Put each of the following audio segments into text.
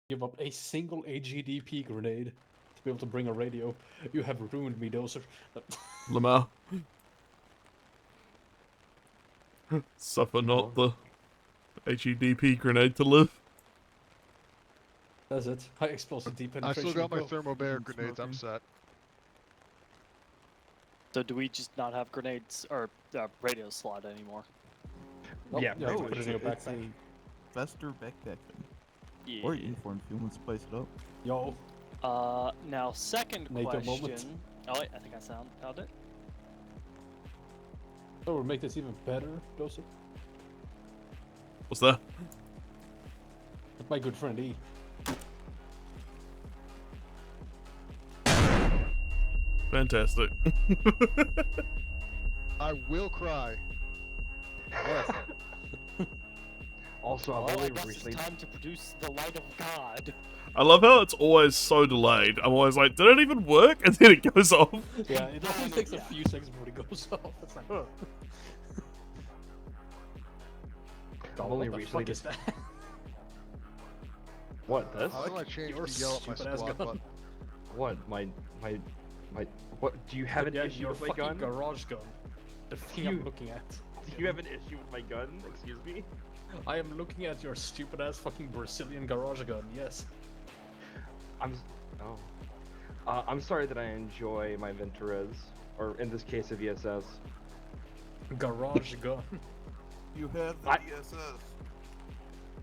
Give up a single AGDP grenade to be able to bring a radio. You have ruined me, Dozer. Lamar. Suffer not the HEDP grenade to live. That's it. High explosive deep I penetration. still got my thermobaric grenades. I'm set. So do we just not have grenades or radio slot anymore? Nope. Yeah, Yeah, no, put it in your it's backpack. a Vester backpack. Yeah. Or uniform if you want to spice it up. Yo. Now second NATO question. moment. Oh wait, I think I found it. Oh, we'll make this even better, Dozer. What's that? With my good friend E. Fantastic. I will cry. Yes. Also, Oh, I've I only guess recently. it's time to produce the light of God. I love how it's always so delayed. I'm always like, did it even work? And then it goes off. Yeah, it only takes a few seconds before it goes off. It's like, oh. I've only What the recently fuck is just. that? What, this? How do I change Your the yell at my stupid-ass squad gun. button? What? My. What? Do you have an Yeah, issue your with my fucking gun? garage gun. The thing You- I'm looking at. Do you have an issue with my gun? Excuse me? I am looking at your stupid ass fucking Brazilian garage gun, yes. I'm sorry that I enjoy my Venturas, or in this case, a VSS. Garage gun. You have the I- DSS.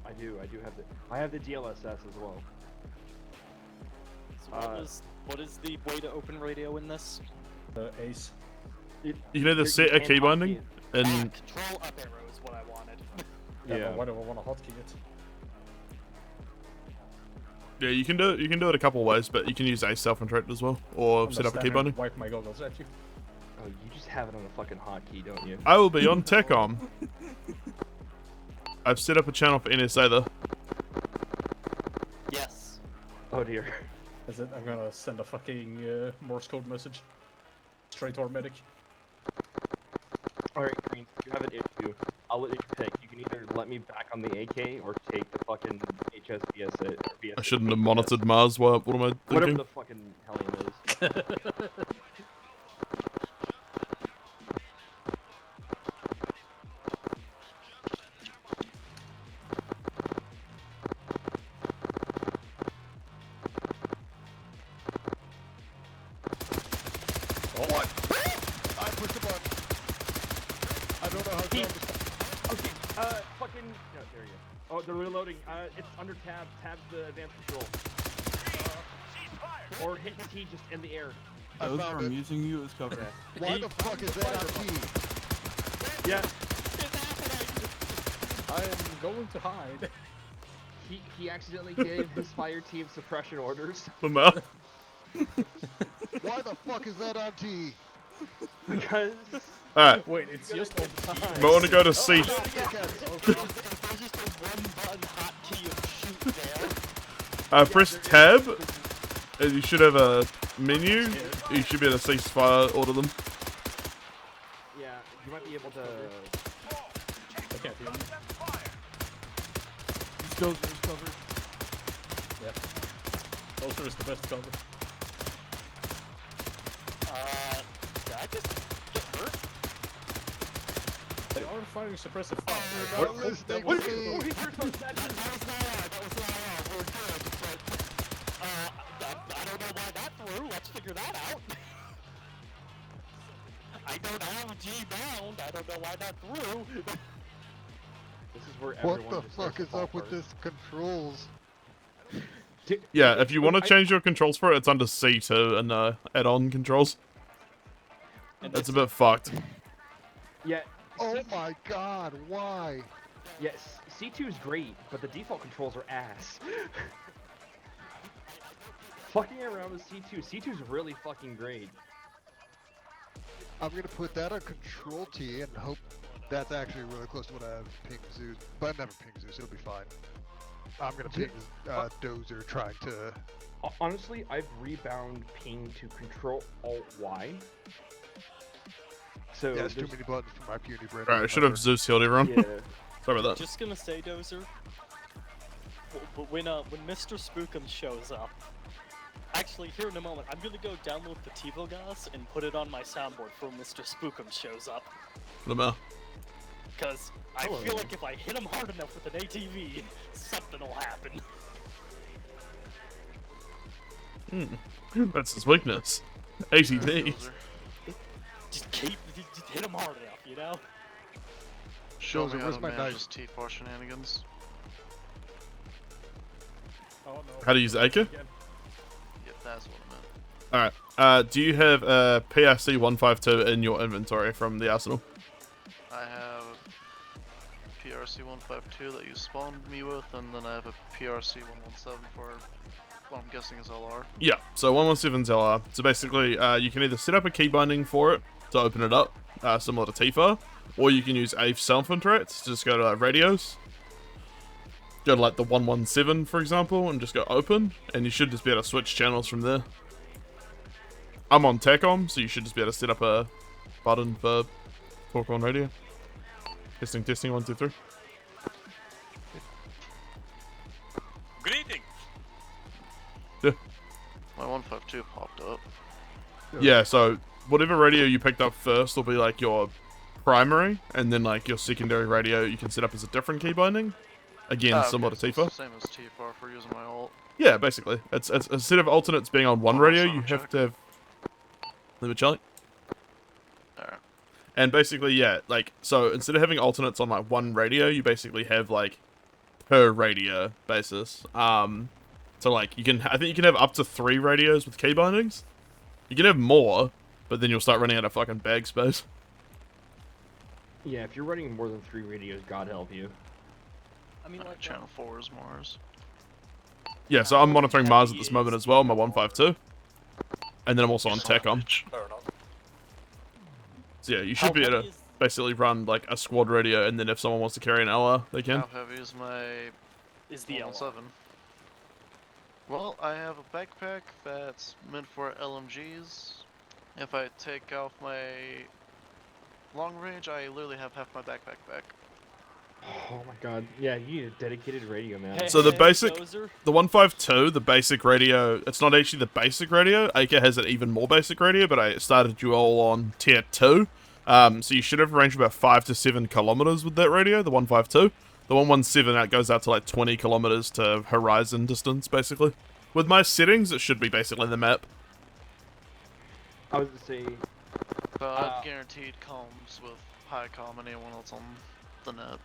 I do have the. I have the DLSS as well. So what is the way to open radio in this? Ace. You can either set a key binding and Control up arrow is what I wanted. Yeah. But why do I want to hotkey it? yeah, you can do it a couple of ways, but you can use a self-contract as well, or set up a key binding. Wipe my goggles at you. Oh, you just have it on a fucking hotkey, don't you? I will be on TechCom. I've set up a channel for NSA though. Yes. Oh dear. That's it. I'm gonna send a fucking Morse code message straight to our medic. Alright, Green, if you have an issue, I'll let you pick. You can either let me back on the AK or take the fucking HSBS. Or VSS. I shouldn't have monitored Mars. What am I Whatever thinking? the fucking hellion is. What? I pushed the button. I don't know how to. Okay, fucking. No, there you go. Oh, they're reloading. It's under tab. Tab's the advanced control. Or hit T just in the air. I Those found are it. using you as cover. Why the fuck is that on T? Yeah. I am going to hide. He accidentally gave his fire team suppression orders Lamar. Why the fuck is that on T? because. Alright, Wait, it's just all the time. I want to go to C. There's just a one button hotkey of shoot there. Press tab, and you should have a menu. You should be able to ceasefire order them. Yeah, you might be able to. I can't hear you. These Dozer is covered. Yep. Dozer is the best cover. Did I just get hurt? They are firing suppressive fire. They're not listening to me. That was not on. We're good. But, I don't know why that threw. Let's figure that out. I don't have G bound. I don't know why that threw. This is where What everyone the just starts fuck to is fall up with apart. this controls? Yeah, if you want to change your controls for it, it's under C2 and add-on controls. That's a bit fucked. Yeah. Oh my god, why? Yes, C2 is great, but the default controls are ass. Fucking around with C2. C2 is really fucking great. I'm gonna put that on Control T and hope that's actually really close to what I have ping Zeus. But never ping Zeus, it'll be fine. I'm gonna ping Dozer trying to. Honestly, I've rebound ping to Control Alt Y. So Yeah, there's too there's- many buttons for my puny brain. Alright, I should have Zeus healed everyone. Yeah. Sorry about that. Just gonna say, Dozer, when Mr. Spookum shows up, actually, here in a moment, I'm gonna go download the TiVo gas and put it on my soundboard for when Mr. Spookum shows up. Because I feel like if I hit him hard enough with an ATV, something will happen. That's his weakness. ATV. Just hit him hard enough, you know? Shows me it, how where's to my manage knife? this T4 shenanigans. Oh no. How to use AK? Yep, that's what I meant. Alright. Do you have a PRC 152 in your inventory from the arsenal? I have a PRC 152 that you spawned me with, and then I have a PRC 117 for what I'm guessing is LR. Yeah, so 117's LR. So basically, you can either set up a key binding for it to open it up, similar to Tifa, or you can use AVE self-interact to just go to radios. Go to like the 117, for example, and just go open, and you should just be able to switch channels from there. I'm on TACOM, so you should just be able to set up a button for talk on radio. Testing, 1, 2, 3. Greetings. My 152 popped up. Yeah, so whatever radio you picked up first will be like your primary, and then like your secondary radio you can set up as a different key binding. Again, similar to so it's Tifa. the same as T4 for using my ult. Yeah, basically. It's instead of alternates being on one radio, you have to have... Leave it, Charlie. Alright. And basically, yeah, like, so instead of having alternates on like one radio, you basically have like per radio basis. So like you can, I think you can have up to 3 radios with key bindings. You can have more, but then you'll start running out of fucking bag space. Yeah, if you're running more than 3 radios, God help you. I mean, like, Channel 4 is Mars. Yeah, so I'm monitoring Mars at this moment as well, my 152. And then I'm also on TACOM. Fair enough. So yeah, you should be able to basically run like a squad radio, and then if someone wants to carry an LR, they can. How heavy is my is the L1. 117? Well, I have a backpack that's meant for LMGs. If I take off my long range, I literally have half my backpack back. Oh my god. Yeah, you need a dedicated radio, man. Hey, So the hey, basic, Dozer? the 152, the basic radio, it's not actually the basic radio. AK has an even more basic radio, but I started you all on tier 2. So you should have a range of about 5 to 7 kilometers with that radio, the 152. The 117, that goes out to like 20 kilometers to horizon distance, basically. With my settings, it should be basically the map. I was to say, So I've guaranteed comms with high comm and anyone else on the net.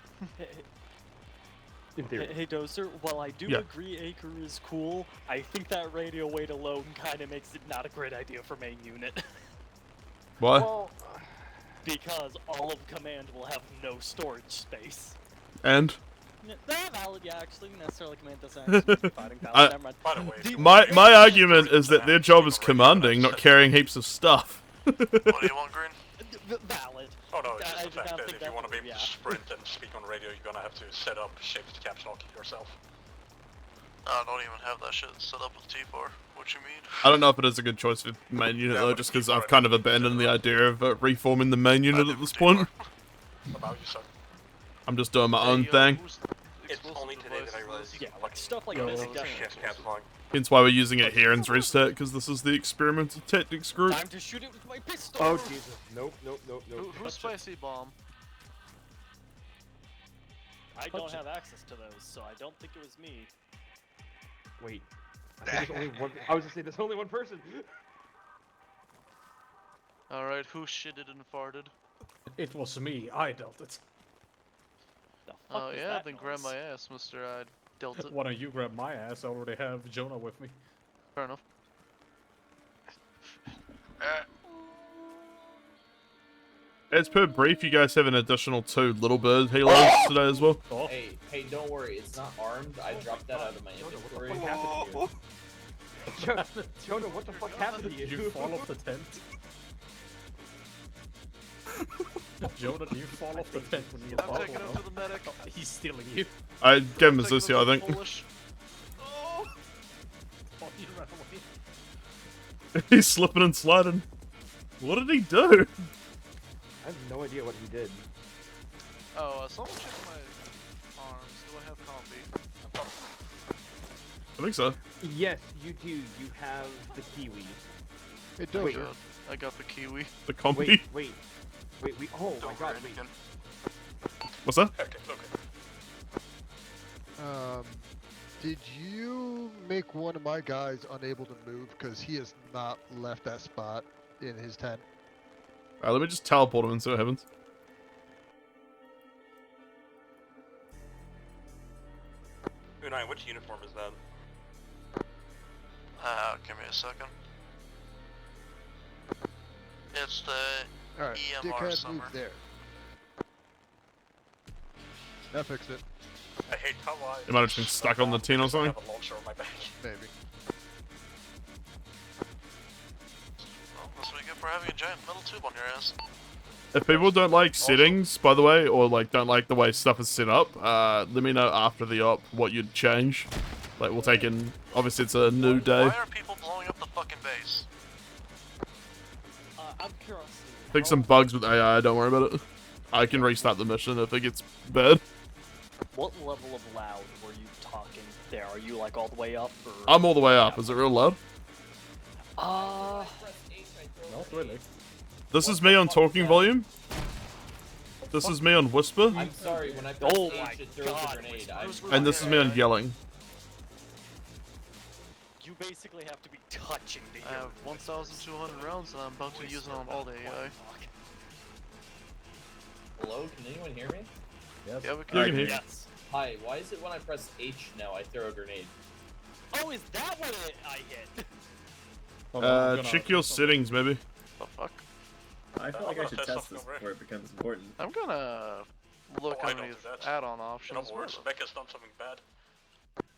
in theory. Hey Dozer, while I do Yeah. agree Acre is cool, I think that radio weight alone kind of makes it not a great idea for main unit. Why? Well, Because all of command will have no storage space. And? Not valid, yeah, actually. Necessarily command doesn't actually fighting valid. Never mind. By the way, My argument is that their job is commanding, not carrying heaps of stuff. What do you want, Green? Valid. oh no, it's I just the did fact not that think if you that want to be through, able yeah. to sprint and speak on radio, you're gonna have to set up shift caps lock yourself. I don't even have that shit set up with T4. What you mean? I don't know if it is a good choice for main unit Yeah, though, but just if because you've I've already kind of used it, abandoned the right? idea of reforming the main unit at this point. About you, sir. I'm just doing my own Hey, thing. who's It's explosive only today that I devices? realized Yeah, like stuff like this. shift Definitely. caps lock. Hence why we're using it here in XRESTAC, because this is the experimental tactics group. Time to shoot it with my pistol. oh Jesus. Nope, nope, nope, nope. Who's Spicy Bomb? I don't have access to those, so I don't think it was me. Wait. I think there's only one. I was gonna say there's only one person. Alright, who shitted and farted? It was me. I dealt it. The fuck Oh was yeah, that then noise? grab my ass, Mr. I dealt it. Why don't you grab my ass? I already have Jonah with me. Fair enough. As per brief, you guys have an additional 2 little bird healers today as well. Oh, Hey, don't worry, it's not armed. I dropped that out of my inventory. What happened to you? Jonah, what the fuck happened to you? did you fall off the tent? Jonah, did you fall off the tent when you I'm fell? taking him to the medic. He's stealing you. I gave him a Taking him Zusi, to I the think. Polish. Oh, you ran away. He's slipping and sliding. What did he do? I have no idea what he did. Oh, someone check my arms. Do I have coffee? I think so. Yes, you do. You have the kiwi. Hey, Oh Dozer. god, I got the kiwi. The compy. Wait. Oh my god, wait. What's that? Okay, okay. Did you make one of my guys unable to move because he has not left that spot in his tent? Alright, let me just teleport him and see what happens. Unai, which uniform is that? Give me a second. It's the Alright, EMR dickhead, summer. move there. That fixed it. I hate how I... It might have just been stuck on the tin or I something. have a launcher on my back. Maybe. Well, that's what you get for having a giant metal tube on your ass. If people don't like settings, by the way, or like don't like the way stuff is set up, let me know after the op what you'd change. Like we'll take in. Obviously, it's a new day. Why are people blowing up the fucking base? I'm curious. Fix some bugs with AI. Don't worry about it. I can restart the mission if it gets bad. What level of loud were you talking there? Are you like all the way up? Or... I'm all the way up. Is it real loud? Not really. This is me on talking volume. This is me on whisper, I'm sorry, when I pressed Oh H, my it throws God, a grenade. and this is me on yelling. You basically have to be touching to I hear. have 1,200 rounds and I'm about to use it on all the AI. Hello, can anyone hear me? Yes. Yeah, we You can. can hear. Yes. Hi, why is it when I press H now I throw a grenade? Oh, is that what I hit? Hold on, I'm gonna- Check your settings, maybe. The fuck? I feel I'm like I gonna should test test something this over here. before it becomes important. I'm gonna look Oh, I on don't these do that. add-on In options. other words, Becca's done something bad.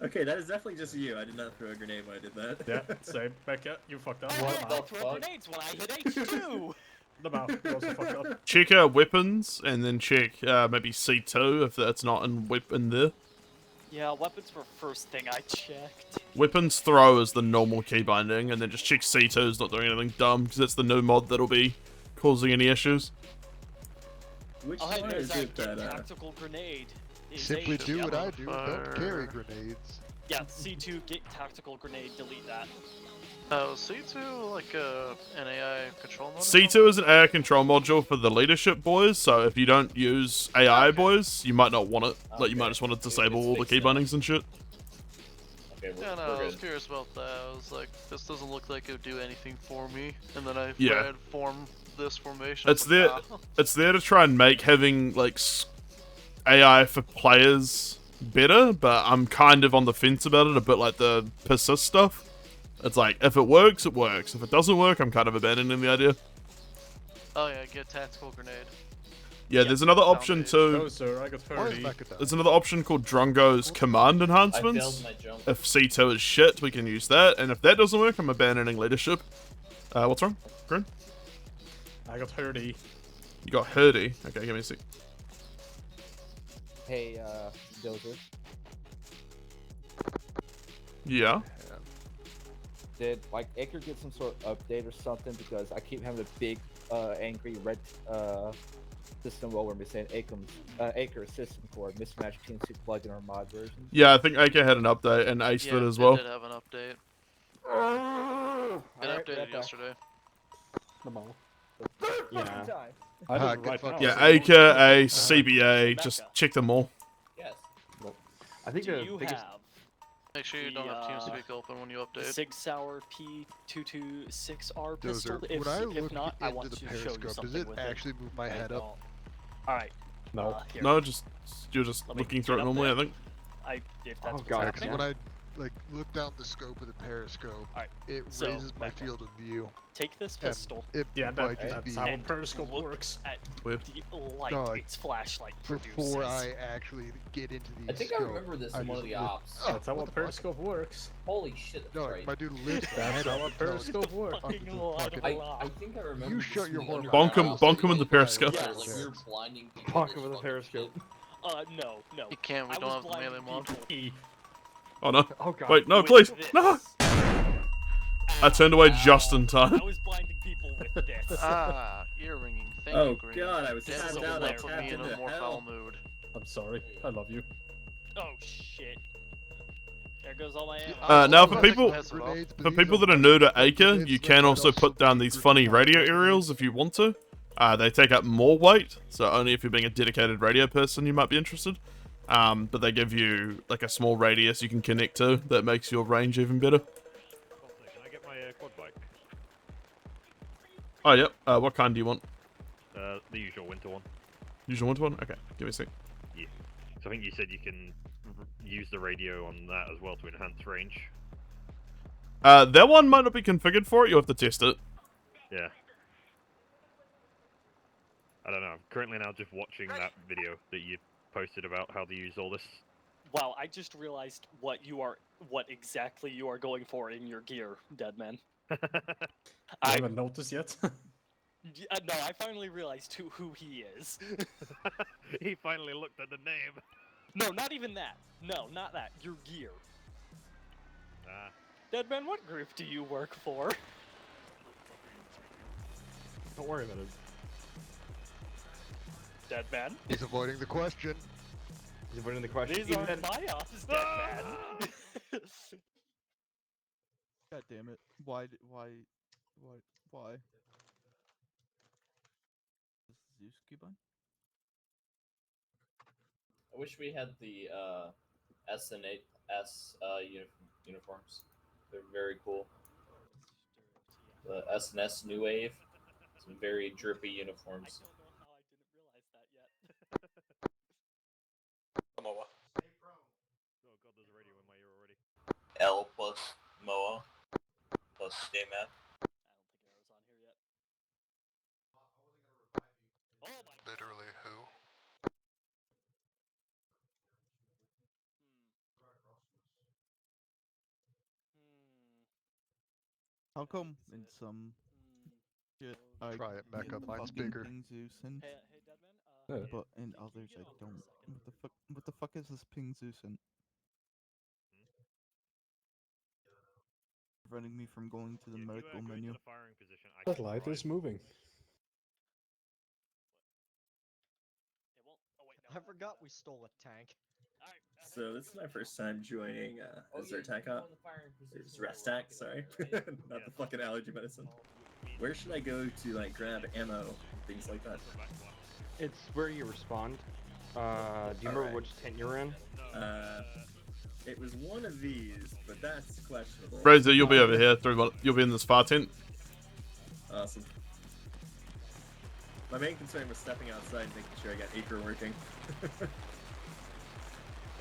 Okay, that is definitely just you. I did not throw a grenade when I did that. Yeah, same. Becca, you fucked up. I What hit the I throw fuck? grenades when I hit H2. The mouth, you also fucked up. Check weapons, and then check maybe C2 if that's not in weapon there. Yeah, weapons were first thing I checked. Weapons throw is the normal key binding, and then just check C2 is not doing anything dumb, because that's the new mod that'll be causing any issues. Which Oh, hey, one there's is it that that, tactical grenade. Is Simply H, do yeah. what I do. Don't carry Fire. grenades. Yeah, C2, get tactical grenade, delete that. C2 like an AI control mode? C2 is an AI control module for the leadership boys, so if you don't use AI boys, you might not want it. Like, you might just want to disable all the key bindings and shit. Okay, Yeah, no, we're I was good. curious about that. I was like, this doesn't look like it would do anything for me. And then I Yeah. read form this formation. It's I was there. like, ah. It's there to try and make having like AI for players better, but I'm kind of on the fence about it. A bit like the persist stuff. It's like if it works, it works. If it doesn't work, I'm kind of abandoning the idea. Oh yeah, get tactical grenade. Yeah, there's another option Found too. No, sir, I got Why is 30. Becca down? There's another option called Drongo's command I enhancements. failed my jump. If C2 is shit, we can use that. And if that doesn't work, I'm abandoning leadership. What's wrong? Grin? I got 30. You got Herdy. Okay, give me a sec. Hey, Dozer, Yeah. did like Acre get some sort of update or something? Because I keep having a big, angry red system while we're saying Acre system for mismatched TNC plugin or mod version. Yeah, I think AK had an update and Ace Yeah, did as it well. did have an update. It Alright, updated right back. yesterday. Come on. Yeah. I Ah, did good right fuck now. Yeah, AK, Ace, CBA, just check them all. Yes. I think Do the you biggest. have Make sure you The, don't have TeamSpeak open when you the update. Sig Sauer P226R pistol? Dozer, If, when I if look not, I into want the to show you periscope, does something it with actually move my I head up? don't. Alright. No. Here. No, you're just Let me looking through it get up normally, I there. think. If that's what's God, Because happening. when I like look down the scope of the periscope, Alright, it so, raises my Becca. field of view. Take this And pistol It Yeah, might just that's be how a and periscope look works. at Weird. the light Dog, its flashlight before produces. I actually get into the I think I scope. remember this I in one of just the look- ops. Oh, That's how what a the fuck? periscope works. Holy shit, that's No, right. my dude lifts the That's head how up a and tells you, periscope works. fucking Fucking lie. fucking- I think I remember. You this shut your from the horn. Bonk him- underground. bonk him in the periscope. Yeah, Right like there. you're blinding people. Bonk with him with a fucking periscope. shit. No. You can't, we I don't was have the melee blinding mod. people E. Oh no. Oh god. Wait, no, with please. this. No! I turned away just in time. I was blinding people with this. Ah, ear ringing. Thank Oh you, Green. god, I was This tapped will out. I put tapped me in into a more hell. foul mood. I'm sorry. I love you. Oh shit. There goes all my ammo. Now Also for people Pass it off. grenades, but for these people are that are new to micro Acre, grenades you that can might also put down be these funny radio grenade aerials if you want to. They take up more weight, so only if you're being a dedicated radio person you might be interested. But they give you like a small radius you can connect to that makes your range even better. Can I get my quad bike? Oh, yep. What kind do you want? The usual winter one. Usual winter one? Okay, give me a sec. Yeah. So I think you said you can use the radio on that as well to enhance range. That one might not be configured for it. You'll have to test it. Yeah. I don't know. I'm currently now just watching that video that you posted about how to use all this. Wow, I just realized what exactly you are going for in your gear, Deadman. I haven't noticed yet. No, I finally realized who he is. He finally looked at the name. No, not even that. No, not that. Your gear. Deadman, what group do you work for? Don't worry about it. Deadman? He's avoiding the question. He's avoiding the question. These aren't my ops, Deadman. God damn it. Why? Zeus Cuban? I wish we had the S and S uniforms. They're very cool. The S and S New Wave, some very drippy uniforms. I don't know how I didn't realize that yet. Moa. Oh god, there's a radio in my ear already. L plus MOA plus stay map. I don't think Arrow's on here yet. Oh my god. Literally who? How come in some shit I Try it, get Mecca, mine's fucking bigger. Ping Zeus and Hey, Deadman. Yeah. but in others I don't. What the fuck is this Ping Zeus and preventing me from going to the medical Go menu? into the firing position. I That can light drive. is moving. It won't. Oh wait, no. I forgot we stole a tank. So this is my first time joining XRESTAC op. XRESTAC, sorry. Not the fucking allergy medicine. Where should I go to like grab ammo, things like that? It's where you respond. Do you remember which tent you're in? It was one of these, but that's questionable. Razor, you'll be over here. You'll be in this far tent. Awesome. My main concern was stepping outside and making sure I got Acre working.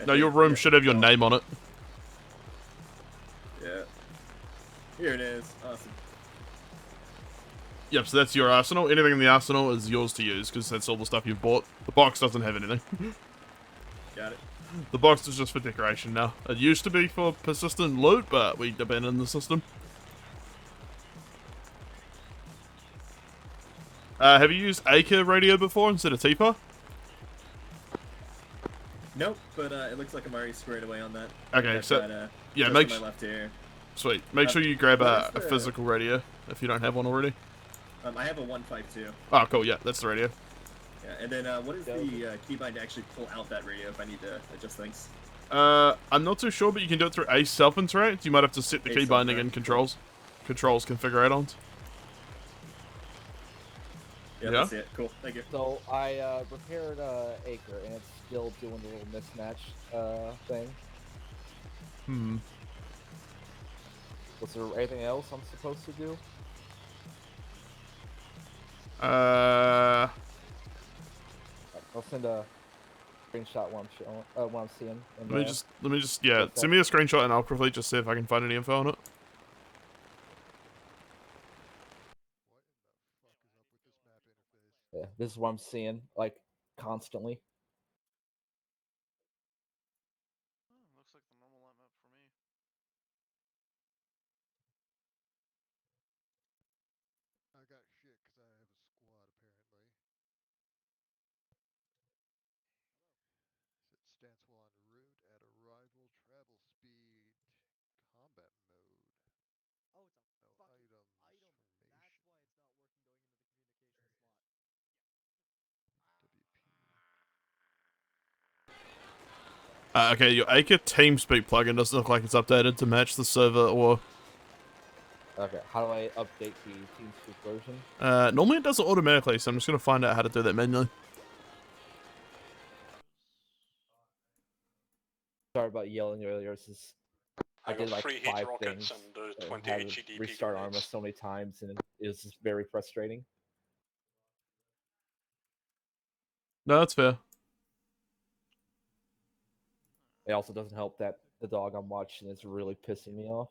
No, your room should have your name on it. Yeah. Here it is. Awesome. Yep, so that's your arsenal. Anything in the arsenal is yours to use, because that's all the stuff you've bought. The box doesn't have anything. Got it. The box is just for decoration now. It used to be for persistent loot, but we abandoned the system. Have you used Acre radio before instead of TPA? Nope, but it looks like I'm already squared away on that. Okay, I've so got, yeah, just make on my left ear. Sweet. Make sure you grab what a is the- physical radio if you don't have one already. I have a 152. Oh, cool. Yeah, that's the radio. Yeah, and then what is the keybind to actually pull out that radio if I need to adjust things? I'm not too sure, but you can do it through a self-interact. You might have to set the A key binding self-interact, in controls configure add-ons. Yeah, Yeah? that's it. Cool. Thank you. So I repaired Acre, and it's still doing the little mismatch thing. Hmm. Was there anything else I'm supposed to do? Uh, I'll send a screenshot what I'm showing, what I'm seeing. let me just, yeah, send me a screenshot and I'll quickly just see if I can find any info on it. Yeah, this is what I'm seeing, like, constantly. Looks like the normal line map for me. I got shit because I have a squad apparently. It stands while en route at arrival, travel speed, combat mode. Oh, it's a No fucking items, item. formation. That's why it's not working going into the communication slot. WP. Okay, your Acre TeamSpeak plugin doesn't look like it's updated to match the server or... Okay, how do I update the TeamSpeak version? Normally it does it automatically, so I'm just going to find out how to do that manually. Sorry about yelling earlier. It's just I I did got like 3 heat 5 rockets things. and 20 Had to HEDP restart Arma grenades. so many times, and it was just very frustrating. No, that's fair. It also doesn't help that the dog I'm watching is really pissing me off.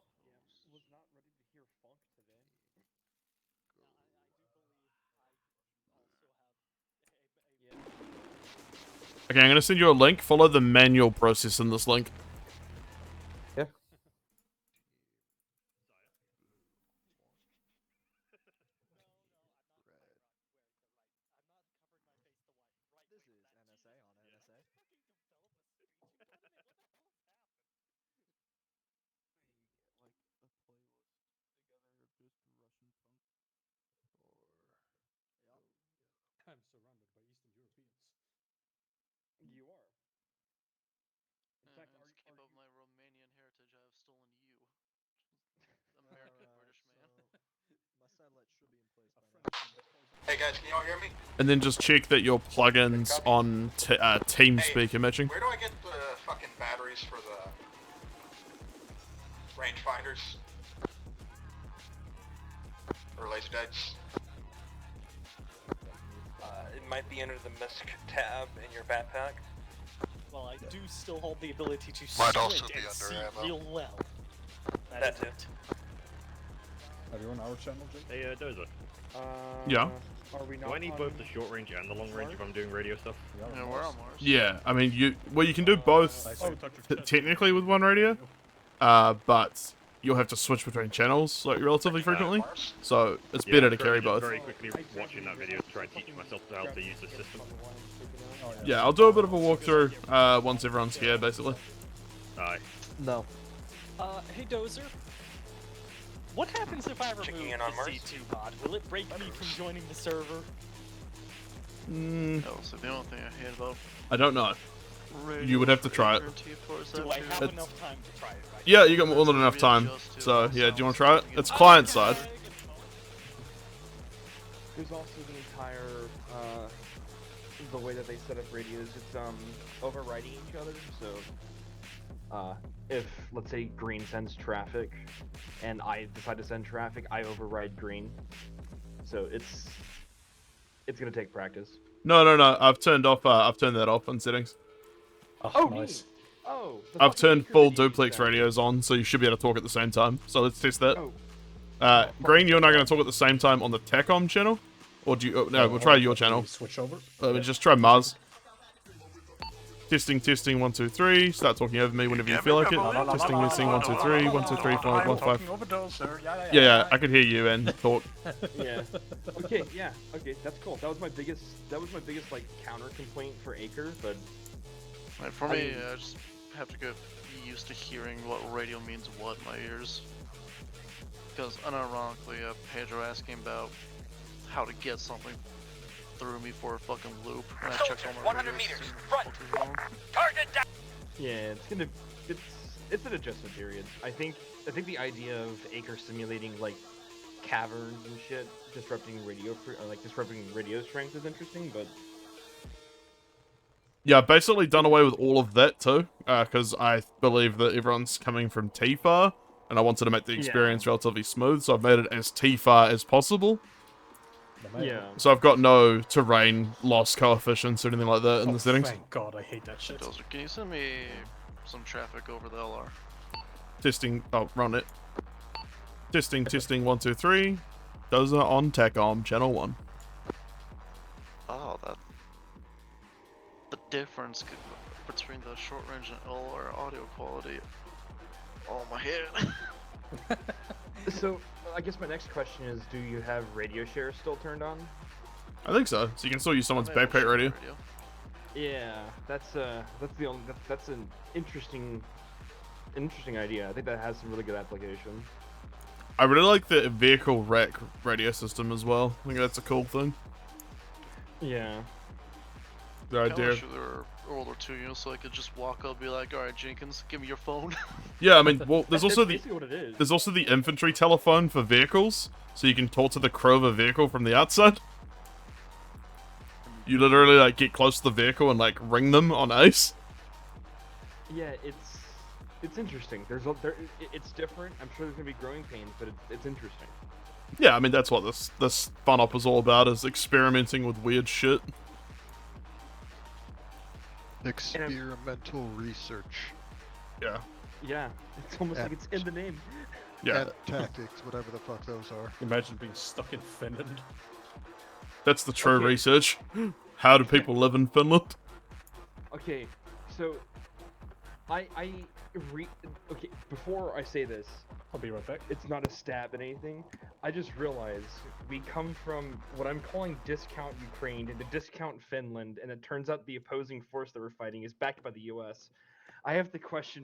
Okay, I'm going to send you a link. Follow the manual process in this link. Yeah. This is NSA on NSA. I'm surrounded by Eastern Europeans. You are. In fact, to keep up my Romanian heritage, I have stolen you. American British man. My satellite should be in place by now. Hey guys, can y'all hear me? And then just check that your plugins on TeamSpeak are matching. Where do I get the fucking batteries for the rangefinders? Or laser dights? It might be under the MISC tab in your backpack. Well, I do still hold the ability to Might sprint also be and under see ammo. real well. That is too. it. Are you on our channel, Jake? Hey, Dozer. Yeah. Are we not Do I need both the short range and the long range if I'm doing radio stuff? Yeah, we're on Mars. Yeah, I mean, you can do both technically with one radio, but you'll have to switch between channels like relatively frequently, so it's Yeah, better I'm to currently carry just both. very quickly watching that video to try and teach myself how to use the system. Yeah, I'll do a bit of a walkthrough once everyone's here, basically. Aye. No. Hey Dozer. What happens if I remove Checking in on the Mars? C2 mod? Will it break me from joining the server? That was the only thing I hate about I don't know. You would have to try it. Do I have enough time to try it right Yeah, you got more than enough time. So yeah, do you want to try it? It's client side. There's also the entire, the way that they set up radios, it's, overriding each other, so, if, let's say, green sends traffic, and I decide to send traffic, I override green. So it's gonna take practice. No, I've turned that off on settings. Oh, nice. neat. Oh, I've turned full duplex radios on, so you should be able to talk at the same time. So let's test that. Green, you're not going to talk at the same time on the TACOM channel? Or do you... no, we'll try your channel. Switch over? Just try Mars. Testing, 1, 2, 3. Start talking over me whenever you feel like it. Testing, 1, 2, 3. 1, 2, 3, 4, 1, 5. Yeah, I could hear you and talk. Yeah. Okay, yeah. Okay, that's cool. That was my biggest like counter complaint for Acre, but For me, I just have to get used to hearing what radio means what in my ears. Because unironically, Pedro asking about how to get something threw me for a fucking loop. And I checked all my 100 radios, meters, seen front. what the fuck is wrong. Target down! yeah, it's an adjustment period. I think the idea of Acre simulating like caverns and shit, disrupting radio strength is interesting, but Yeah, I've basically done away with all of that too, because I believe that everyone's coming from TFAR, and I wanted to make the experience relatively smooth, so I've made it as TFAR as possible. Yeah. So I've got no terrain loss coefficients or anything like that in the settings. Thank God, I hate that shit. Dozer, can you send me some traffic over the LR? Testing, oh, run it. Testing, 1, 2, 3. Dozer on TACOM, channel 1. Oh, the difference between the short range and LR audio quality. Oh my head. So I guess my next question is, do you have radio share still turned on? I think so. So you can still use someone's backpack radio. Yeah, that's an interesting idea. I think that has some really good application. I really like the vehicle rack radio system as well. I think that's a cool thing. Yeah. The idea. I wish there were older too, you know, so I could just walk up and be like, alright Jenkins, give me your phone. Yeah, I mean, well, there's also the basically what it is. there's also the infantry telephone for vehicles, so you can talk to the crew of a vehicle from the outside. You literally like get close to the vehicle and like ring them on ace. Yeah, it's interesting. It's different. I'm sure there's gonna be growing pains, but it's interesting. Yeah, I mean that's what this fun op is all about, is experimenting with weird shit. Experimental research. Yeah. Yeah, it's almost like it's in the name. Yeah. And tactics, whatever the fuck those are. Imagine being stuck in Finland. That's the true Okay. research. How do people live in Finland? Okay, so okay, before I say this, I'll be right back. it's not a stab at anything. I just realized we come from what I'm calling discount Ukraine into discount Finland, and it turns out the opposing force that we're fighting is backed by the U.S. I have to question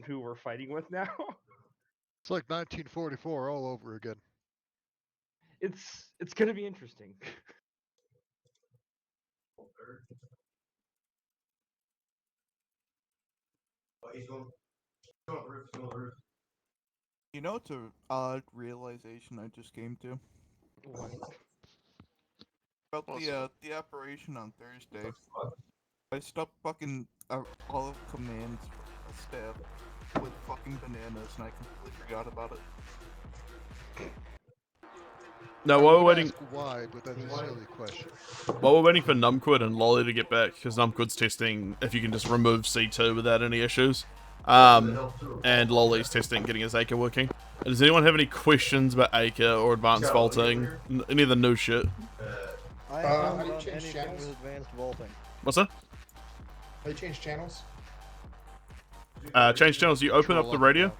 who we're fighting with now. It's like 1944 all over again. It's gonna be interesting. You know, it's a odd realization I just came to. What? About the operation on Thursday. I stopped fucking all of commands staff with fucking bananas, and I completely forgot about it. No, while we're waiting, Why? But that's a silly question. while we're waiting for Numquid and Lolly to get back, because Numquid's testing if you can just remove C2 without any issues. And Lolly's testing getting his Acre working. Does anyone have any questions about Acre or advanced vaulting? Any of the new shit? I how haven't do you done change anything channels? with advanced vaulting. What's that? How do you change channels? Change channels, you open up the radio.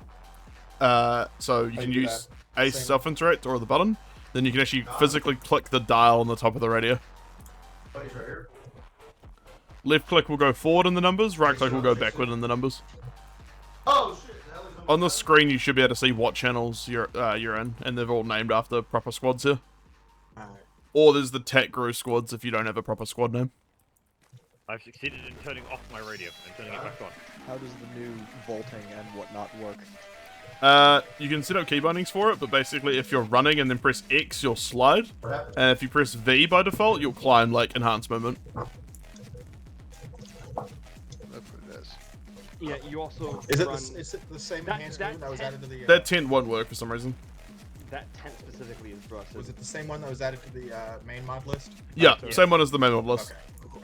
So you can do use that? Ace Same. self-interact or the button. Then you can actually physically click the dial on the top of the radio. Left click will go forward in the numbers, right click will go backward in the numbers. Oh shit! On the screen you should be able to see what channels you're in, and they're all named after proper squads here. Or there's the Tech Guru squads if you don't have a proper squad name. I've succeeded in turning off my radio and turning it back on. How does the new vaulting and whatnot work? You can set up key bindings for it, but basically if you're running and then press X, you'll slide. And if you press V by default, you'll climb like enhanced movement. That's what it is. Yeah, you also Is it run... is it the same That- enhanced that movement that was tent- added to the? That tent won't work for some reason. That tent specifically is busted. Was it the same one that was added to the main mod list? Yeah, same one as the main mod list. Okay.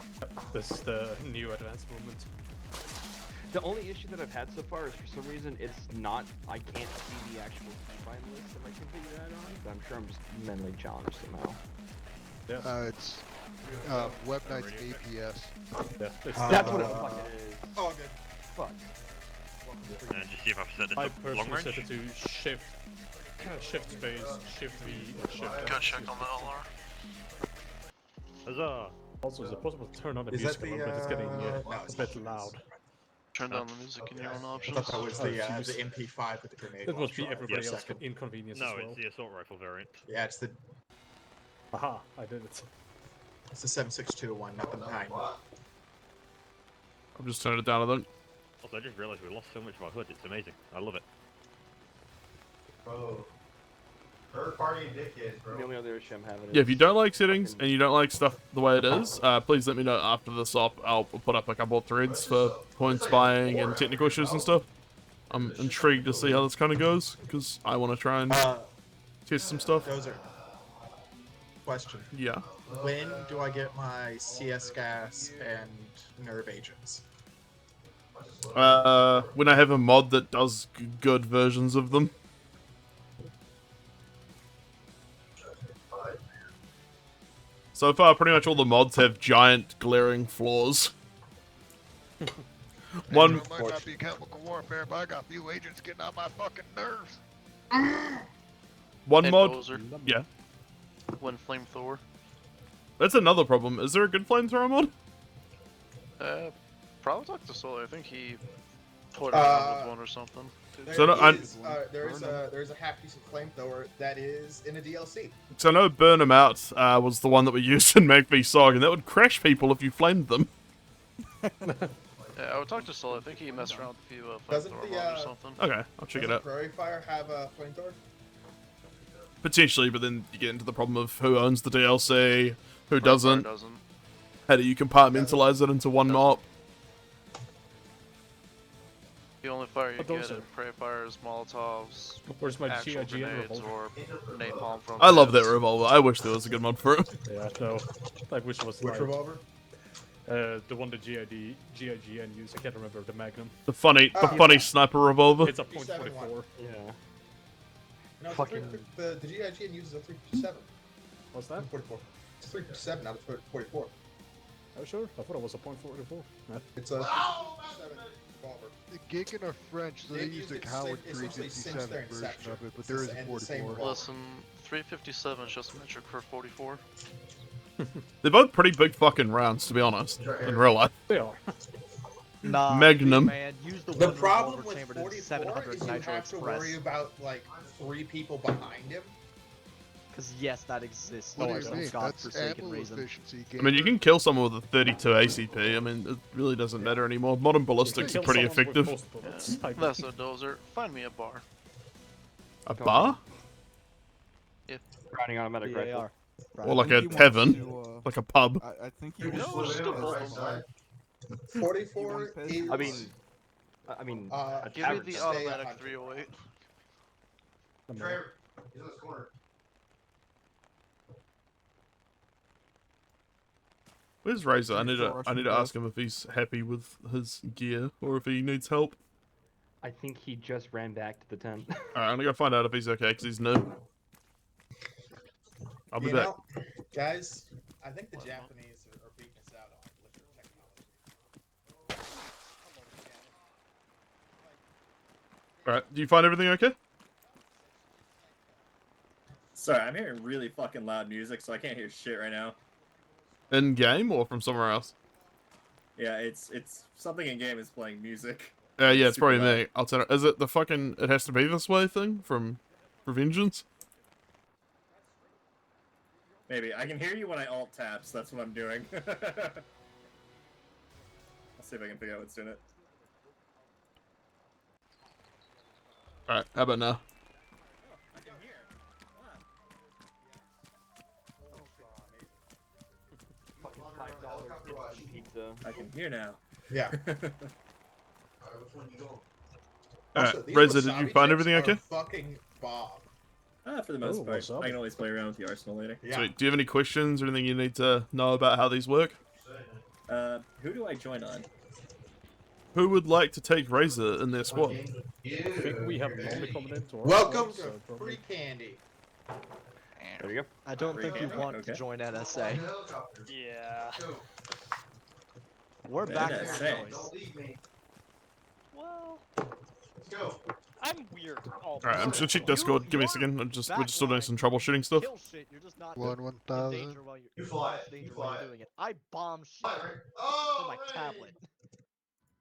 This is the new advanced movement. The only issue that I've had so far is for some reason it's not. I can't see the actual keybind list if I configure that on. But I'm sure I'm just mentally challenged somehow. Yeah. It's Web Knight's APS. Yeah, That's what it fucking is. Oh, good. Fuck. And just see if I've set this I up long personally range. set it to shift space, shift V, and shift Go F. check on the LR. Huzzah! Also, is it possible to turn on the Is music that a the, little bit? It's getting no, a it's bit not. loud. Turn down the music in your own I options. thought that was Oh, the jeez. MP5 with the grenade. That must be launcher on everybody for a else second. inconvenience No, as well. it's the assault rifle variant. Yeah, it's the Aha, I did it. 7.62 one, not the 9. I've just turned it down, I think. Also, I just realized we lost so much of our hood. It's amazing. I love it. Bro. Third party dickheads, bro. The only other issue I'm having is Yeah, if you don't like settings fucking- and you don't like stuff the way it is, please let me know after this op. I'll put up a couple of threads for points buying and technical issues and stuff. I'm intrigued to see how this kind of goes, because I want to try and test some stuff. Dozer. Question. Yeah. When do I get my CS gas and nerve agents? When I have a mod that does good versions of them. So far, pretty much all the mods have giant glaring flaws. One. It might not be chemical warfare, but I got a few agents getting on my fucking nerves. One And mod. Dozer. Yeah. One flamethrower. That's another problem. Is there a good flamethrower mod? Probably talk to Solar. I think he put around with one or something. So no, There's a half decent flamethrower that is in a DLC. So I know Burn 'em Out was the one that we used in Mag v Sog, and that would crash people if you flamed them. Yeah, I would talk to Sol. I think he messed around with a few Doesn't flamethrower the, bombs or something. Okay, I'll check it out. Prairie Fire have a flamethrower? Potentially, but then you get into the problem of who owns the DLC, who Prairie Fire doesn't. doesn't. How do you compartmentalize it into one mop? The only fire you But get those in are- Prairie Fire is Molotovs, Where's my actual GIGN grenades, revolver? or napalm from I love that jets. revolver. I wish there was a good mod for it. Yeah, no. I wish it was Which like, revolver? the one that GIGN used. I can't remember the Magnum. The funny sniper revolver. It's a .44. Yeah. No, it's Fucking- the GIGN uses a 357. What's that? 44. It's 357 out of 44. Oh sure? I thought it was a .44. Yeah. It's a 357 revolver. The Ginkin are French, so they use the Coward 357 version of it, but there is a 44. Listen, 357 is just metric for 44. They're both pretty big fucking rounds, to be honest, in real life. They are. Nah, Magnum. man, use the The one problem revolver with chambered in 44 700 is you Nitro have to Express. worry about like 3 people behind him. Because yes, that exists. What do for you some mean? That's godforsaken ammo reason. efficiency. I mean, you can kill someone with a 32 ACP. I mean, it really doesn't matter anymore. Modern ballistics are Kill pretty someone with effective. most bullets. Yeah. That's a dozer. Find me a bar. A bar? Riding automatic rifle. AR. Or like a tavern? Like a pub? I think you No, just a bullet. 44 is. I mean, Give me the automatic 308. Trevor, he's in this corner. Where's Razor? I need to ask him if he's happy with his gear or if he needs help. I think he just ran back to the tent. Alright, I'm gonna go find out if he's okay because he's new. I'll be back. Guys, I think the Japanese are beating us out on liquor technology. Alright, do you find everything okay? Sorry, I'm hearing really fucking loud music, so I can't hear shit right now. In game or from somewhere else? Yeah, it's something in game is playing music. Yeah, it's Super probably loud. me. I'll tell her. Is it the fucking "it has to be this way" thing from Revengeance? Maybe. I can hear you when I alt taps, that's what I'm doing. I'll see if I can figure out what's doing it. Alright, how about now? I can hear. Fucking $5 pizza. I can hear now. Yeah. Alright, Also, these Reza, did wasabi you find chips everything are okay? Fucking bomb. For the most Oh, part. what's up? I can always play around with the arsenal later. Yeah. Sweet. Do you have any questions or anything you need to know about how these work? Who do I join on? Who would like to take Razor in their squad? I think we have Molly coming in to our Welcome squad, to so probably- free candy. There you go. I don't think you want to join NSA. Yeah. We're The back NSA. to choice. Well, I'm weird. Alright, I'm just gonna check Discord. Give me a second. We're just still doing some troubleshooting stuff. Kill shit, you're just not One in 1000. danger while you're danger while you're doing it. I bomb shit on my tablet.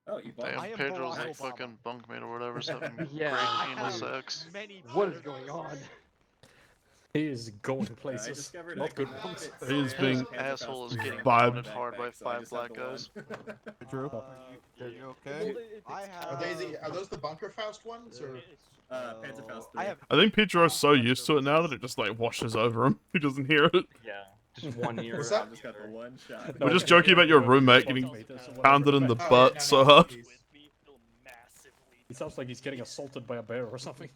Oh, you bought Damn, am Pedro's Barack like Obama. fucking bunkmate or whatever, so having Yeah, great I anal have sex. many What is better going ways. on? He is going I places. discovered Not good I ones. He is being Asshole is getting vibed. pounded hard by backpack, so I 5 just have black the one. guys. Drew, Uh, are you okay? I Are, have. are those the Bunkerfaust ones or? Panzerfaust 3. I have. I think Pedro's so used to it now that it just like washes over him. He doesn't hear it. Yeah, just 1 year. What's that? I just got the one shot. We're just joking about your roommate getting pounded in the butt so hard. He sounds like he's getting assaulted by a bear or something.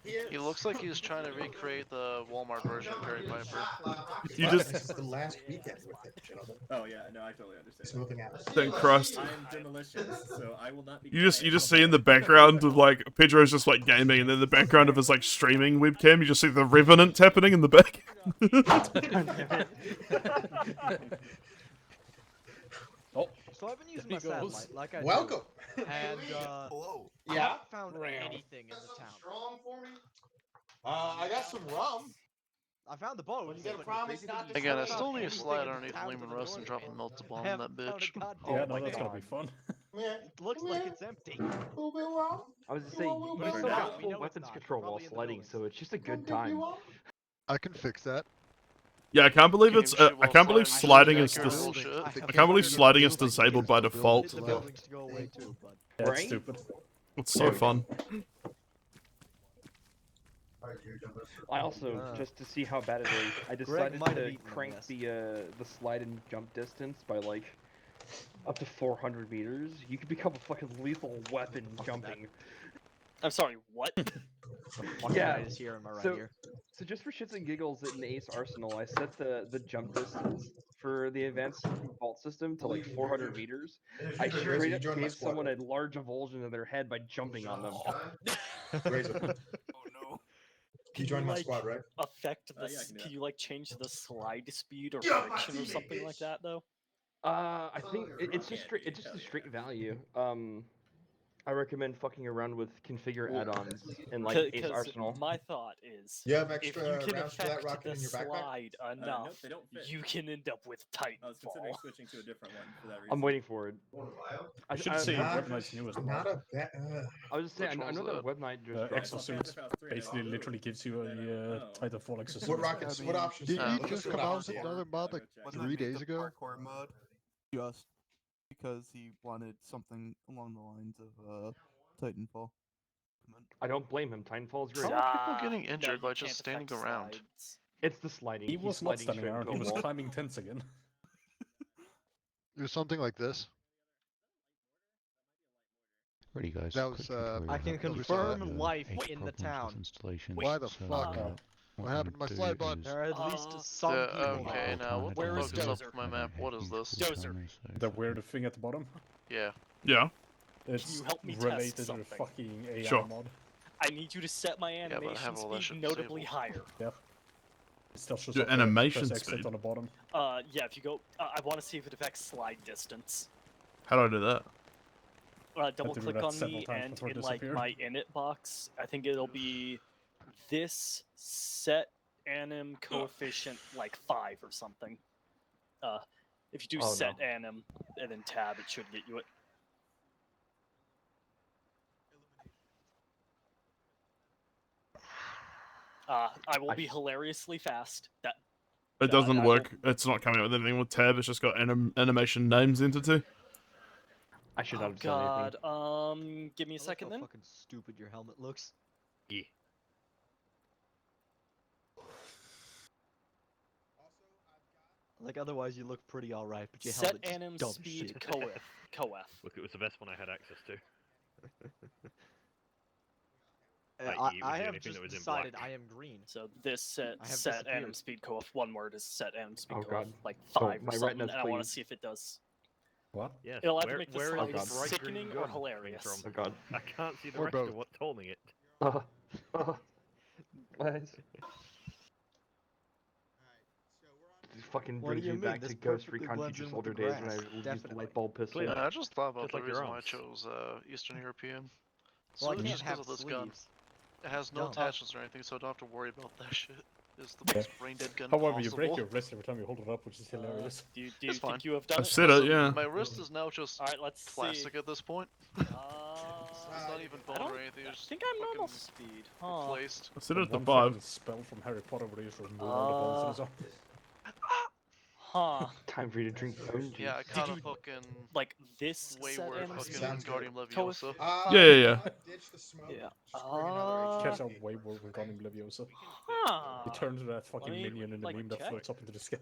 He looks like he's trying to recreate the Walmart version of Terry Piper. You just This is the last weekend with it, gentlemen. Oh yeah, no, I totally understand. Smoothing out. thank Christ. I'm demolition, so I will not be. You just see in the background of like Pedro's just like gaming, and then the background of his like streaming webcam, you just see the Revenant happening in the back. Oh, So I've been using He my goes. satellite, like I Welcome. do, and Hello. I Yeah. haven't found anything in the town. Strong for me. I got some rum. I found the boat. You gotta promise not to Again, I Shut still up. need to Anything slide in underneath towns Lehman in the Russ and north drop a end. melted I bomb in haven't that found a bitch. goddamn yeah, thing. no, that's gonna be fun. Yeah. It looks like it's empty. Little bit rum. I was to say, you But it's can not. We full know it's weapons not. control while Probably in the sliding, buildings. so it's just a good time. I can fix that. Yeah, I can't believe Can it's. you I can't believe sliding is. bullshit? I can't believe sliding is disabled by default. The buildings to go away too, but That's Right? stupid. It's so fun. I also, just to see how bad it is, I decided might have to eaten them, crank yes. the slide and jump distance by like up to 400 meters. You could become a fucking lethal weapon jumping. I'm sorry, what? Yeah, is here, am I right so, here? so just for shits and giggles in Ace Arsenal, I set the jump distance for the advanced vault system to like 400 meters. I straight up gave someone a large avulsion in their head by jumping on them. You joined my squad, right? Affect the? Yeah, I can do Can that. you like change the slide speed or friction or something like that though? I think it's just straight. It's just a straight value. I recommend fucking around with configure add-ons in like Ace Arsenal. My thought is, You have if extra you can rounds for that affect rocket the in your backpack? slide enough, Nope, they don't fit. you can end up with I was considering Titanfall. switching to a different one for that reason. I'm waiting for it. I should see Web Knight's newest mod. Not a bad. I was just saying, I know that Web Knight just dropped. Exosuit basically literally gives you a Titanfall exosuit. What rockets? What options? Did he What just options come out with do you have? another mod like Wasn't 3 he days the ago? Parkour mod, just because he wanted something along the lines of Titanfall. I don't blame him. Titanfall's great. How are people getting injured by just standing around? It's the sliding. He He's was not sliding standing straight around. into He a was wall. climbing tents again. It was something like this. Ready, guys. That was, I can confirm life in the town. Why the fuck? What happened to my slide button? There are at least some people. Okay, now what the Where is fuck is up Dozer? with my map? What is this? Dozer. The weird thing at the bottom. Yeah. Yeah. It's you help me test related to the something? fucking AI Sure. mod. I need you to set my but I animation have all that speed shit notably disabled. higher. Yeah. It still shows Your up there. animation Press exit speed. on the bottom. Yeah, if you go, I want to see if it affects slide distance. How do I do that? Double to do click that on several me, times and before it in like disappeared. my init box, I think it'll be this set anim coefficient like 5 or something. If you do Oh, set no. anim and then tab, it should get you it. I will be hilariously fast. That It doesn't I work. It's not coming up with anything with tab. It's just got animation names entity. I should not Oh have said anything. God. Give me a Look second how then. fucking stupid your helmet looks. Yeah. Like otherwise you look pretty alright, but your Set helmet's anim dumb speed shit. coef. Look, it was the best one I had access to. I Like, it was the have only thing just that was in decided black. I am green. So this set I have set anim disappeared. speed coef. One word is set anim speed Oh, coef. God. Like So, 5 my or something, retinas, and I want to please. see if it does. What? Yes. It'll either where, make the where slide is the bright sickening green or gun hilarious. coming Oh from? God. I can't see the Or rest both. of what's holding it. Nice. This fucking What do brings you me mean? back This to Ghost perfectly Recon blends Future's in with the older days when I grass. used the Definitely. light bulb pistol. Yeah, I just thought about Just the like your reason why I arms. chose Eastern European. Well, I So can't just 'cause have of this gun. sleeves. It has no Dumb. attachments or anything, so I don't have to worry about that shit. It's the Yeah. most brain dead gun However, you break possible. your wrist every time you hold it up, which is hilarious. Do you It's fine. think you have done I've it? said it, Listen, yeah. My wrist is now just All right, let's plastic see. at this point. It's It's not even bone or anything. It's I think I'm normal speed. Huh. replaced. I said it at the One 5. fucking spell from Harry Potter where he just removed all the bones in his arm. Huh. Time for you to drink bone juice. Yeah, I caught a fucking Like this way set worse anim fucking speed Guardian coef? Leviosa. Yeah. Ditch the smoke. Yeah. Just bring another HE. Catch up way more with Guardian Leviosa. Huh. He turns into that fucking me, minion in the like, meme that check. floats up into the sky.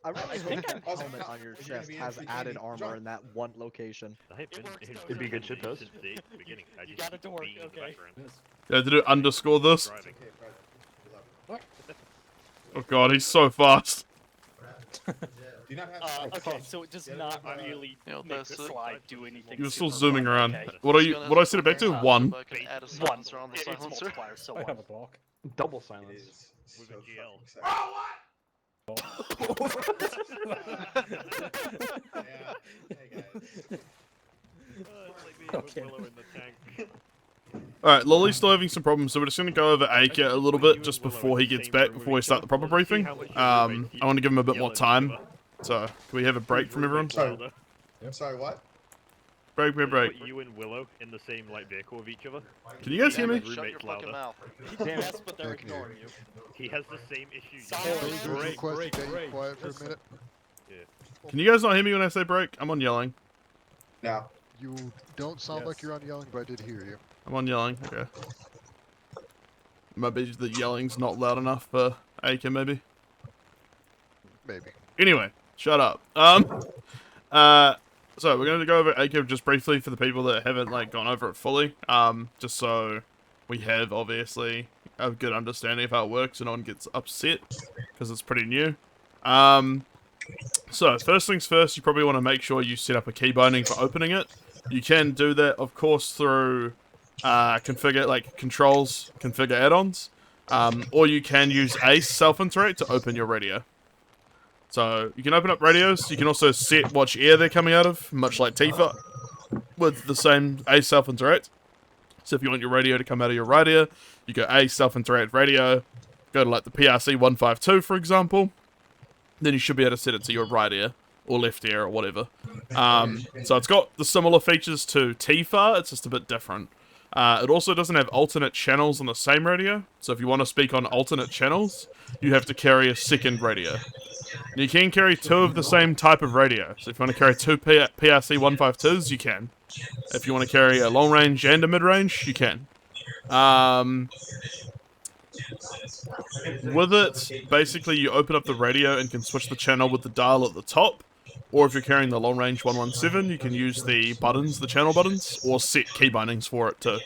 I really I hope think that Also, helmet on your are you gonna chest be has in added bikini? armor Jump. in that one location. I've been It'd be a good shit toast. since the beginning. I You just got it to work, being in the okay. background. Yeah, did it underscore this? Driving. Okay, Fred. Oh god, he's so fast. Do you not have Okay, so it does not really You know, make that's the it. slide do anything. You're still super zooming fun. around. Okay. What are you? Gonna What do I set it back to? have 1. I can add a One. silencer on the It's silencer. multiplier, so I have a one. block. Double It silence. is With so a GL. fucking sad. Yeah. Hey guys. Okay. Willow in the tank. Alright, Lolly's still having some problems, so we're just going to go over Aker a little bit just before he gets back, before we start the proper briefing. I want to give him a bit more time. So, can we have a break from everyone? Sorry. I'm sorry, what? Break. Put you and Willow in the same like vehicle with each other. Can you guys hear me? Shut your fucking mouth. Yes, but they're ignoring you. He has the same issues. Dozer, request to get you quiet for a minute. Yeah. Can you guys not hear me when I say break? I'm on yelling. No. You don't sound like you're on yelling, but I did hear you. I'm on yelling. Okay. Maybe the yelling's not loud enough for Aker, maybe. Maybe. Anyway, shut up. So we're going to go over Aker just briefly for the people that haven't like gone over it fully. Just so we have obviously a good understanding of how it works and no one gets upset because it's pretty new. So first things first, you probably want to make sure you set up a key binding for opening it. You can do that, of course, through configure like controls, configure add-ons, or you can use Ace self-interact to open your radio. So you can open up radios. You can also set which ear they're coming out of, much like Tifa, with the same Ace self-interact. So if you want your radio to come out of your right ear, you go Ace self-interact radio, go to like the PRC 152, for example. Then you should be able to set it to your right ear or left ear or whatever. So it's got the similar features to Tifa, it's just a bit different. It also doesn't have alternate channels on the same radio, so if you want to speak on alternate channels, you have to carry a second radio. And you can carry two of the same type of radio, so if you want to carry two PRC 152s, you can. If you want to carry a long range and a mid range, you can. With it, basically you open up the radio and can switch the channel with the dial at the top. Or if you're carrying the long range 117, you can use the buttons, the channel buttons, or set key bindings for it too.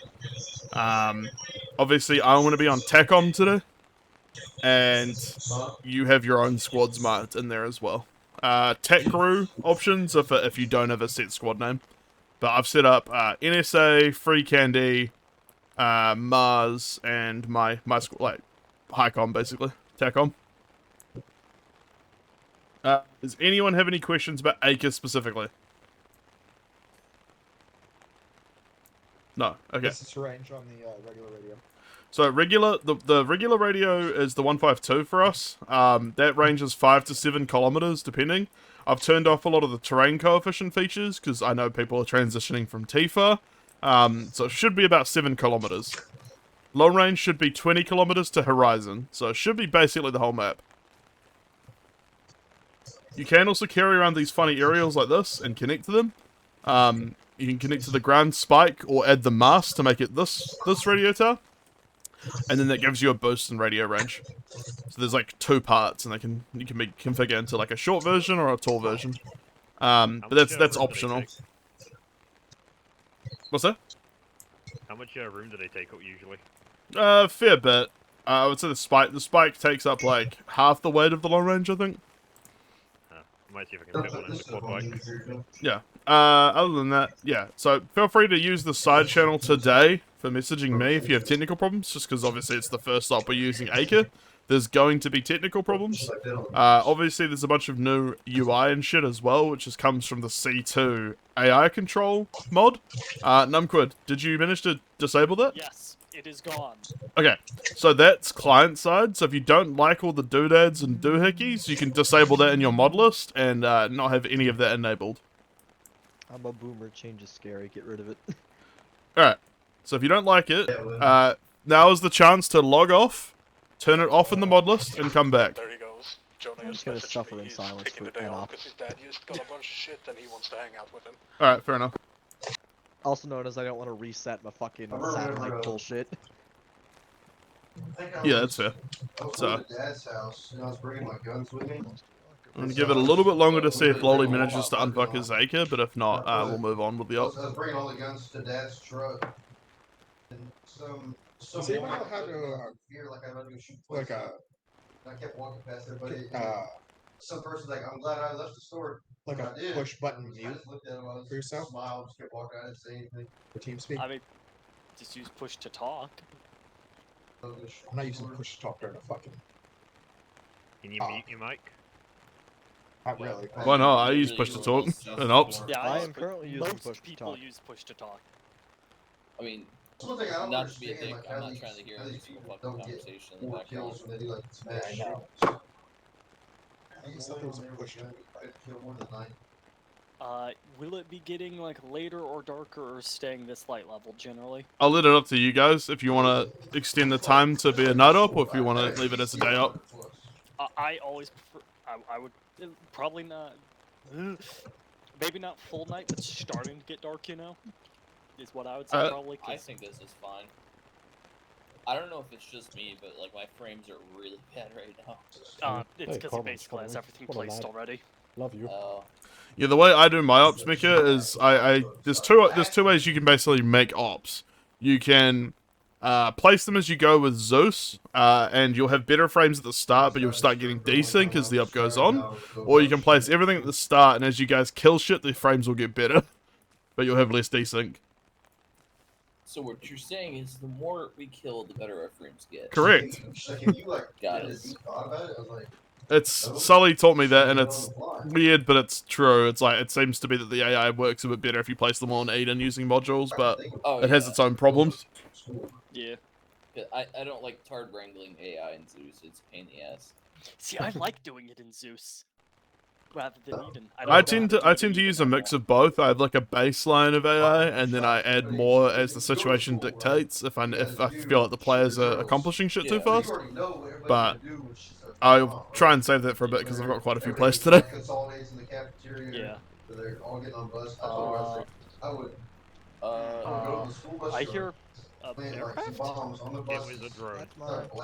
Obviously, I want to be on TACOM today, and you have your own squads marked in there as well. TAC crew options are for if you don't have a set squad name. But I've set up NSA, Free Candy, Mars, and my squad, like HiCom basically, TACOM. Does anyone have any questions about Aker specifically? No. Okay. This is range on the regular radio. So the regular radio is the 152 for us. That range is 5 to 7 kilometers depending. I've turned off a lot of the terrain coefficient features because I know people are transitioning from Tifa. So it should be about 7 kilometers. Long range should be 20 kilometers to horizon. So it should be basically the whole map. You can also carry around these funny aerials like this and connect to them. You can connect to the ground spike or add the mast to make it this radio tower. And then that gives you a boost in radio range. So there's like two parts and you can be configured into like a short version or a tall version. But that's optional. What's that? How much room do they take up usually? Fair bit. I would say the spike takes up like half the weight of the long range, I think. I might see if I can fit one in the quad bike. Yeah. Other than that, yeah. So feel free to use the side channel today for messaging me if you have technical problems, just because obviously it's the first stop we're using Aker. There's going to be technical problems. Obviously there's a bunch of new UI and shit as well, which just comes from the C2 AI control mod. Numquid, did you manage to disable that? Yes, it is gone. Okay, so that's client side. So if you don't like all the doodads and doohickeys, you can disable that in your mod list and not have any of that enabled. I'm a boomer, change is scary, get rid of it. Alright, so if you don't like it, now is the chance to log off, turn it off in the mod list, and come back. There he goes. Johnny I'm just gonna suffer in silence for an hour. Because his dad just got a bunch of shit and he wants to hang out with him. Alright, fair enough. Also known as I don't want to reset my fucking satellite bullshit. Yeah, that's fair. So, Dad's house, and I was bringing my guns with me. I'm going to give it a little bit longer to see if Lolly manages to unfuck his Aker, but if not, we'll move on with the op. I was bringing all the guns to Dad's truck. And some See, I don't know how to, fear like I'm gonna go shoot like I kept walking past everybody. Some person's like, I'm glad I left the store. like a I did. push button I mute just looked at him, I was for yourself? smiled, just kept walking, I didn't say anything. for TeamSpeak. I mean, just use push to talk. I'm not using push to talk during a fucking. Can you mute your mic? Not really. Why not? I use push to talk and ops. Yeah, I am currently using most push to people talk. use push to talk. I mean, One thing I don't not to be a understand, dick, like, I'm how not these- trying to hear how every these single people fucking don't get conversation in the 4 background. kills when they do like smash. I know. shots. I just thought there was a push to I'd kill more than 9. Will it be getting like later or darker or staying this light level generally? I'll let it up to you guys if you want to extend the time to be a night up, or if you want to leave it as a day up. I always prefer. I would probably not. Maybe not full night, but starting to get dark. You know, is what I would say probably. I think this is fine. I don't know if it's just me, but like my frames are really bad right now. It's because he basically has everything placed already. Love you. Yeah, the way I do my ops, Mika, is there's two ways you can basically make ops. You can place them as you go with Zeus, and you'll have better frames at the start, but you'll start getting desync as the up goes on. Or you can place everything at the start, and as you guys kill shit, the frames will get better, but you'll have less desync. So what you're saying is the more we kill, the better our frames get. Correct. Got it. It's Sully taught me that, and it's weird, but it's true. It's like it seems to be that the AI works a bit better if you place them on Eden using modules, but it has its own problems. Yeah. I don't like tard wrangling AI in Zeus. It's a pain in the ass. See, I like doing it in Zeus rather than Eden. I tend to use a mix of both. I have like a baseline of AI, and then I add more as the situation dictates. If I feel like the players are accomplishing shit too fast, but I'll try and save that for a bit because I've got quite a few plays today. Yeah. I hear aircraft? It was a drone.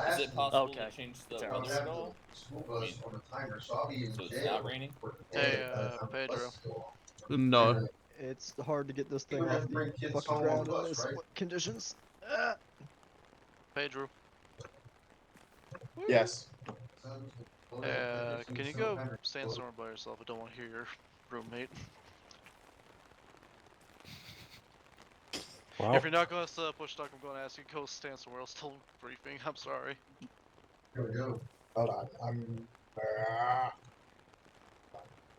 Is it possible Okay. to change the weather at all? So it's not raining? Hey, Pedro. No. It's hard to get this thing off the fucking ground in this conditions. Pedro. Yes. Can you go stand somewhere by yourself? I don't want to hear your roommate. Wow. If you're not going to push talk, I'm going to ask you to go stand somewhere else till briefing. I'm sorry. Here we go. Hold on. I'm.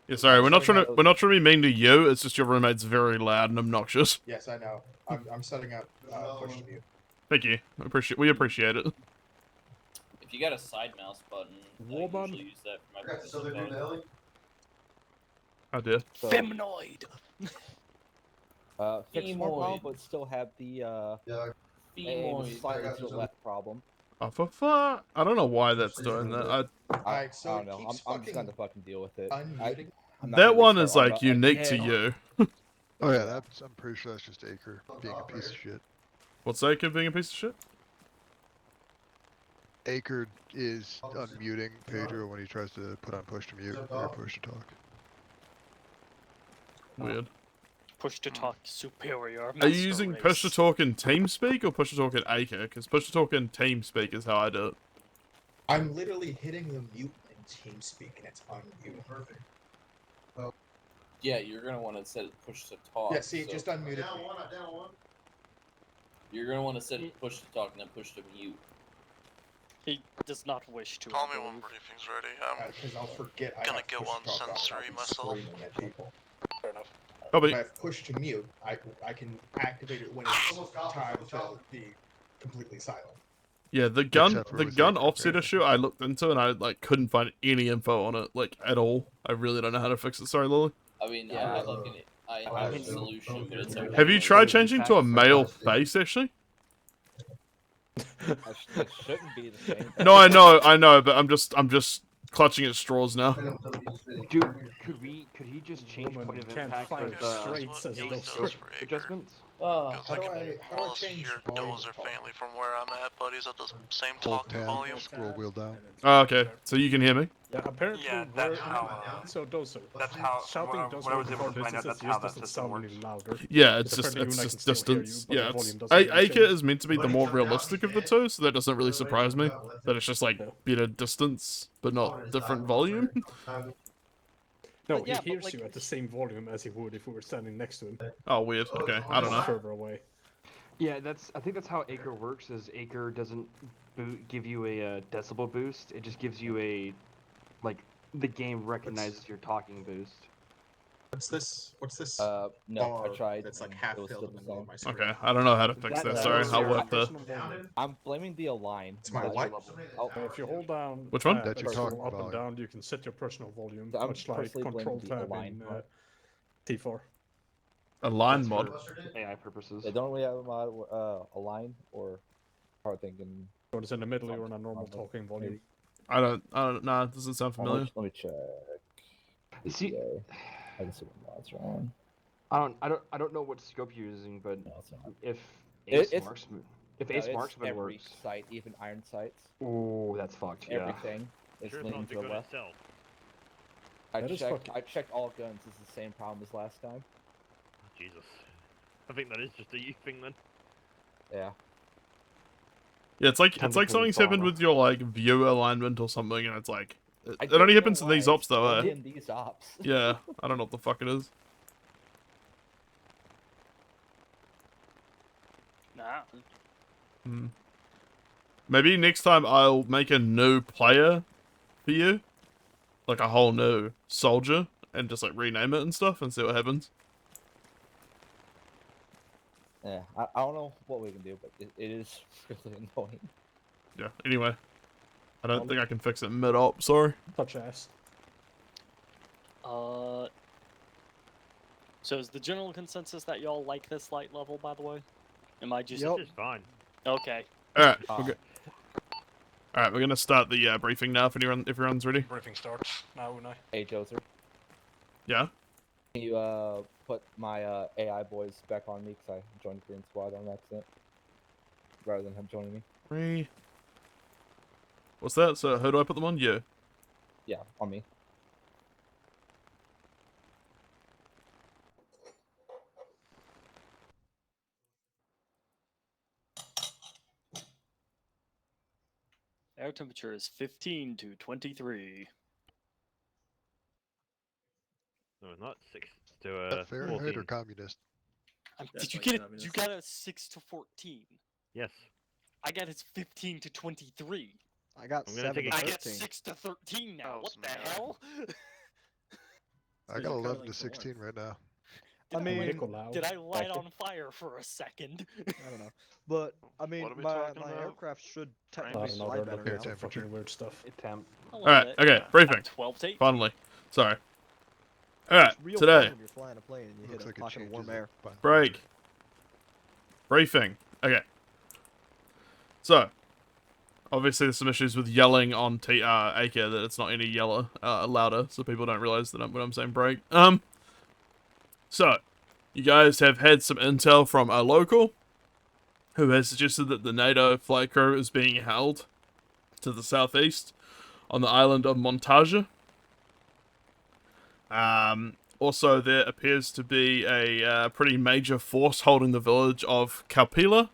Yeah, sorry, we're not trying to be mean to you. It's just your roommate's very loud and obnoxious. Yes, I know. I'm setting up push to mute. Thank you. We appreciate it. If you got a side mouse button, I usually use that for my phone. I did. So, Feminoid. Fix more problem, but still have the aim slightly to the left problem. Oh, for fuck! I don't know why that's doing that. I don't know. I'm just gonna fucking deal with it. That one is like unique to you. Oh yeah, I'm pretty sure that's just Acre being a piece of shit. What's Acre being a piece of shit? Acre is unmuting Pedro when he tries to put on push to mute or push to talk. Weird. Push to talk superior. Are you using push to talk in TeamSpeak or push to talk in Acre? Because push to talk in TeamSpeak is how I do it. I'm literally hitting the mute in TeamSpeak and it's unmuted. Perfect. Yeah, you're gonna want to set it push to talk. Yeah, see, just unmuted. You're gonna want to set it push to talk and then push to mute. He does not wish to. Call me when briefing's ready. I'm Because I'll forget. gonna get one sensory myself. Fair enough. Probably. If I push to mute, I can activate it when it's time to be completely silent. Yeah, the gun offset issue I looked into and I like couldn't find any info on it like at all. I really don't know how to fix it. Sorry, Lily. I mean, I have a solution, but it's okay. Have you tried changing to a male face actually? That shouldn't be the same. No, I know, but I'm just clutching at straws now. Dude, could he just change point of can't impact find with the straights as dose adjustments? How do I Most change your volume? doors are faintly from where I'm at, but he's at the same Hold talking tab, volume. scroll wheel down. Oh, okay, so you can hear me. Yeah, apparently that's how. That's how. shouting does when I was work able to before find out this, that's it how just that doesn't system sound works. any louder. Yeah, it's Apparently just you and I can distance. still hear you, but Yeah, the it's, volume doesn't really Acre change. is meant to be the more realistic of the two, so that doesn't really surprise me. That it's just like better distance, but not different volume. No, But yeah, he hears like- you at the same volume as he would if we were standing next to him. Oh, weird. Okay, I don't know. Further away. Yeah, I think that's how Acre works. Is Acre doesn't give you a decibel boost. It just gives you a, like, the game recognizes your talking boost. What's this? What's this? No, bar I tried. That's like and half it was filled still in the the middle of my screen. Okay, I don't know how to fix that. Sorry, I'll work the. I'm blaming the align. It's my what? If you hold down Which one? That's your personal talking up and volume. down, you can set your personal volume, I'm much like personally control blaming the tab align in part. T4. A line That's mod. for AI purposes. They don't really have a mod, a line or hard thinking. Or it's in the middle, you're in a normal talking volume. I don't know. It doesn't sound familiar. Let me check. See, I can see what mods are on. I don't know what scope you're using, but if It's- Ace Marksman, if Ace it's Marksman every works, sight, even iron sights. oh, that's fucked. Yeah. Everything is Sure, it's leaning not to the the gun left. itself. That is fucking- I checked all guns. It's the same problem as last time. Oh, Jesus. I think that is just a you thing then. Yeah. Yeah, it's like Tentacle something's happened trauma. with your like view alignment or something, and it's like I it don't only know happens in why, these ops it's though. only Eh? in these ops. Yeah, I don't know what the fuck it is. Nah. Hmm. Maybe next time I'll make a new player for you, like a whole new soldier, and just like rename it and stuff, and see what happens. Yeah, I don't know what we can do, but it is really annoying. Yeah. Anyway, I don't think I can fix it mid-op. Sorry. Touch ass. So is the general consensus that y'all like this light level, by the way? Am I just... It's fine. Okay. Alright, alright, we're gonna start the briefing now if everyone's ready. Briefing starts now, Unai. Hey, Joser. Yeah? Can you put my AI boys back on me because I joined Green Squad on accident, rather than him joining me. What's that? So who do I put them on? You. Yeah, on me. Air temperature is 15 to 23. No, not 6 to Fahrenheit 14. or communist? Did you get it? You got a 6 to 14. Yes. I got it's 15 to 23. I got I'm gonna 7 take to a I got 13. 6 to 13 now. What the hell? I got 11 to 16 right now. I mean, Did I light on fire for a second? I don't know. But, I mean, What are we my talking about? aircraft should I technically don't know, fly they're better looking now. at some fucking weird stuff. Alright, okay, briefing. 12 to 8. Finally. Sorry. Alright, It's real today. fun when you're flying a plane and you hit a pocket of warm air. Break. Briefing. Okay. So, obviously there's some issues with yelling on AK that it's not any louder, so people don't realize that when I'm saying break. So, you guys have had some intel from a local who has suggested that the NATO flight crew is being held to the southeast on the island of Montage. Also, there appears to be a pretty major force holding the village of Kaupila.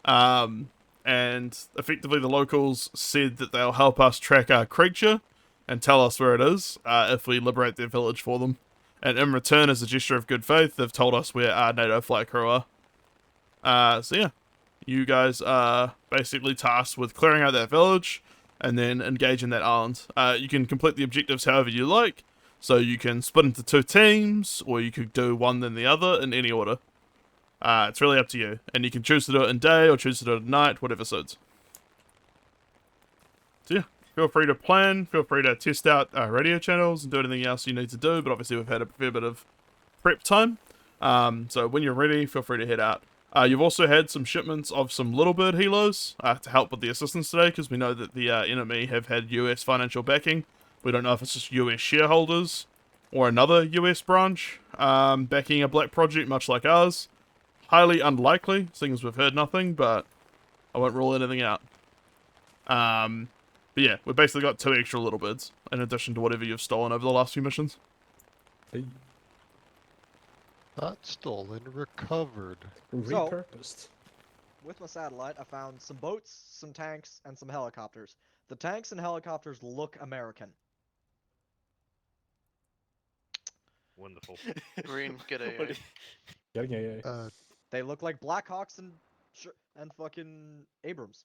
And effectively the locals said that they'll help us track our creature and tell us where it is if we liberate their village for them. And in return, as a gesture of good faith, they've told us where our NATO flight crew are. So yeah, you guys are basically tasked with clearing out that village and then engaging that island. You can complete the objectives however you like. So you can split into 2 teams, or you could do one then the other in any order. It's really up to you. And you can choose to do it in day or choose to do it at night, whatever suits. So yeah, feel free to plan, feel free to test out radio channels and do anything else you need to do, but obviously we've had a fair bit of prep time. So when you're ready, feel free to head out. You've also had some shipments of some Little Bird helos to help with the assistance today, because we know that the enemy have had US financial backing. We don't know if it's just US shareholders or another US branch backing a black project much like ours. Highly unlikely, seeing as we've heard nothing, but I won't rule anything out. But yeah, we've basically got 2 extra Little Birds, in addition to whatever you've stolen over the last few missions. Not stolen, recovered. Repurposed. With my satellite, I found some boats, some tanks, and some helicopters. The tanks and helicopters look American. Wonderful. Green, get a. They look like Blackhawks and fucking Abrams.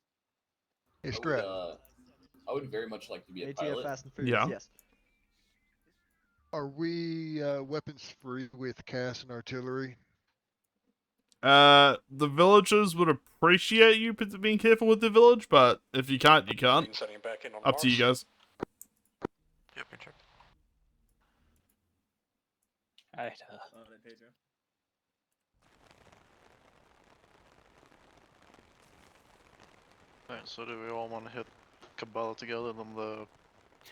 Hey, I Strat. I would very much like to be a ATF pilot. Fast and Furious, yes. Are we weapons free with CAS and artillery? The villagers would appreciate you being careful with the village, but if you can't, you can't. Up to you guys. Yep, check. Alright, On it, Pedro. Alright, so do we all want to hit Kabbalah together on the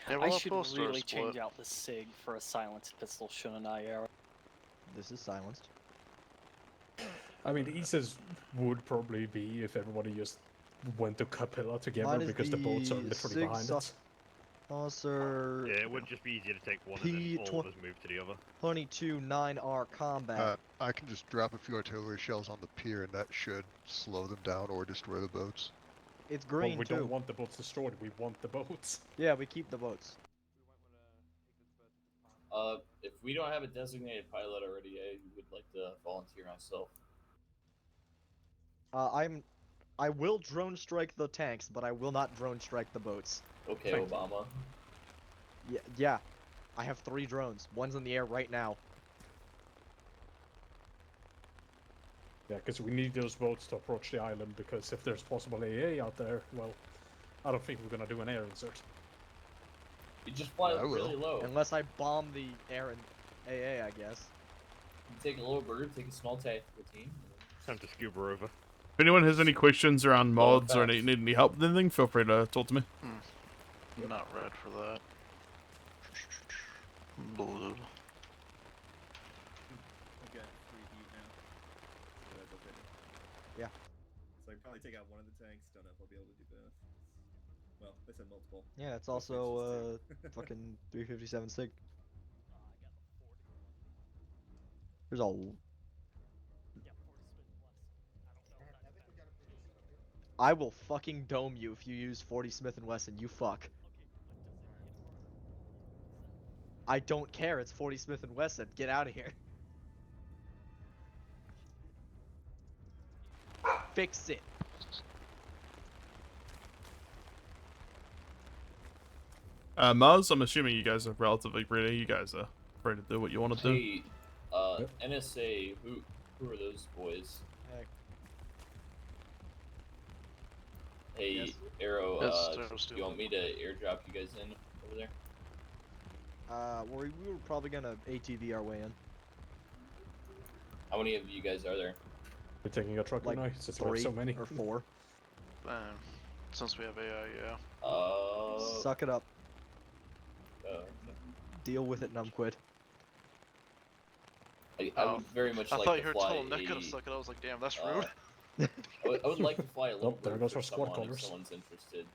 I envelope should post or really split? change out the SIG for a silenced pistol, shouldn't I, Eric? This is silenced. I mean, the easiest would probably be if everybody just went to Capilla together Mine is because the boats are literally Sig behind it. Saucer. Yeah, it would just be easier to take one and then all of us move to the other. 22-9R combat. I can just drop a few artillery shells on the pier, and that should slow them down or destroy the boats. It's green Well, we too. don't want the boats destroyed, we want the boats. Yeah, we keep the boats. If we don't have a designated pilot already, I would like to volunteer myself. I will drone strike the tanks, but I will not drone strike the boats. Okay, Obama. Yeah. I have 3 drones. One's in the air right now. Yeah, because we need those boats to approach the island, because if there's possible AA out there, well, I don't think we're gonna do an air insert. You just fly really low. Unless I bomb the air and AA, I guess. You take a little bird, take a small tactical team. Time to scuba over. If anyone has any questions around mods or need any help with anything, feel free to talk to me. Not red for that. Blue. I've got 3 heat now. So that's okay. Yeah. So I can probably take out one of the tanks. Don't know if I'll be able to do both. Well, I said multiple. Yeah, it's also fucking 357 SIG. There's a. I will fucking dome you if you use 40 Smith & Wesson, you fuck. I don't care, it's 40 Smith & Wesson, get out of here. Fix it. Mars, I'm assuming you guys are relatively ready. You guys are ready to do what you want to do. Hey, NSA, who are those boys? Hey, Yes. Arrow, Yes, you want me to airdrop you guys in over there? We were probably gonna ATV our way in. How many of you guys are there? We're taking a truck Like now, since we have 3 so many. or 4. Since we have AI, yeah. Suck it up. Okay. Deal with it, numbquid. I would very much I like thought to you were fly told Nick could suck it. I was like, damn, that's rude. I would like to fly a little there bird goes for our squad someone if colors. someone's interested.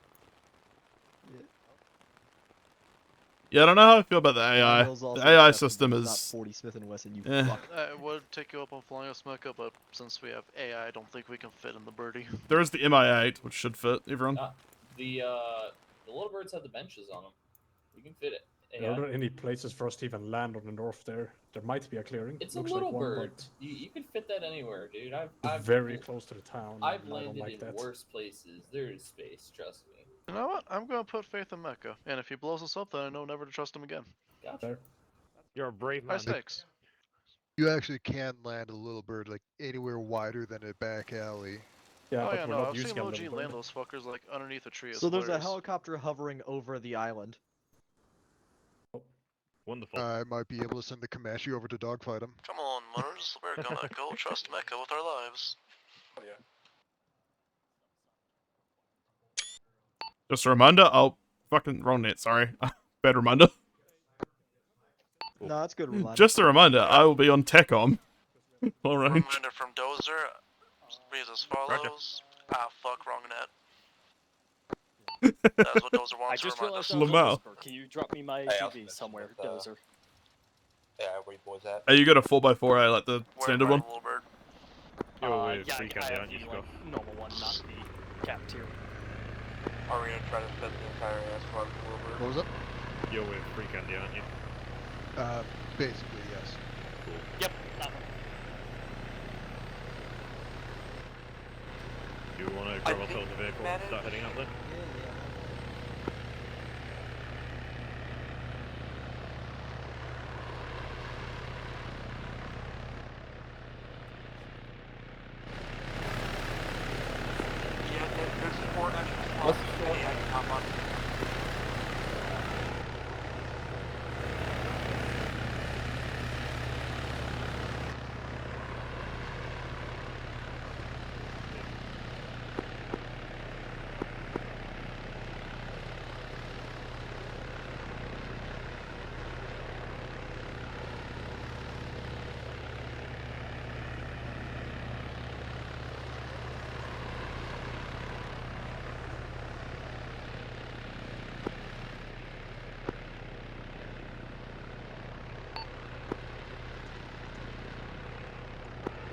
Yeah, I don't know how I feel about the AI. Mills also The AI accepted, system but is. not 40 Smith & Wesson, you Eh. fuck. I would take you up on flying a Smeka, but since we have AI, I don't think we can fit in the birdie. There is the MI8, which should fit everyone. The little birds have the benches on them. You can fit it. There aren't any places for us to even land on the north there. There might be a clearing. It's a Looks little like one, bird. but You can fit that anywhere, dude. it's I've very close to the town. I've and I don't landed like in that. worse places. There is space, trust me. You know what? I'm gonna put faith in Mecca, and if he blows us up, then I know never to trust him again. Gotcha. You're a brave High man. stakes. You actually can land a little bird like anywhere wider than a back alley. Yeah, Oh but yeah, we're no, not I've seen using a Logi little land bird. those fuckers like underneath a tree. So there's a hilarious. helicopter hovering over the island. Wonderful. I might be able to send the Comanche over to dogfight him. Come on, Murs, we're gonna go trust Mecca with our lives. Just a reminder. Oh, fucking wrong net. Sorry. Bad reminder. No, that's good reminder. Just a reminder. I will be on TechOm. All right. Reminder from Dozer reads as follows. Ah, fuck, wrong net. That's what Dozer I wants to just remind us. realized I was on Lamau. Discord. Can you drop me my Hey, I'll ATV somewhere, with, Dozer? Yeah, where you boys at? Hey, you got a 4x4, like the Where standard my one? little bird? You're Yeah, free I candy, have aren't you, the Scott? normal one, not the cap tier. Are we gonna try to fit the entire ass squad with a little bit? What was that? You're with free candy, aren't you? Basically, yes. Yep, that one. Do you want to grab ourselves a vehicle and start heading out then? Yeah, there's 4 extra spots. Yeah, I can hop on.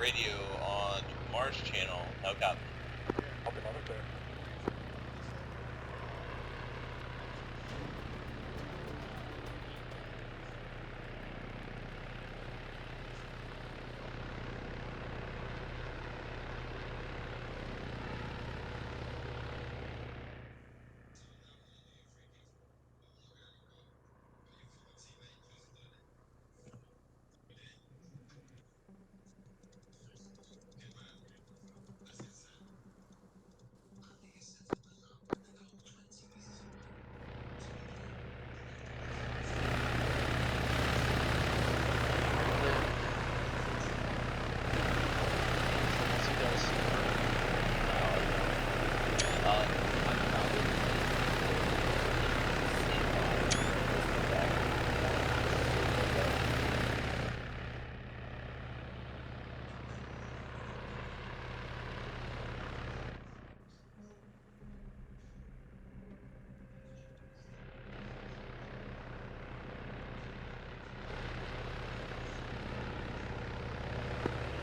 radio on Mars channel. No copy. Copy, loud and clear.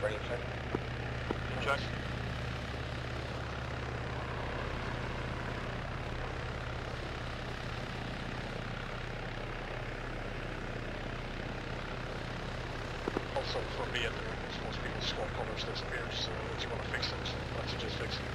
Radio check. Check. Also, for me at the moment, most people's squad colors disappear, so if you want to fix it, I suggest fixing it.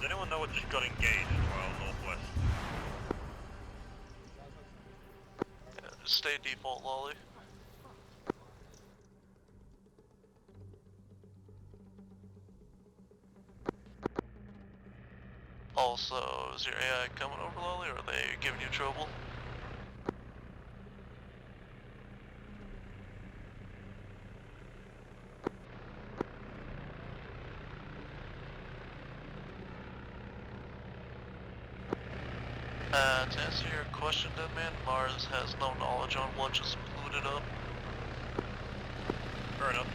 Does anyone know what just got engaged while northwest? Stay default, Lolly. Also, is your AI coming over, Lolly, or are they giving you trouble? To answer your question, Deadman, Mars has no knowledge on what just booted up. Fair enough.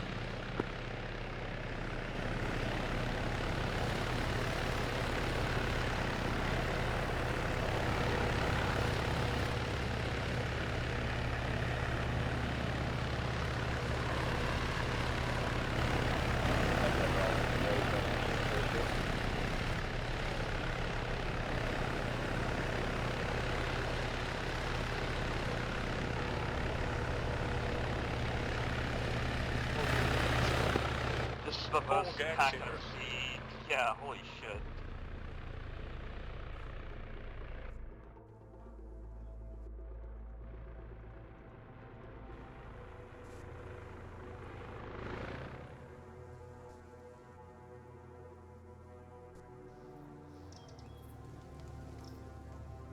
This is the most hack I've seen. Yeah, holy shit.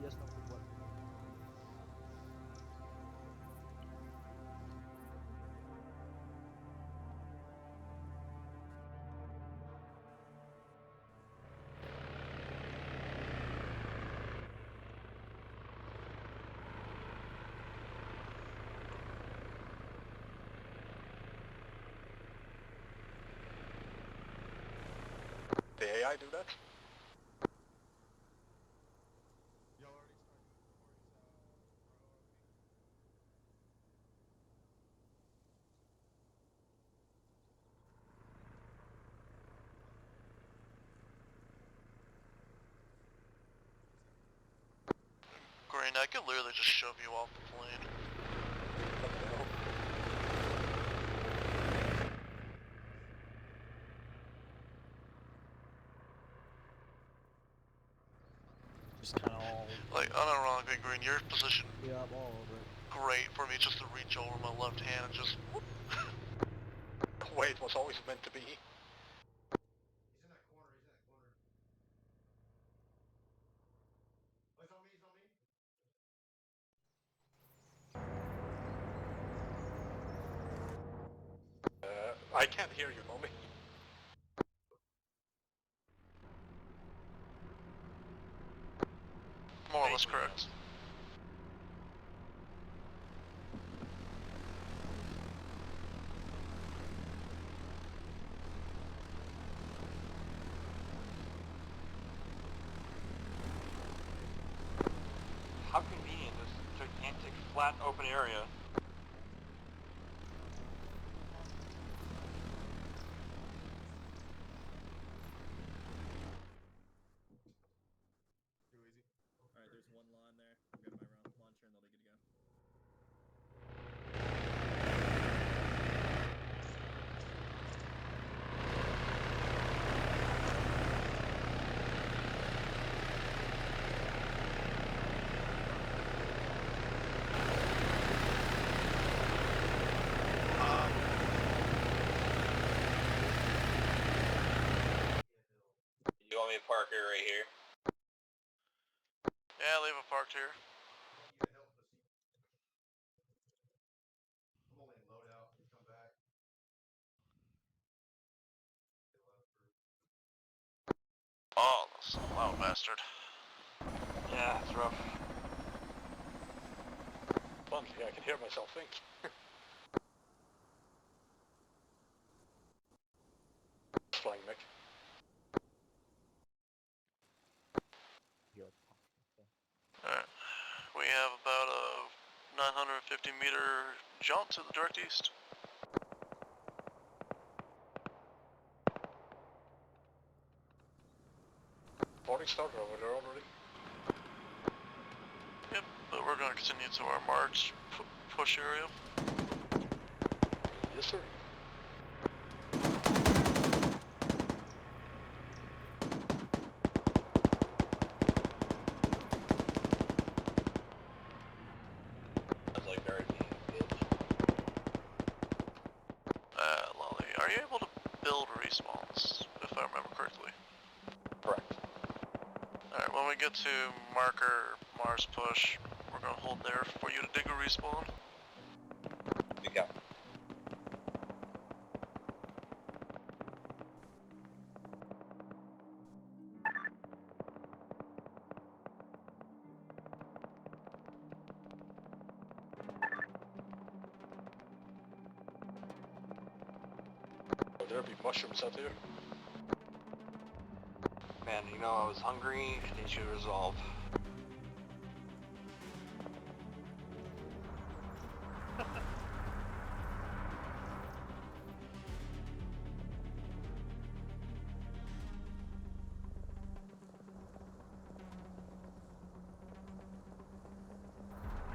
Yes, no, what? The AI do that? Green, I could literally just shove you off the plane. Just kind of all... Like, unironically, Green, your position, Yeah, I'm all over it. great for me just to reach over my left hand and just whoop. The way it was always meant to be. I can't hear you, Mommy. More or less correct. How convenient, this gigantic, flat, open area. Alright, there's one law in there. I'll grab my round launcher and they'll be good to go. You want me to park her right here? Yeah, leave it parked here. Oh, that's a loud bastard. Yeah, it's rough. Fun, yeah, I can hear myself think. Flying Mick. Alright. We have about a 950 meter jump to the direct east. Boarding started over there already. Yep, but we're going to continue to our march push area. Yes, sir. Sounds like very Lolly, are you able to build respawns, if I remember correctly? Correct. Alright, when we get to marker Mars push, we're going to hold there for you to dig a respawn. Good go. Oh, there'll be mushrooms out there. Man, you know, I was hungry, issue resolved.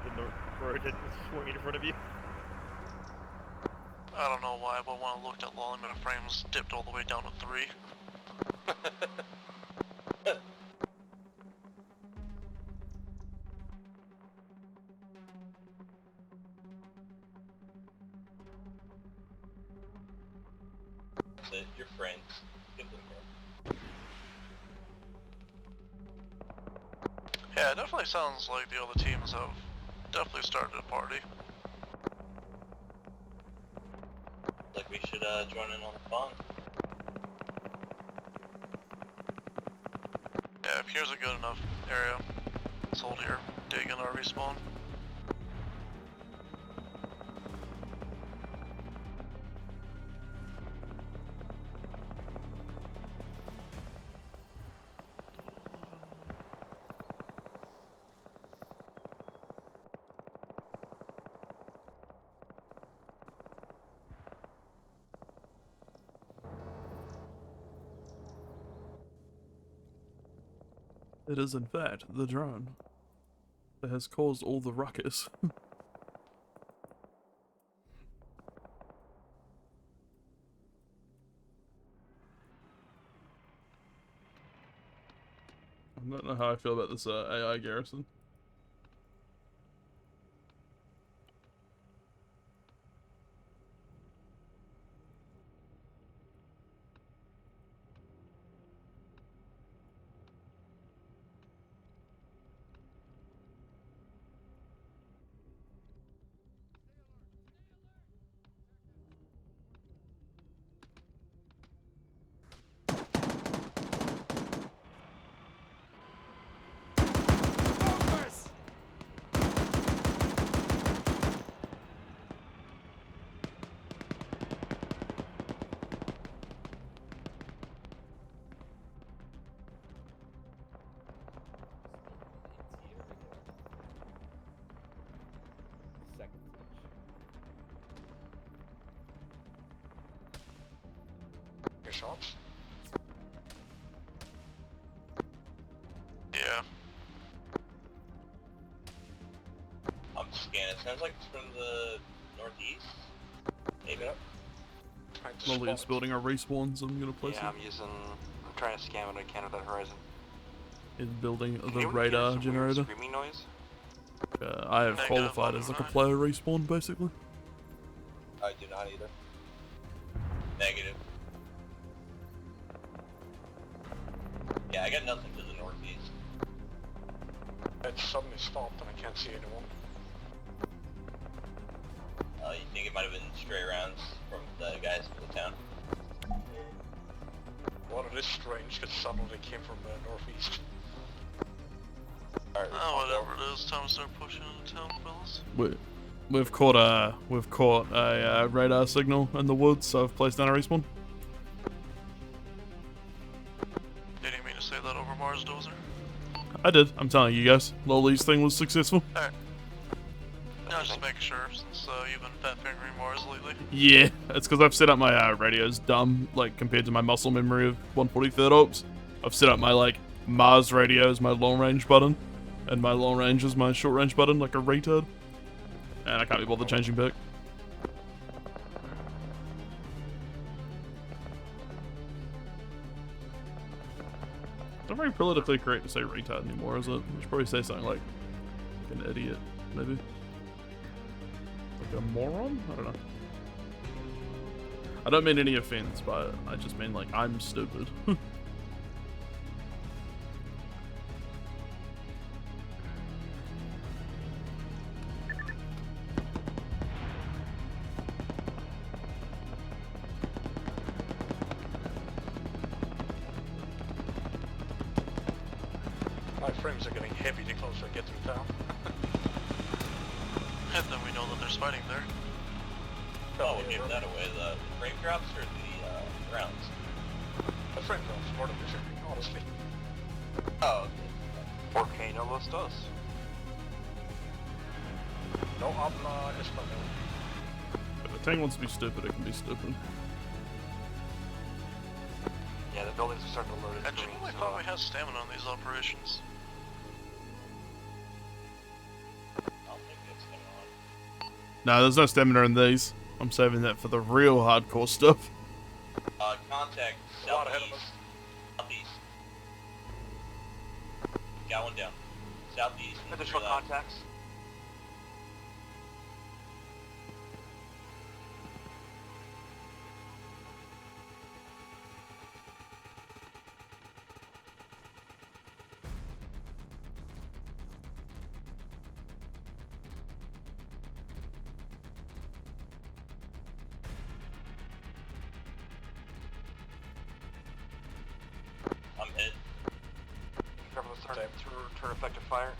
The road didn't swing in front of you. I don't know why, but when I looked at Lolly, my frames dipped all the way down to 3. That's it, your friends. Give them more. Yeah, it definitely sounds like the other teams have definitely started a party. Like we should join in on the fun. Yeah, if here's a good enough area, let's hold here, dig in our respawn. It is in fact the drone that has caused all the ruckus. I don't know how I feel about this AI garrison. shops. Yeah. I'm scanning. It sounds like it's from the northeast. Maybe. Lolly is building our respawns. I'm gonna place Yeah, it. I'm trying to scan what I can of that horizon. Is building Can the anyone hear radar some weird generator. screaming noise? I have qualified as like a player respawn, basically. I do not either. Negative. Yeah, I got nothing to the northeast. It suddenly stopped and I can't see anyone. You think it might have been stray rounds from the guys from the town? Well, it is strange because suddenly they came from the northeast. Oh, whatever it is, time to start pushing into town, fellas. We've caught a radar signal in the woods, so I've placed down a respawn. Didn't you mean to say that over Mars Dozer? I did. I'm telling you guys, Lolly's thing was successful. Alright. No, just making sure, since you've been fat fingering Mars lately. Yeah, it's because I've set up my radios dumb, like compared to my muscle memory of 143rd Ops. I've set up my like Mars radio as my long range button, and my long range is my short range button, like a retard. And I can't be bothered changing back. It's not very politically correct to say retard anymore, is it? You should probably say something like an idiot, maybe. Like a moron? I don't know. I don't mean any offense, but I just mean like I'm stupid. My frames are getting heavy the closer I get to the town. And then we know that there's fighting there. Oh, we'll give that away. The frame drops or the rounds? The frame drops more than the shipping, honestly. Oh, okay. 4K no less does. No habla español. If the tank wants to be stupid, it can be stupid. Yeah, the buildings are starting to load in. I genuinely thought we had stamina on these operations. No, there's no stamina in these. I'm saving that for the real hardcore stuff. Contact southeast. Southeast. Got one down. Southeast. Additional contacts. I'm hit. Careful, let's turn effective fire.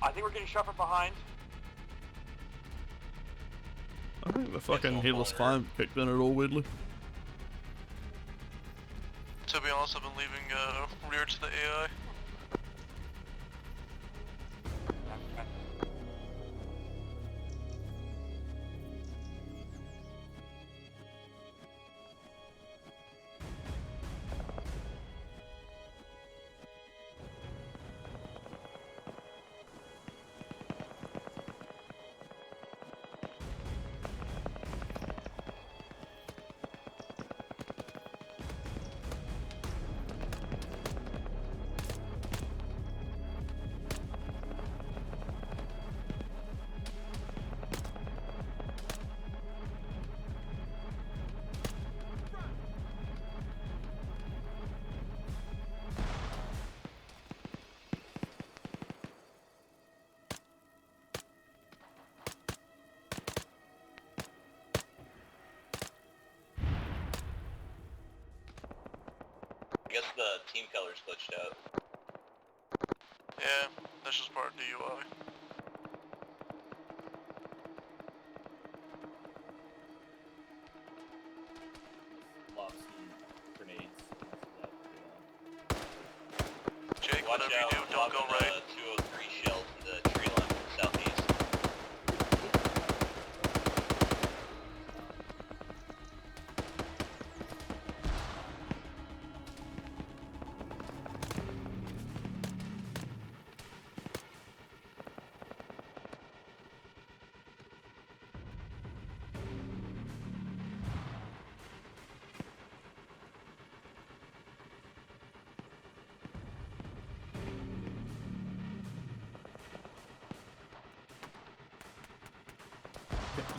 I think we're getting shot from behind. I think the fucking headless climb kicked in at all weirdly. To be honest, I've been leaving rear to the AI. I guess the team colors glitched out. Yeah, that's just part of DUI. Lost some grenades. Jake, Watch whatever out, you do, don't go right. 203 shells in the tree line southeast.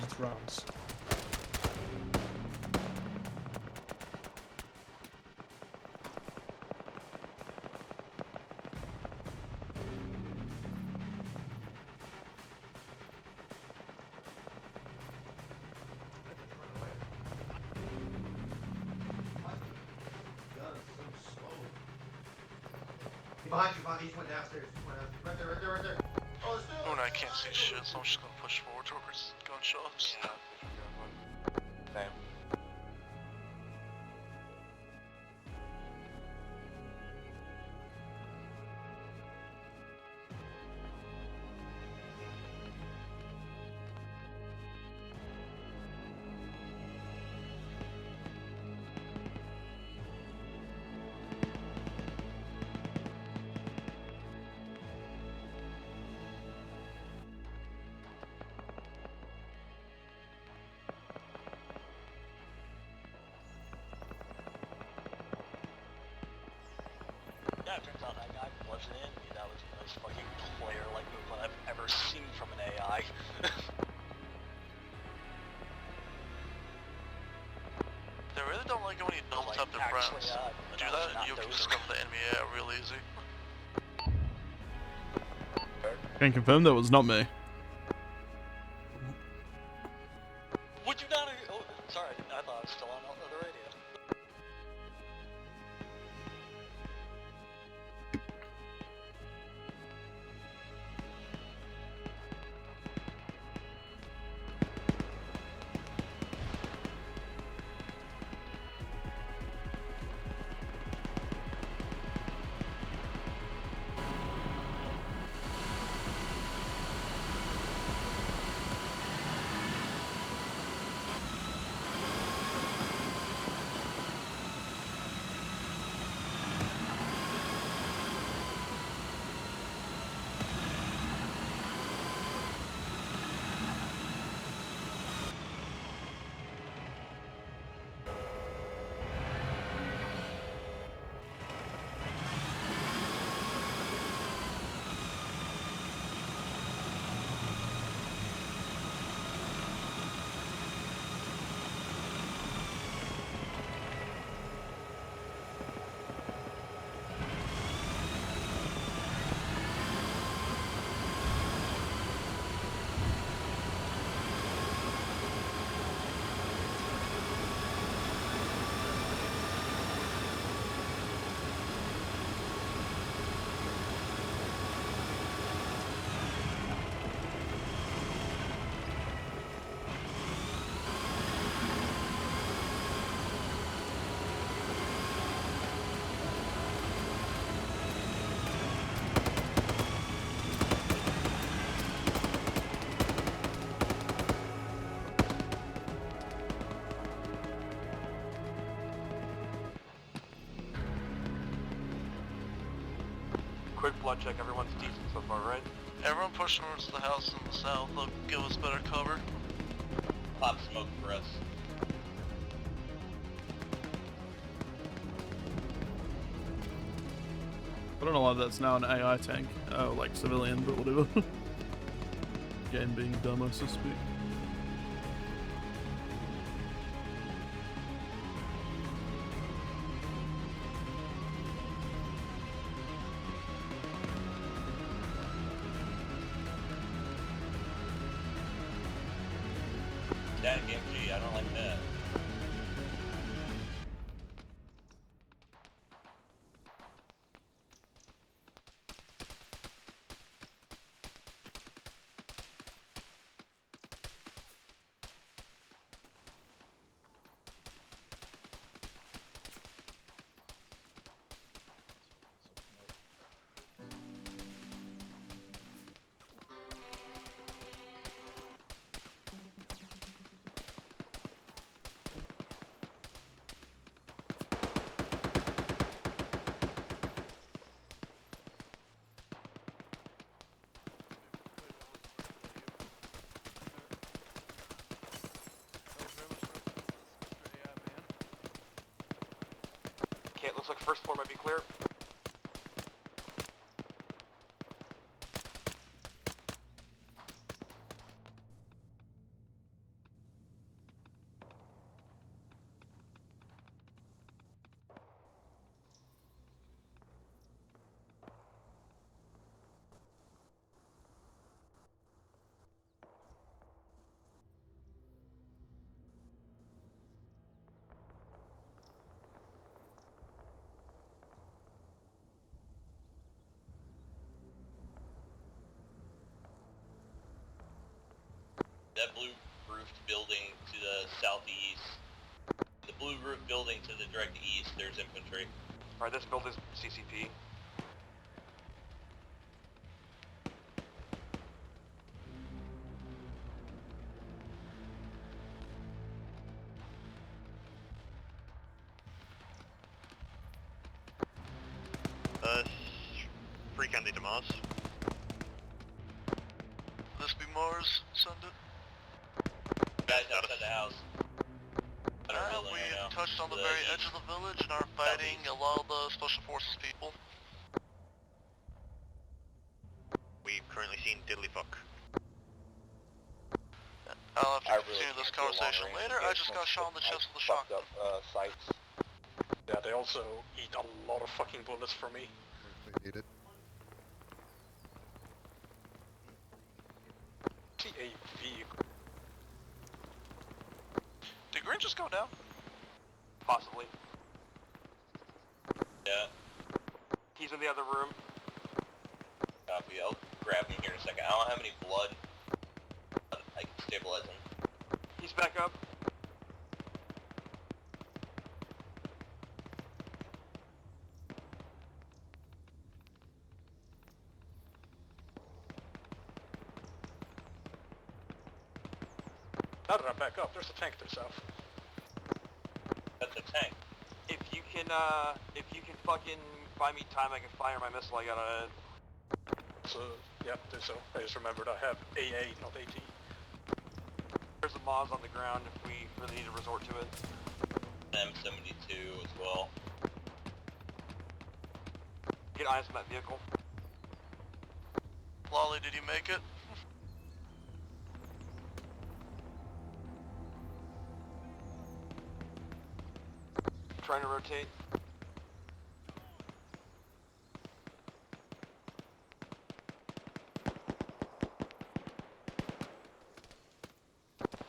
its rounds. Behind you, he just went downstairs. Right there, right there, right there. Oh, there's two. Oh, and I can't see shit, so I'm just gonna push forward towards gunshots. Same. Yeah, it turns out that guy wasn't in me. That was the most fucking player-like movement I've ever seen from an AI. They really don't like it when you double tap their friends. Do that and you can discover the enemy AI real easy. Can confirm that was not me. Would you not? Oh, sorry, I thought I was still on the radio. Quick blood check, everyone's decent so far, right? Everyone push towards the house in the south, they'll give us better cover. Pop smoke for us. I don't know why that's now an AI tank. Oh, like civilian, but whatever. Game being dumb, so to speak. That game G, I don't like that. Okay, it looks like first floor might be clear. that blue roofed building to the southeast. The blue roof building to the direct east, there's infantry. Alright, this building's CCP. Free candy to Mars. This be Mars, send it. Guys outside the house. We touched on the very edge of the village and are fighting a lot of the Special Forces people. We've currently seen diddly fuck. I'll have to continue this conversation later. I just got shot in the chest with a shotgun. Sights. Yeah, they also eat a lot of fucking bullets from me. They need it. See a vehicle. Did Green just go down? Possibly. Yeah. He's in the other room. Copy, I'll grab him here in a second. I don't have any blood. I can stabilize him. He's back up. How did I back up? There's a tank to the south. That's a tank. If you can fucking buy me time, I can fire my missile I got on it. So, yeah, do so. I just remembered I have AA, not AT. There's a Moz on the ground if we really need to resort to it. M72 as well. Get eyes on that vehicle. Lolly, did you make it? Trying to rotate.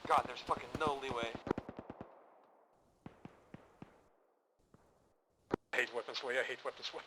God, there's fucking no leeway. I hate weapons way, I hate weapons way.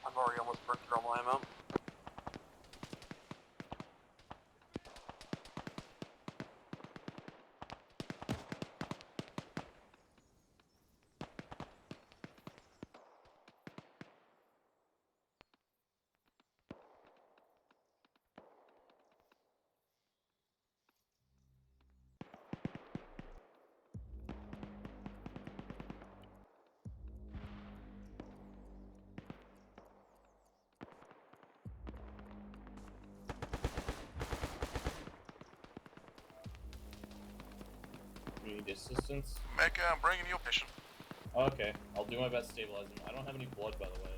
I've already almost burnt through all my ammo. You need assistance? Mecca, I'm bringing you a patient. Okay, I'll do my best to stabilize him. I don't have any blood, by the way.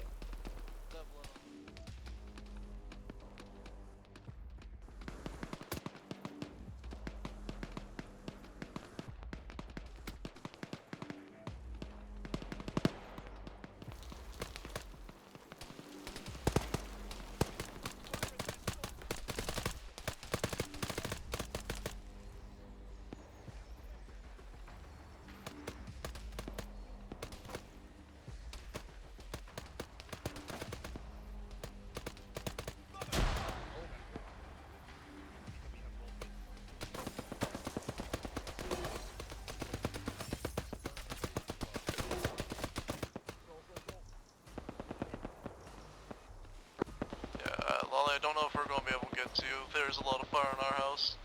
Lolly, I don't know if we're going to be able to get to you. There's a lot of fire in our house.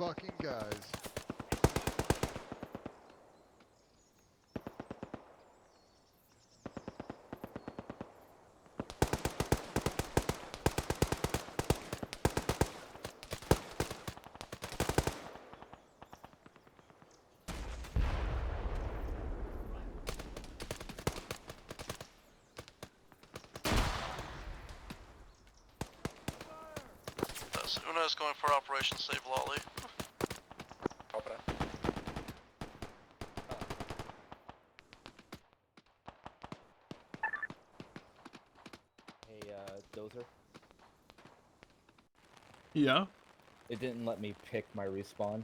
fucking guys. Una's going for Operation Save Lolly. Hey, Dozer. Yeah. It didn't let me pick my respawn,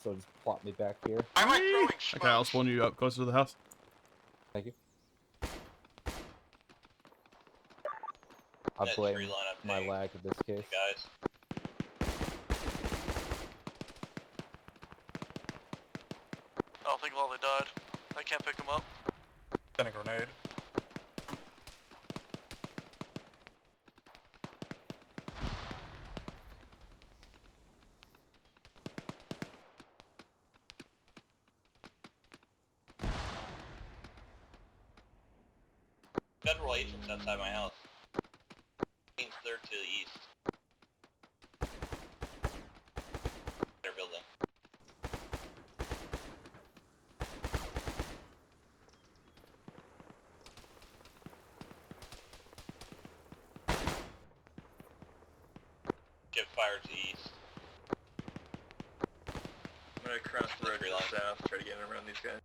so it just plopped me back here. Okay, I'll spawn you up closer to the house. Thank you. I blame my lag in this case. Guys. I don't think Lolly died. I can't pick him up. Send a grenade. Federal agents outside my house. Means they're to the east. Their building. Give fire to the east. I'm gonna cross the road to the south, try to get around these guys.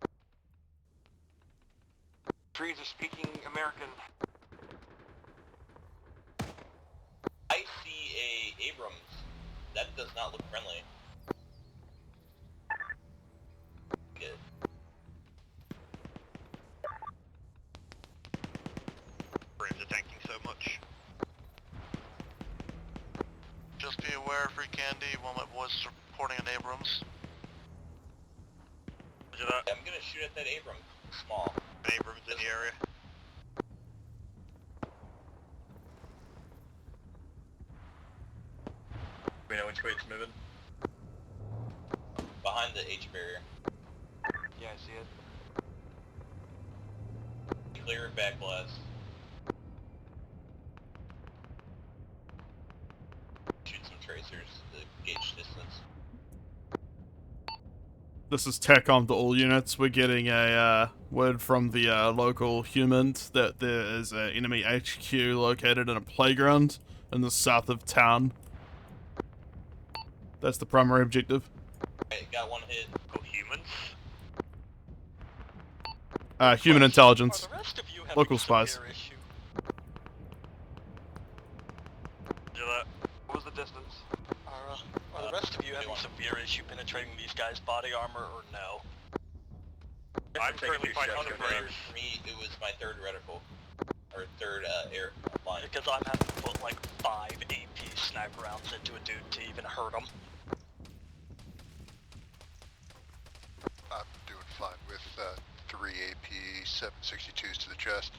Trees are speaking American. I see a Abrams. That does not look friendly. Good. Frames are tanking so much. Just be aware, free candy, one of my boys is reporting an Abrams. I'm gonna shoot at that Abrams. Small. Abrams in the area. We know which way it's moving. Behind the H barrier. Yeah, I see it. Clear and back blast. Shoot some tracers to gauge distance. This is TACOM to all units. We're getting a word from the local humans that there is an enemy HQ located in a playground in the south of town. That's the primary objective. Okay, got one hit. Oh, humans? Human intelligence. Are the rest of you having Local a spies. severe issue? What was the distance? Are the rest of you having severe issue penetrating these guys' body armor, or no? I'm currently 500 frames. For me, it was my third reticle. Or third air line. Because I'm having to put like 5 AP sniper rounds into a dude to even hurt him. I'm doing fine with 3 AP 762s to the chest.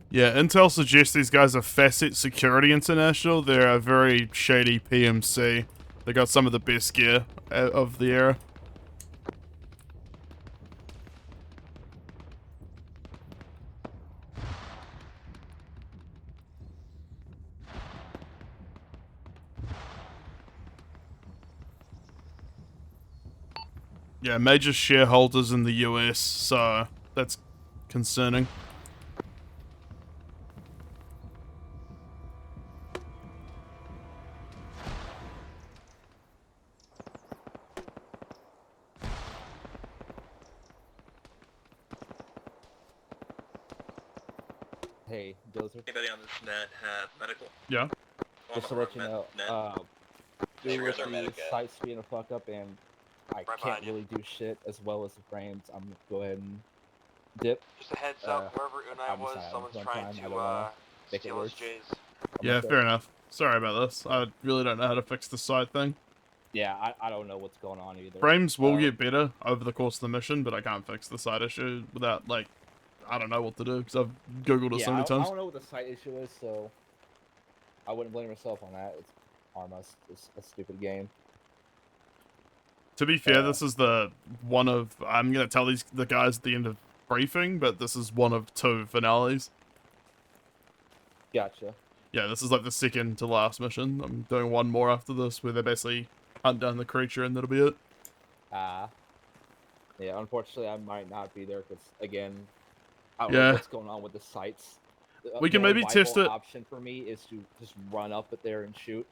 Yeah, Intel suggests these guys are Facet Security International. They're a very shady PMC. They got some of the best gear of the era. Yeah, major shareholders in the US, so that's concerning. Hey, Dozer. Anybody on this net have medical? Yeah. Just to let you know, Hey, due where's with our the medic at? sites being a fuck up and I Right can't behind you. really do shit as well as the frames, I'm gonna go ahead and dip. Just a heads up, wherever Unai I'm was, silent someone's one trying time, I to don't wanna make it steal his worse. J's. Yeah, fair enough. Sorry about this. I really don't know how to fix the site thing. Yeah, I don't know what's going on either. Frames will get better over the course of the mission, but I can't fix the side issue without, like, I don't know what to do because I've googled it Yeah, so many I times. don't know what the site issue is, so I wouldn't blame myself on that. It's Arma. It's a stupid game. To be fair, this is the one of I'm gonna tell the guys at the end of briefing, but this is one of 2 finales. Gotcha. Yeah, this is like the second to last mission. I'm doing one more after this where they basically hunt down the creature and that'll be it. Yeah, unfortunately, I might not be there because, again, I don't know Yeah. what's going on with the sites. We can The only maybe test viable it. option for me is to just run up at there and shoot.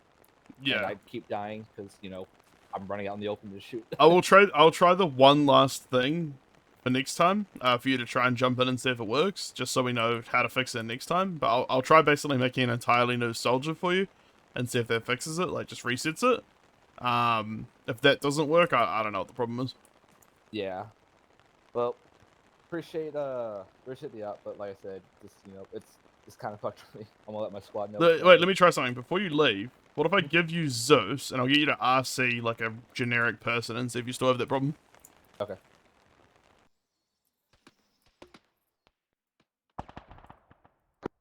Yeah. And I keep dying because, you know, I'm running out in the open to shoot. I'll try the one last thing for next time, for you to try and jump in and see if it works, just so we know how to fix it next time. But I'll try basically making an entirely new soldier for you, and see if that fixes it, like just resets it. If that doesn't work, I don't know what the problem is. Yeah. Well, appreciate the out, but like I said, just, you know, it's kind of fucked for me. I'm gonna let my squad know. Wait, let me try something before you leave. What if I give you Zeus and I'll get you to RC like a generic person and see if you still have that problem? Okay.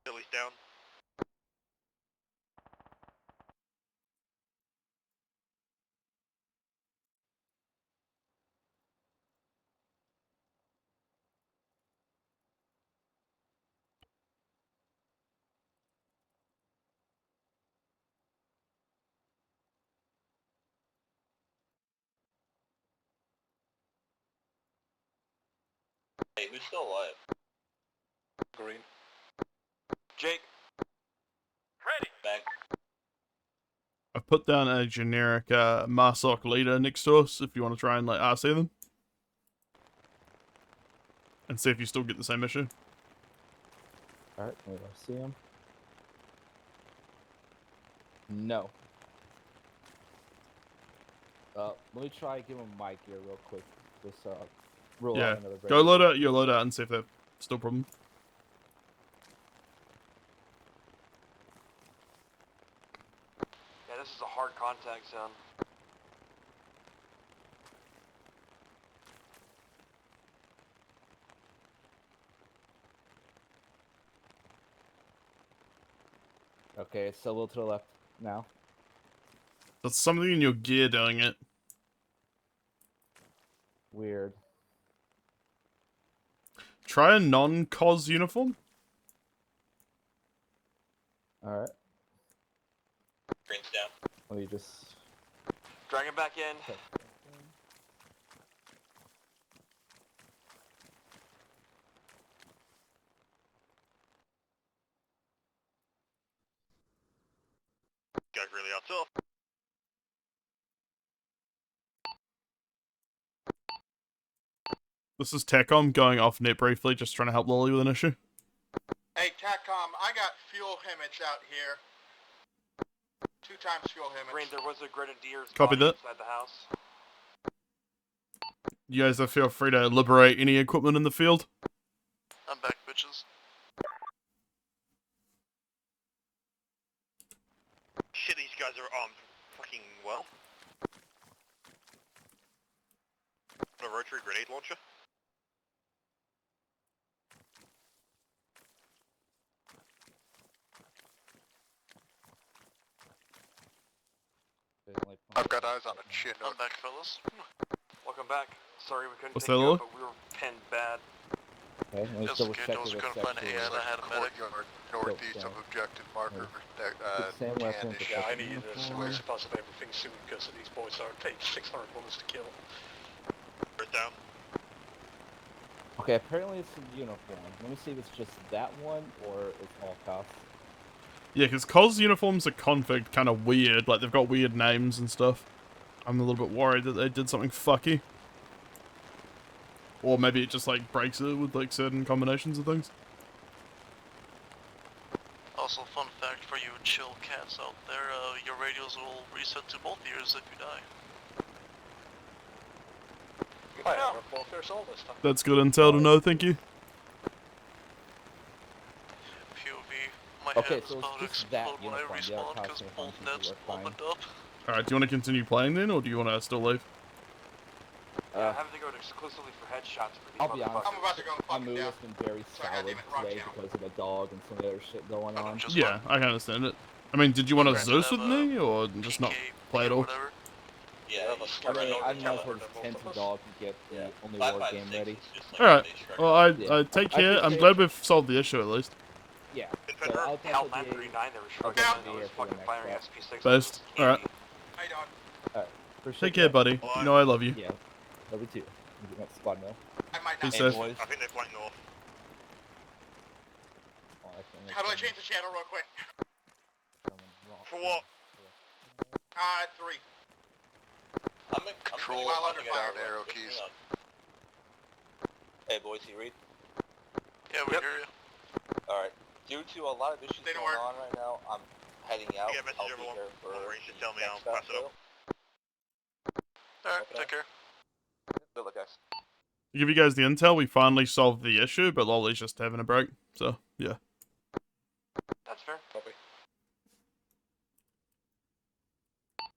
Billy's down. Hey, who's still alive? Green. Jake. Ready. Back. I've put down a generic Marsoc leader next to us if you want to try and like RC them. And see if you still get the same issue. Alright, let me see him. No. Let me try give him mic here real quick. Just roll Yeah, out another break. go load out your loadout and see if that's still a problem. Yeah, this is a hard contact zone. Okay, it's a little to the left now. That's something in your gear doing it. Weird. Try a non-cos uniform. Alright. Green's down. Let me just... Drag him back in. Okay. Guys really out tough. This is TACOM going off net briefly, just trying to help Lily with an issue. Hey, TACCOM, I got fuel hemmets out here. 2 times fuel hemmets. Green, there was a grenadier's Copy body that. inside the house. You guys feel free to liberate any equipment in the field. I'm back, bitches. Shit, these guys are armed fucking well. A rotary grenade launcher. I've got eyes on a Chinook. I'm back, fellas. Welcome back. Sorry we couldn't What's take that, you Lily? up, but we were pinned bad. Okay, let me Just double in case check I was if gonna it's find a actually... hand, I had a medic. Courtyard northeast of objective marker. Same weapon, Candish. Yeah, I need Uniform. as soon as possible everything soon because these boys are take 600 bullets to kill. First down. Okay, apparently it's a uniform. Let me see if it's just that one or it's all costs. Yeah, because COS uniforms are configured kind of weird. Like, they've got weird names and stuff. I'm a little bit worried that they did something fucky. Or maybe it just, like, breaks it with, like, certain combinations of things. Also, fun fact for you chill cats out there, your radios will reset to both ears if you die. I have both ears all this time. That's good intel to know, thank you. POV, my Okay, head so is about to it's just that explode when I uniform. The other respawn because costume both functions nets work fine. opened up. Alright, do you want to continue playing then, or do you want to still leave? having to go exclusively for headshots for these I'll be honest. motherfuckers. I'm about to go My fucking mood down. has been very soured today because of the dog and some of the other shit going on. Yeah, I can understand it. I mean, did you want to Zeus with me, or just not play at all? Yeah, I mean, I might as well just tend to the dog and get the only war game ready. Alright, well, I Yeah. take I care. I'm appreciate- glad we've solved the issue at least. Yeah. So I'll Hell, definitely be 939, they were I'll shrugging definitely on be those here for the fucking firing next SP6. Best. Alright. Hey, dog. Alright. Appreciate Take care, that. buddy. You know I love you. Yeah. Love you too. You get spot now. I might Peace, not. Seth. I think they're flying north. How do I change the channel real quick? For what? 3. Control While under down fire. arrow keys. Hey, boys, you read? Yeah, we hear you. Alright. Due to a lot of issues They don't going work. on right now, I'm heading out. get a message, I'll be everyone. here for Long range, just tell me, the I'll next pass it battle. up. Alright, take care. Good luck, guys. To give you guys the intel, we finally solved the issue, but Lolly's just having a break. So, yeah. That's fair. Copy.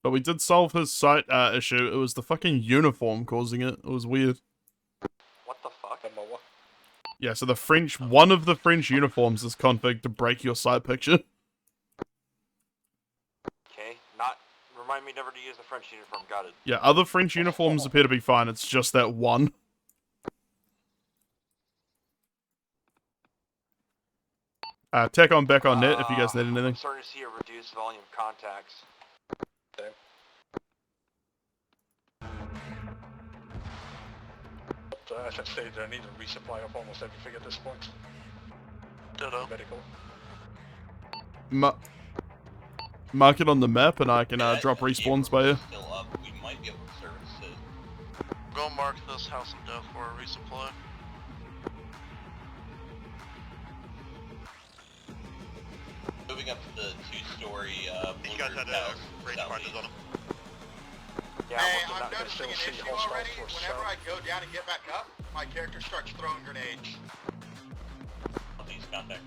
But we did solve his sight issue. It was the fucking uniform causing it. It was weird. What the fuck? Yeah, so the French, one of the French uniforms is configured to break your sight picture. Okay, not. Remind me never to use the French uniform. Got it. Yeah, other French uniforms appear to be fine. It's just that one. Tech on back on net if you guys need anything. I'm starting to see a reduced volume of contacts. As I stated, I need a resupply of almost everything at this point. Ditto. Medical. Mark it on the map and I can drop respawns by you. Still up. We might be able to service it. Go mark this house of death for a resupply. Moving up to the 2-story You guys had range finders on them. Yeah, Hey, I'm I'm noticing an issue already. Whenever I go down and get back up, my character starts throwing grenades. Please contact.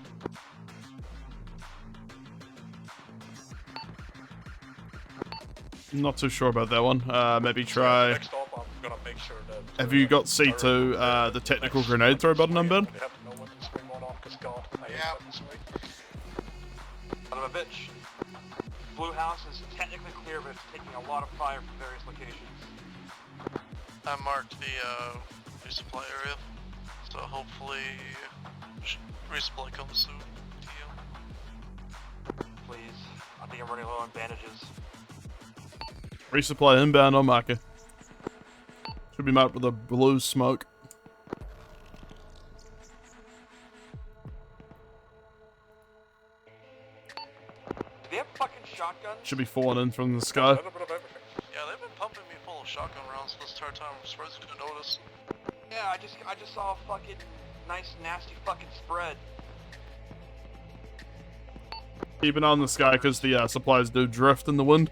I'm not too sure about that one. Maybe try... Next up, I'm gonna make sure that. Have you got C2, the technical grenade throw button on bed? They have no weapon swing on, cause God, I hate weapon swing. Son of a bitch. Blue house is technically clear, but it's taking a lot of fire from various locations. I marked the resupply area, so hopefully resupply comes soon to you. Please. I think I'm running low on bandages. Resupply inbound on marker. Should be marked with a blue smoke. Do they have fucking shotguns? Should be falling in from the sky. Yeah, they've been pumping me full of shotgun rounds this entire time. I'm surprised you didn't notice. Yeah, I just saw a fucking nice, nasty fucking spread. Keep an eye on the sky because the supplies do drift in the wind.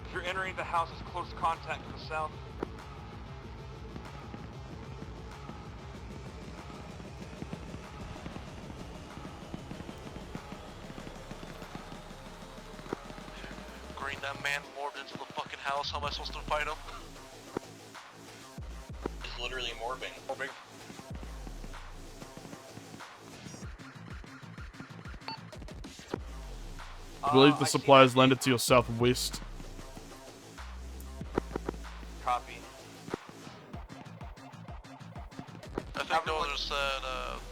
If you're entering the house, it's close contact to the south. Green, that man morbed into the fucking house. How am I supposed to fight him? It's literally morbing. I believe the supplies landed to your southwest. Copy. I think no one just said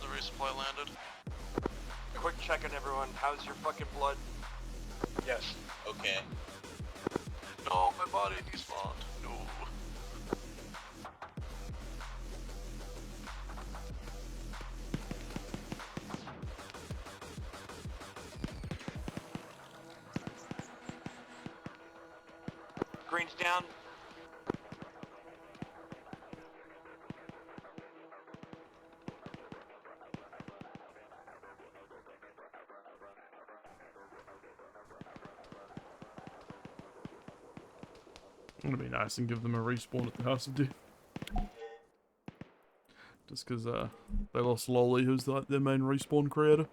the resupply landed. Quick check on everyone. How's your fucking blood? Yes. Okay. No, my body despawned. No. Green's down. I'm gonna be nice and give them a respawn at the House of Death. Just because they lost Lolly, who's like their main respawn creator.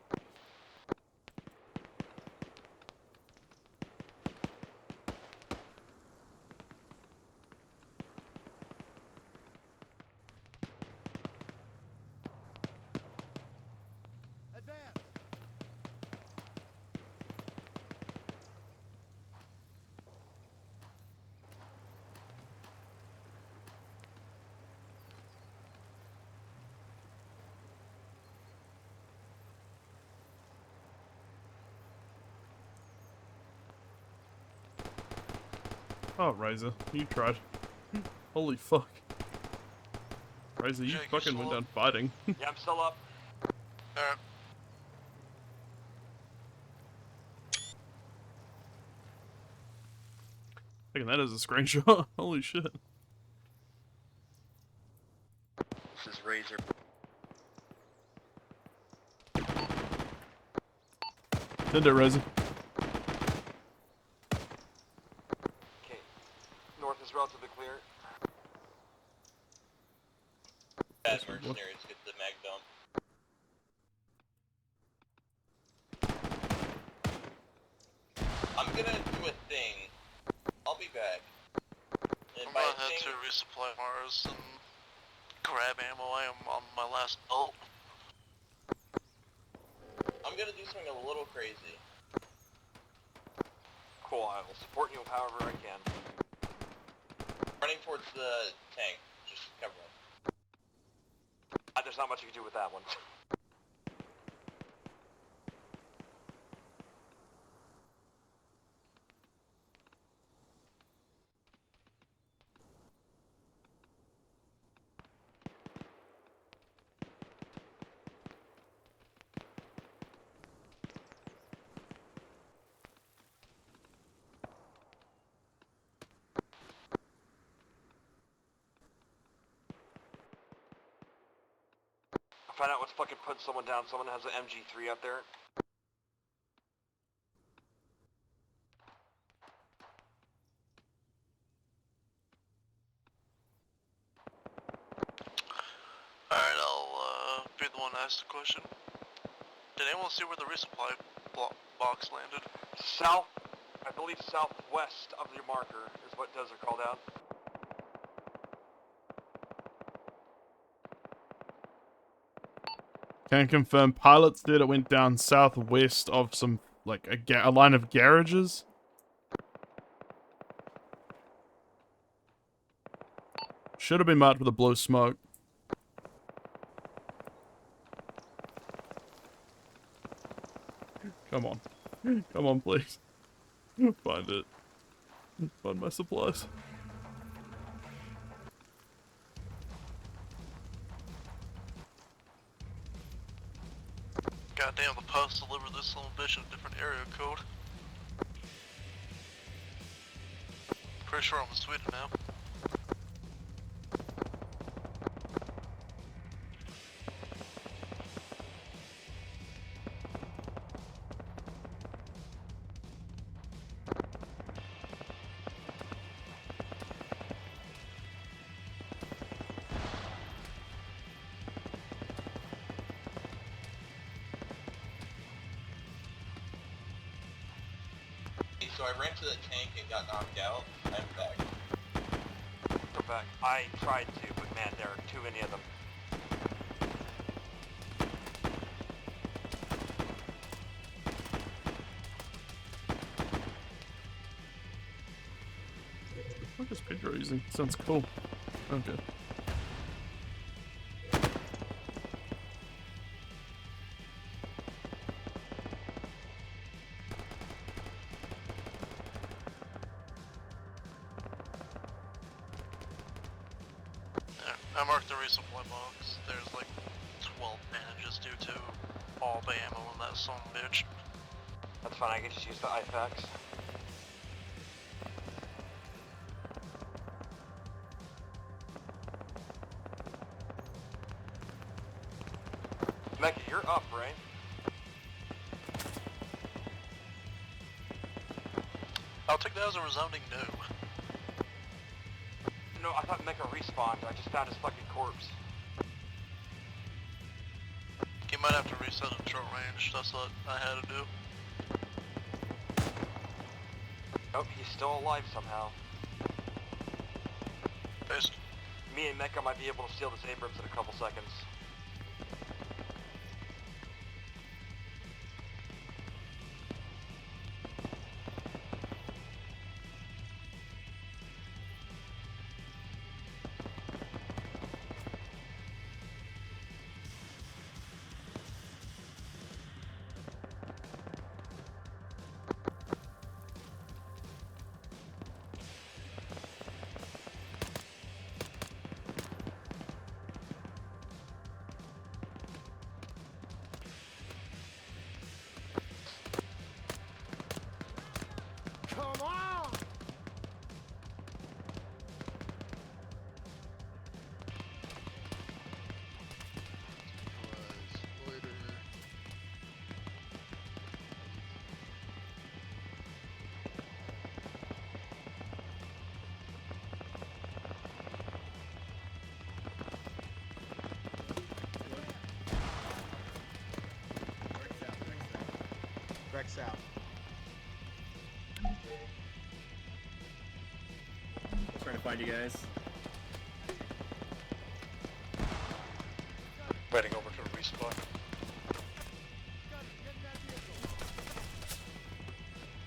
Oh, Razor, you tried. Holy fuck. Razor, you fucking went down fighting. Yeah, I'm still up. Alright. Taking that as a screenshot. Holy shit. This is Razor. Send it, Razor. Okay. North is relatively clear. Bad mercenaries get the mag dump. I'm gonna do a thing. I'll be back. And I'm by gonna head thing, to resupply Mars and grab ammo. I am on my last bolt. I'm gonna do something a little crazy. Cool, I will support you however I can. Running towards the tank. Just cover it. There's not much you can do with that one. Find out what's fucking putting someone down. Someone has an MG3 out there. Alright, I'll be the one to ask the question. Did anyone see where the resupply box landed? South, I believe southwest of your marker is what those are called out. Can confirm pilots did. It went down southwest of some, like, a line of garages. Should have been marked with a blue smoke. Come on. Come on, please. Find it. Find my supplies. Goddamn, the post delivered this little bitch in a different area code. Pretty sure I'm in Sweden now. So I ran to the tank and got knocked out. I'm back. Come back. I tried to, but man, there are too many of them. What is Pedro using? Sounds cool. Okay. I marked the resupply box. There's like 12 bandages due to all the ammo in that son of a bitch. That's fine, I can just use the IFAX. Mecca, you're up, right? I'll take that as a resounding no. No, I thought Mecca respawned. I just found his fucking corpse. He might have to reset at short range. That's what I had to do. Nope, he's still alive somehow. Based. Me and Mecca might be able to steal this Abrams in a couple seconds. direct south. I'm trying to find you guys. Heading over to the resupply.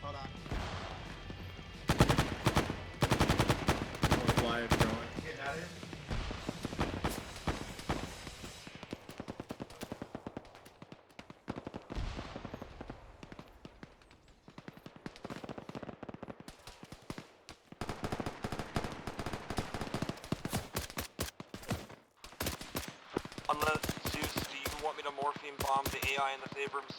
Hold on. Fly drone. Getting out of here. Zeus, do you want me to morphine bomb the AI in the Abrams?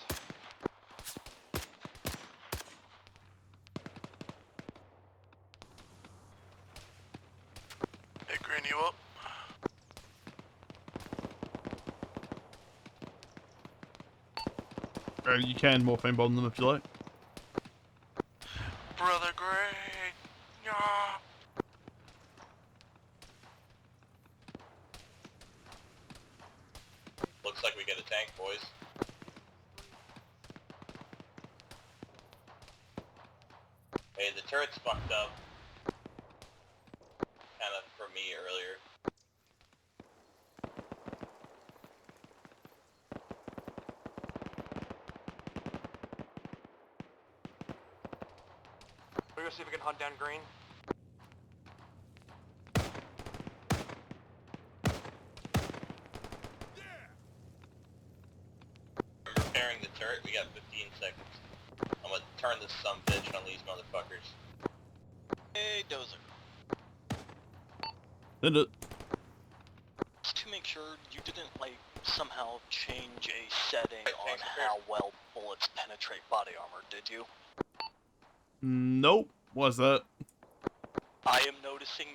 Hey, Green, you up? You can morphine bomb them if you like. Brother Green! Yeah! Looks like we get a tank, boys. Hey, the turret's fucked up. Kinda for me earlier. We're gonna see if we can hunt down Green. I'm repairing the turret, we got 15 seconds. I'm gonna turn this sumbitch on these motherfuckers. Hey, Dozer. Did it? Just to make sure you didn't, like, somehow change a setting on how well bullets penetrate body armor, did you? Nope. What's that? I am noticing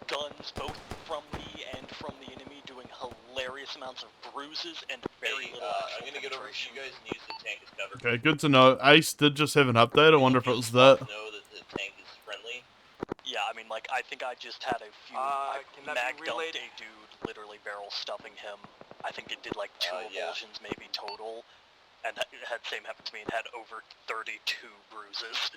guns both from me and from the enemy doing hilarious amounts of bruises and very little I'm gonna get over to you guys and use the tank as cover. Okay, good to know. Ace did just have an update. I wonder if it was that. Know that the tank is friendly. Yeah, I mean, like, I think I just had a few, can that mag be dumped relayed? a dude, literally barrel stuffing him. I think it did, like, 2 avulsions maybe total, and that had same happened to me and had over 32 bruises.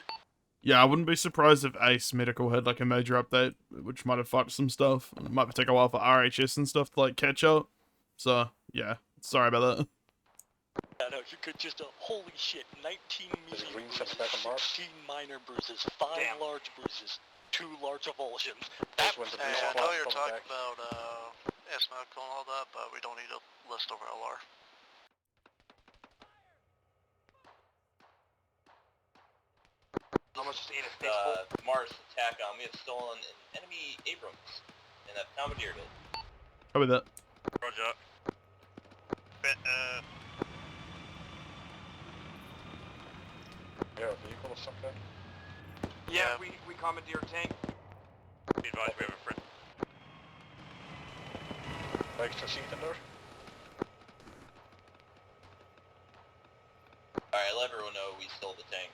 Yeah, I wouldn't be surprised if Ace Medical had like a major update, which might have fucked some stuff. It might take a while for RHS and stuff to like catch up. So, yeah, sorry about that. I know, you could just, holy shit, 19 medium bruises, 16 minor bruises, 5 large bruises, 2 large avulsions. That was Hey, I know you're talking about S-Medical and all that, but we don't need a list over LR. Almost just ate a fistful. Mars attack on. We have stolen an enemy Abrams, and I've commandeered it. How about that? Roger. Yeah, vehicle or something. Yeah, we commandeered tank. Be advised, we have a friend. Extra seat in there. Alright, let everyone know we stole the tank.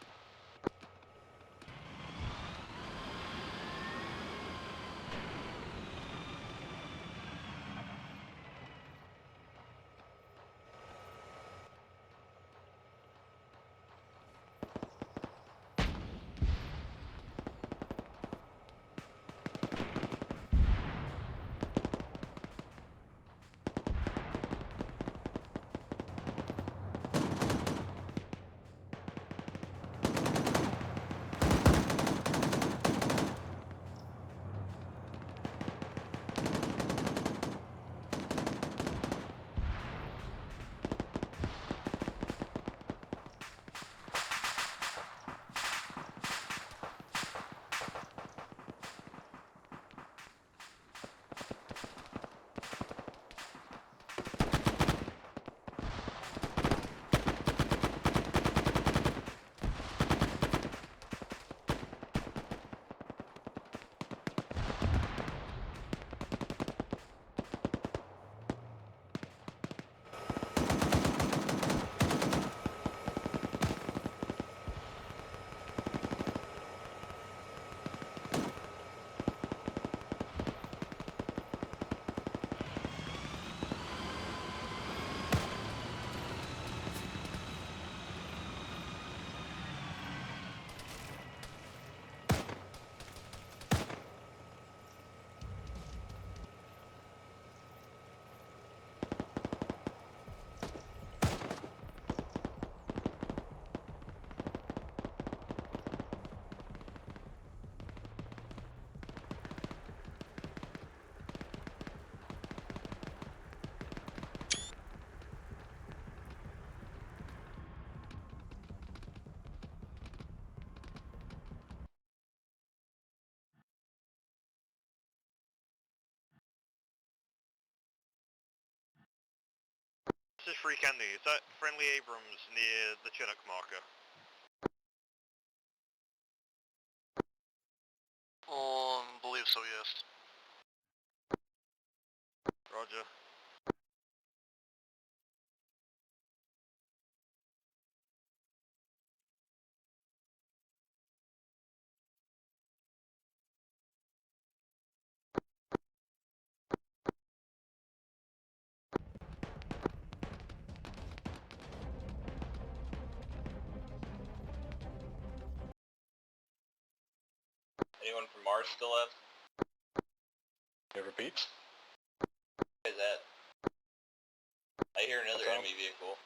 This is Free Candy. Is that friendly Abrams near the Chinook marker? Believe so, yes. Roger. Anyone from Mars still left? Can you repeat? What is that? I hear another enemy vehicle.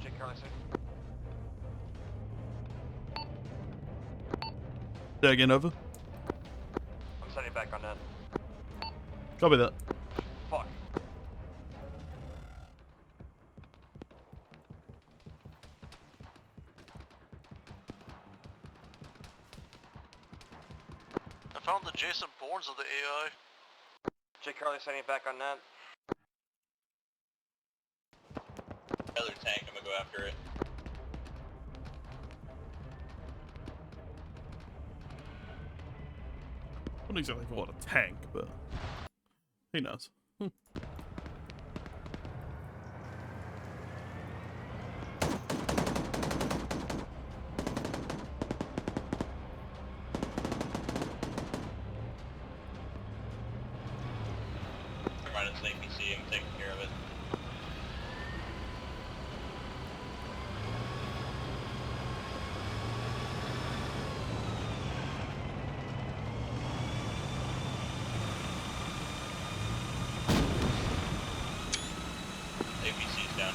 Check Charlie 6. Say again, over. I'm sending back on that. Copy that. Fuck. I found the Jason Bournes of the AI. Check Charlie sending back on that. Another tank, I'm gonna go after it. I wouldn't exactly call it a tank, but he knows. I'm running to APC, I'm taking care of it. APC's down.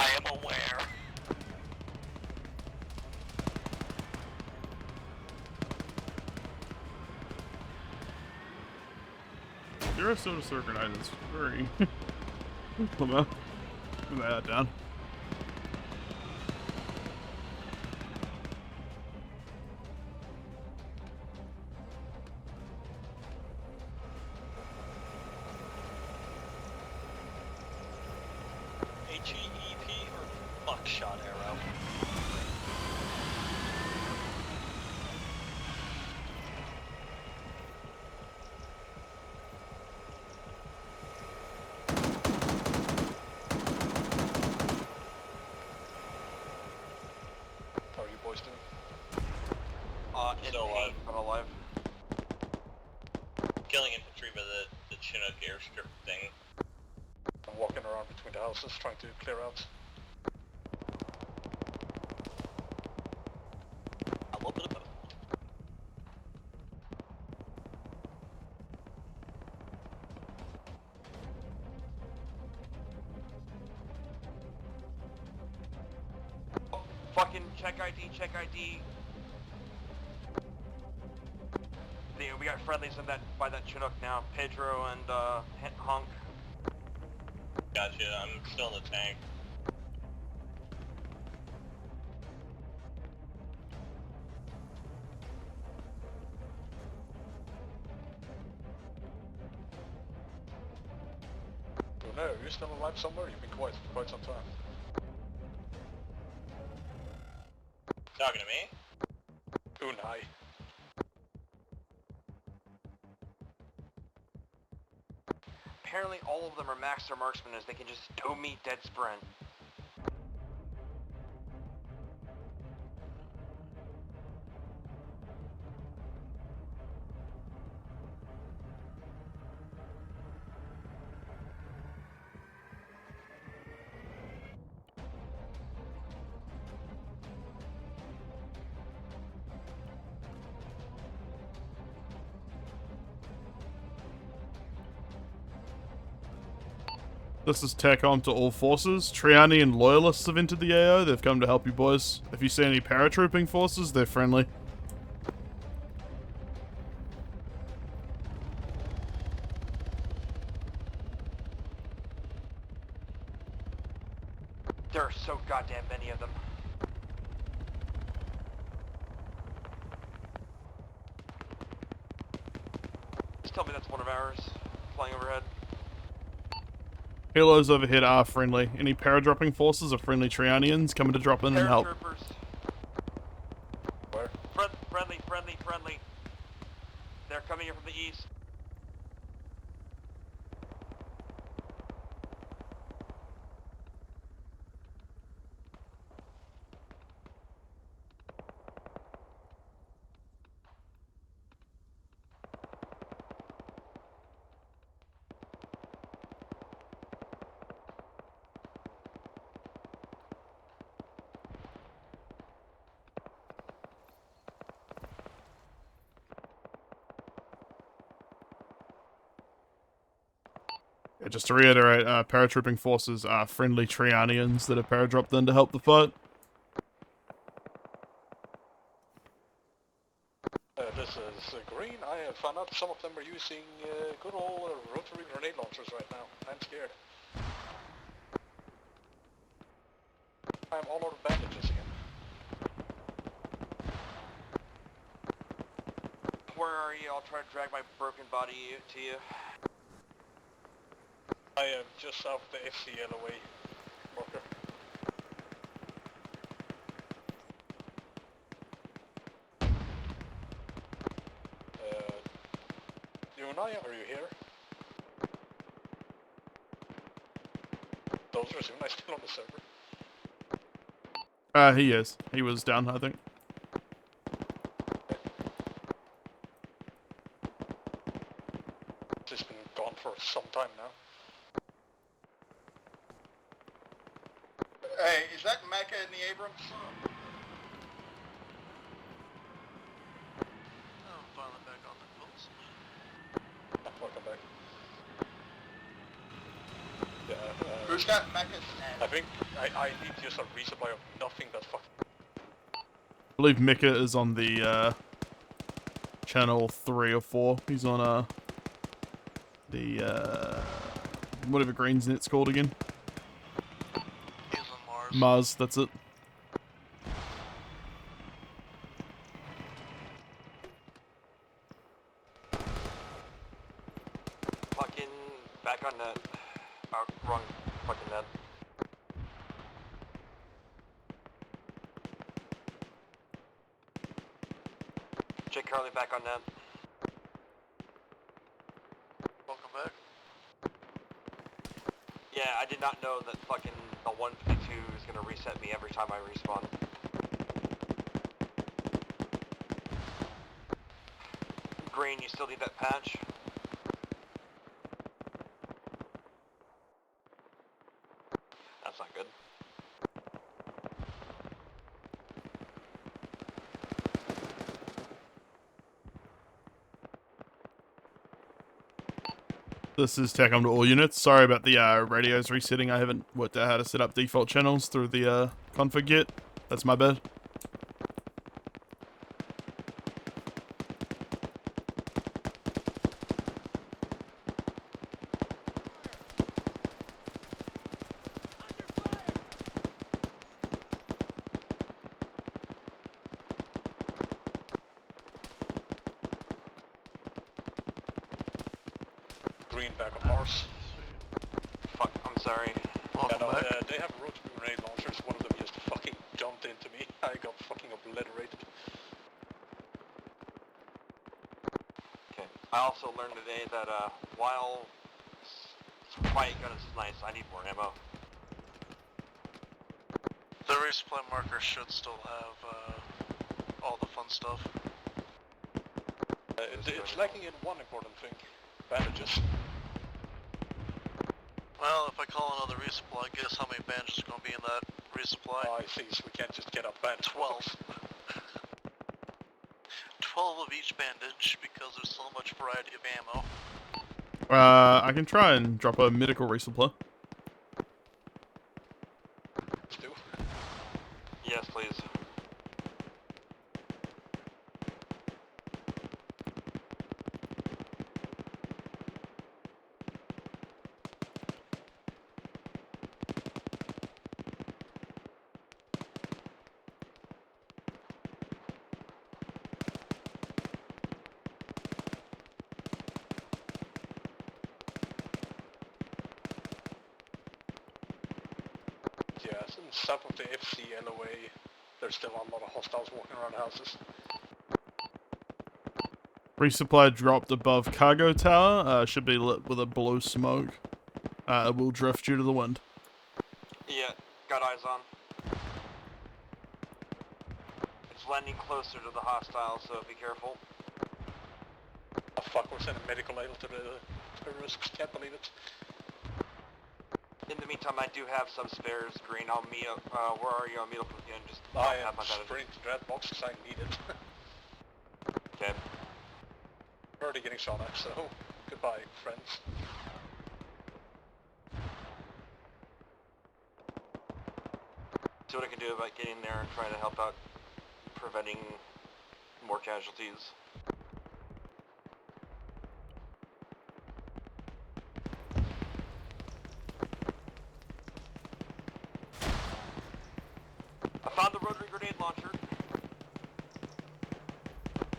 I am aware. You're a soda circuit items. Very. Come on. Put that down. HEEP or buckshot arrow? How are you boys doing? Still alive. I'm alive. Killing infantry by the Chinook airstrip thing. I'm walking around between the houses trying to clear out. A little bit of both. Fucking check ID, check ID. We got friendlies in that by that Chinook now. Pedro and Honk. Gotcha, I'm still in the tank. Oh no, you're still alive somewhere? You've been quiet for quite some time. Talking to me? Unai. Apparently all of them are master marksmen as they can just dome me dead sprint. This is TACOM to all forces. Trianian loyalists have entered the AO. They've come to help you boys. If you see any paratrooping forces, they're friendly. There are so goddamn many of them. Just tell me that's one of ours, flying overhead. Helos overhead are friendly. Any paradropping forces are friendly Trianians coming to drop in and help. Where? Friendly. They're coming here from the east. Yeah, just to reiterate, paratrooping forces are friendly Trianians that have paradropped in to help the fight. This is Green. I have found out some of them are using good old rotary grenade launchers right now. I'm scared. I'm all out of bandages again. Where are you? I'll try to drag my broken body to you. I am just south of the FCLOA marker. Unai, are you here? Dozer, is Unai still on the server? He is. He was down, I think. He's been gone for some time now. Hey, is that Mecca in the Abrams? Oh, finally back on the pulse. Welcome back. Yeah, Who's got Mecca's I think I need just a resupply of nothing but fucking... I believe Mika is on the, channel 3 or 4. He's on, the, whatever Green's net's called again. He's on Mars. Mars, that's it. Fucking back on net. Oh, wrong fucking net. Jake Carly back on net. Welcome back. Yeah, I did not know that fucking the 152 is gonna reset me every time I respawn. Green, you still need that patch? That's not good. This is TACOM to all units. Sorry about the radios resetting. I haven't worked out how to set up default channels through the config yet. That's my bad. Green back of Mars. Fuck, I'm sorry. Yeah, no, they have rotary grenade launchers. One of them just fucking jumped into me. I got fucking obliterated. Okay. I also learned today that while quiet gun is nice, I need more ammo. The resupply marker should still have all the fun stuff. It's lacking in one important thing. Bandages. Well, if I call another resupply, guess how many bandages are going to be in that resupply? Oh, I see, so we can't just get a bandage. 12. 12 of each bandage, because there's so much variety of ammo. I can try and drop a medical resupply. Yes, please. Yeah, so south of the FC LOA, there's still a lot of hostiles walking around houses. Resupply dropped above cargo tower. Should be lit with a blue smoke. It will drift due to the wind. Yeah, got eyes on. It's landing closer to the hostile, so be careful. Oh fuck, we're sending medical aid to the terrorists, can't believe it. In the meantime, I do have some spares, Green. I'll meet up. Where are you? I'll meet up with you and just I have am my bandage. sprinting to that box because I need it. Okay. Already getting shot at, so goodbye, friends. See what I can do about getting there and trying to help out preventing more casualties. I found the rotary grenade launcher.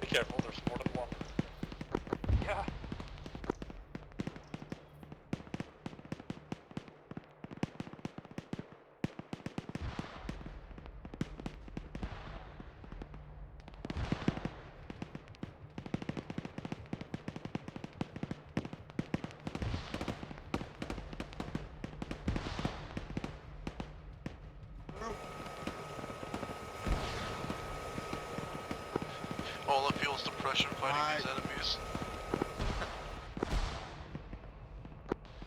Be careful, there's more than one. Yeah. All it fuels depression fighting these enemies.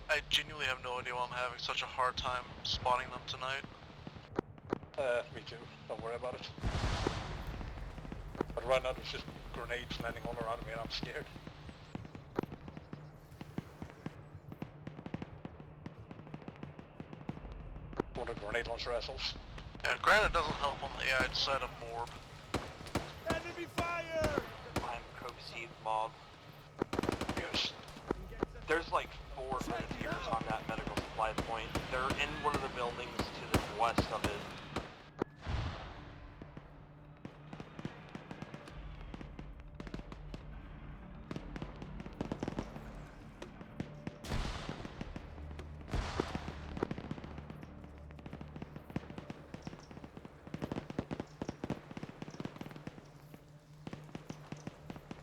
I genuinely have no idea why I'm having such a hard time spotting them tonight. Me too, don't worry about it. But right now there's just grenades landing all around me and I'm scared. What a grenade launcher assholes. And granted, doesn't help on the AI side of Morb. Enemy fire! I'm Coke Mob. Yes. There's like 4 Grenadiers on that medical supply point. They're in one of the buildings to the west of it.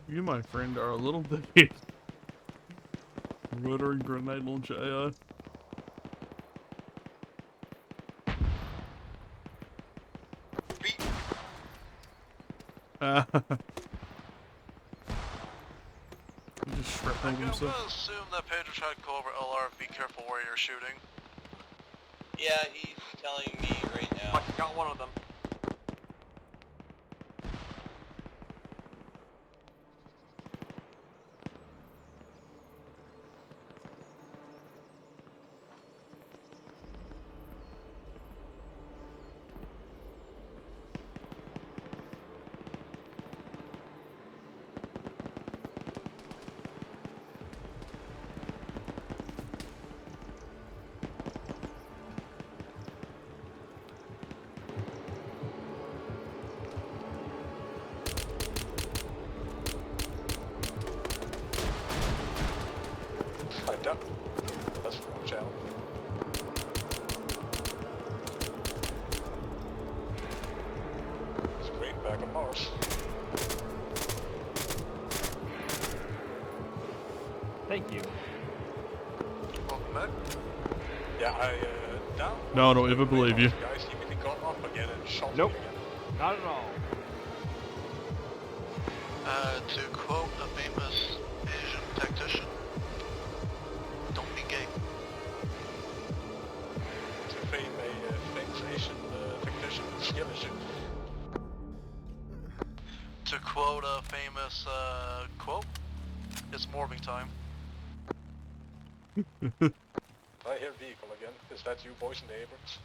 You, my friend, are a little bit. Rotary grenade launcher AI. Just shrapnel I'm gonna himself. assume that Pedro tried to go over LR. Be careful where you're shooting. Yeah, he's telling me right now. I got one of them. back on Mars. Thank you. Welcome back. Yeah, I down. No, I don't ever believe you. Guys immediately got up again and shot Nope. me again. Not at all. To quote a famous Asian tactician, don't be gay. To fame a famous Asian technician with skill issue. To quote a famous quote, it's morphing time. I hear vehicle again. Is that you boys in the Abrams?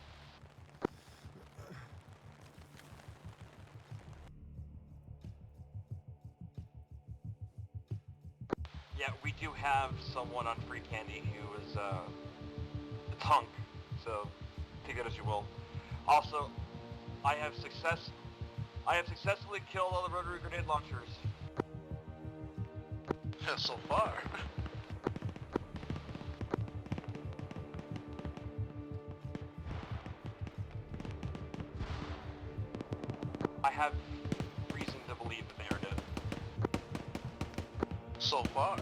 Yeah, we do have someone on free candy who is a tunk, so take it as you will. Also, I have successfully killed all the rotary grenade launchers. Yeah, so far. I have reason to believe that they are dead. So far.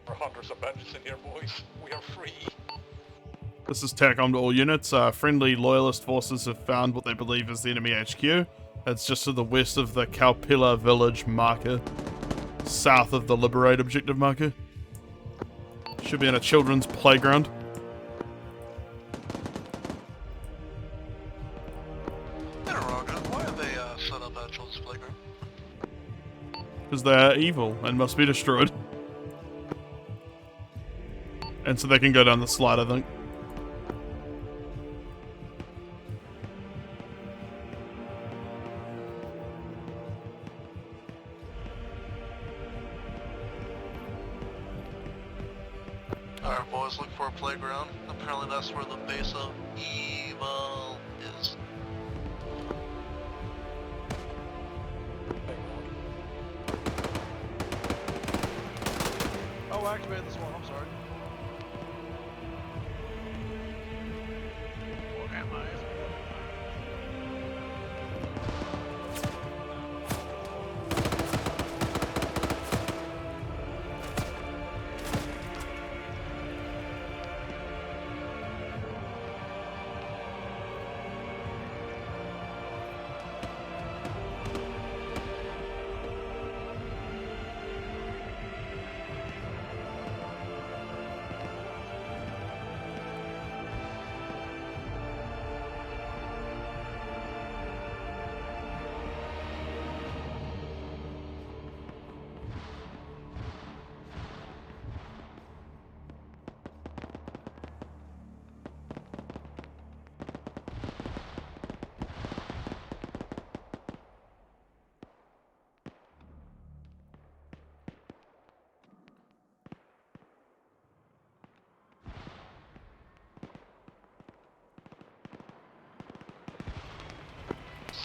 We're hunters of vengeance in here, boys. We are free. This is TACOM to all units. Friendly loyalist forces have found what they believe is the enemy HQ. It's just to the west of the Kaupila village marker. South of the Liberate objective marker. Should be in a children's playground. Why have they set up a children's playground? Because they're evil and must be destroyed. And so they can go down the slide, I think. Alright boys, look for a playground. Apparently that's where the base of evil is. Oh, I activated this one, I'm sorry. Where am I?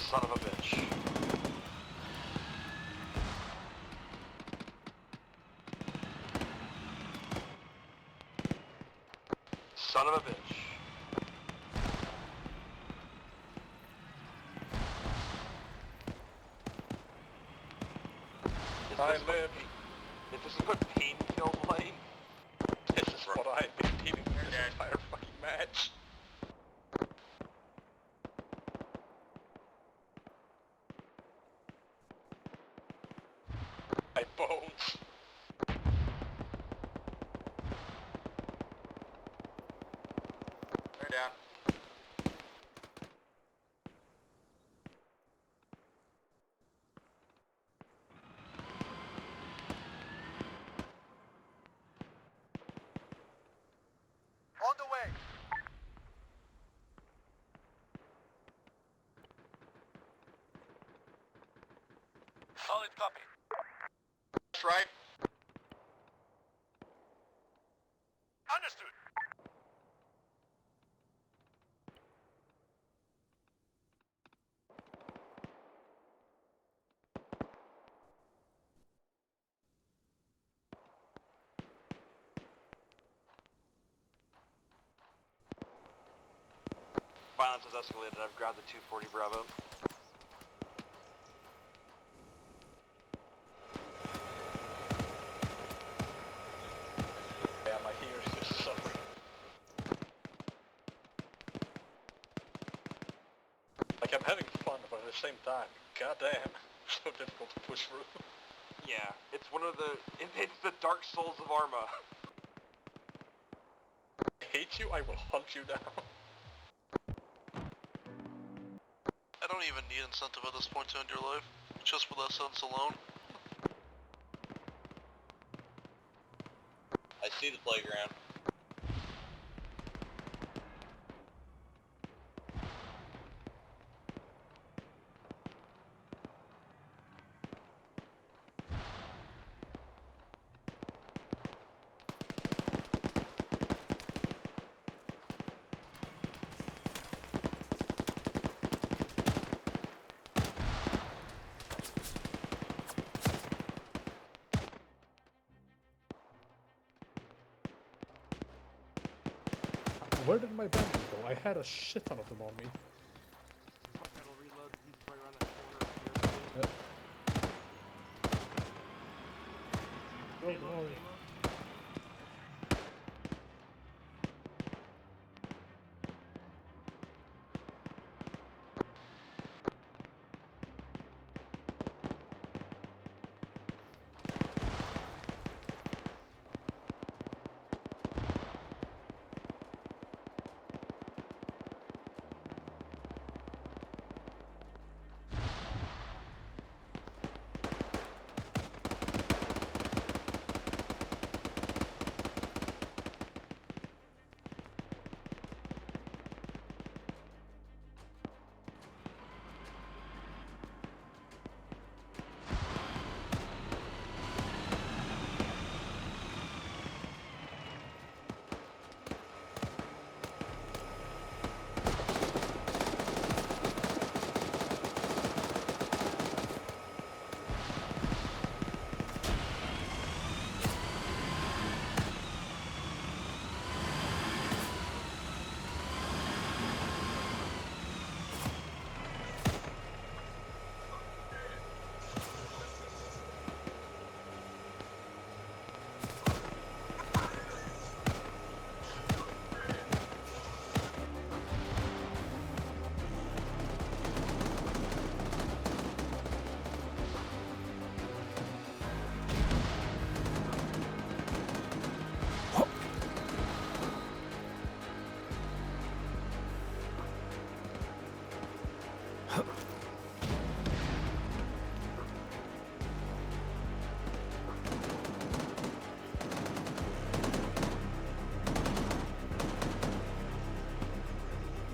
Son of a bitch. Son of a bitch. I live. Is this what pain feels like? This is what I've been dealing with this entire fucking match. My bones. They're down. On the way. Solid copy. That's right. Understood. violence has escalated. I've grabbed the 240 Bravo. Yeah, my ears just suffering. Like, I'm having fun, but at the same time, goddamn, so difficult to push through. Yeah, it's one of the... It's the Dark Souls of Arma. I hate you, I will hunt you down. I don't even need incentive at this point to end your life, just for that sentence alone. I see the playground. Where did my bandits go? I had a shit ton of them on me. Oh, no.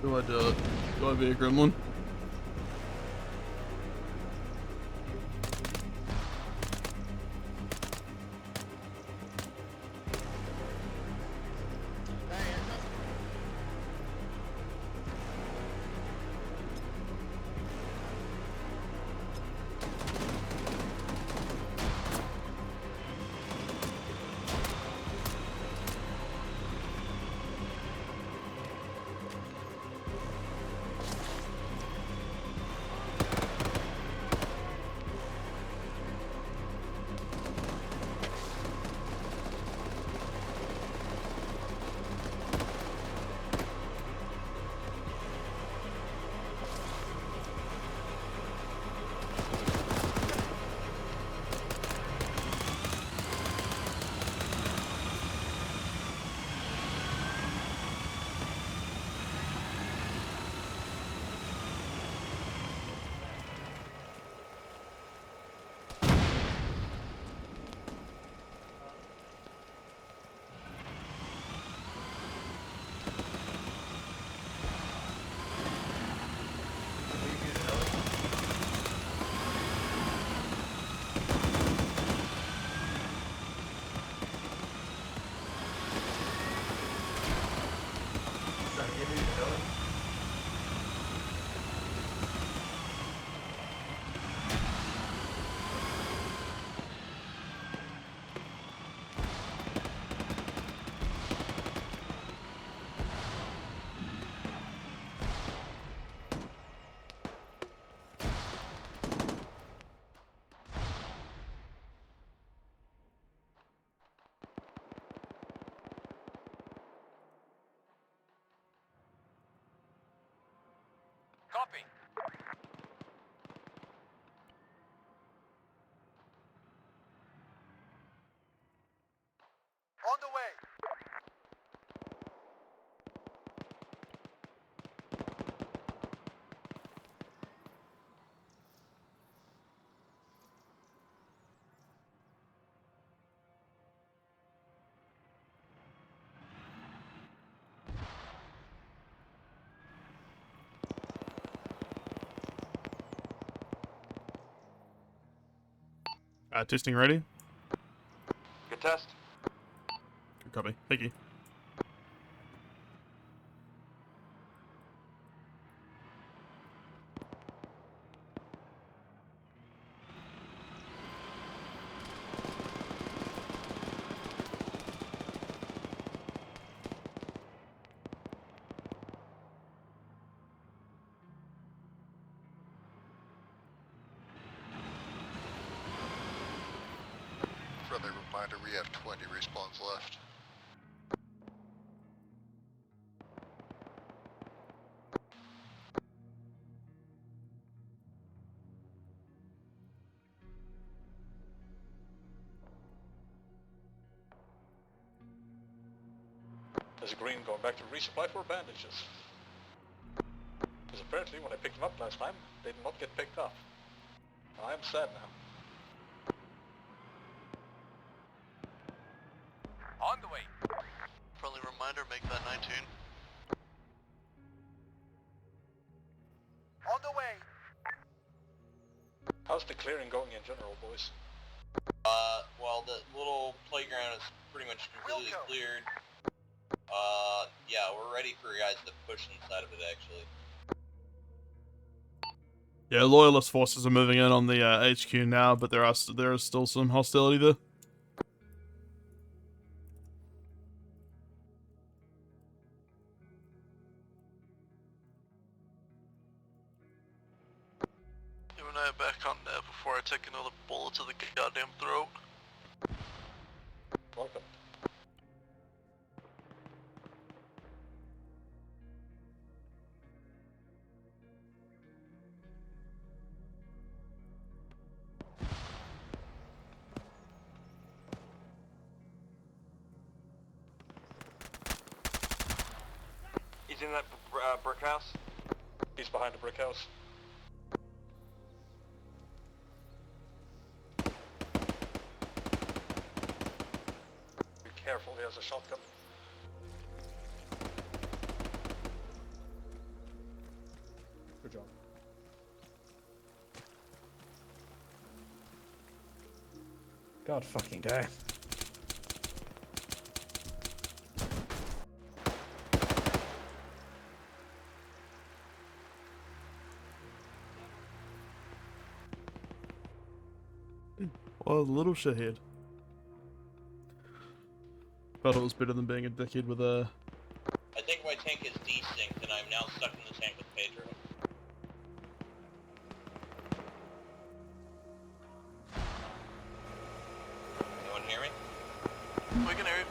Do I do it? Do I be a gremlin? Copy. On the way. Testing ready. Good test. Good copy. Thank you. Friendly reminder, we have 20 respawns left. There's a green going back to resupply for bandages. Because apparently when I picked them up last time, they did not get picked up. I am sad now. On the way. Friendly reminder, make that 19. On the way. How's the clearing going in general, boys? Well, the little playground is pretty much completely cleared. Yeah, we're ready for you guys to push inside of it, actually. Yeah, loyalist forces are moving in on the HQ now, but there is still some hostility there. You and I are back on there before I take another bullet to the goddamn throat. Welcome. He's in that brick house. He's behind the brick house. Be careful, he has a shotgun. Good job. God fucking damn. Oh, little shithead. Thought it was better than being a dickhead with a... I think my tank is desynced, and I'm now stuck in the tank with Pedro. Anyone hear me? We can hear you.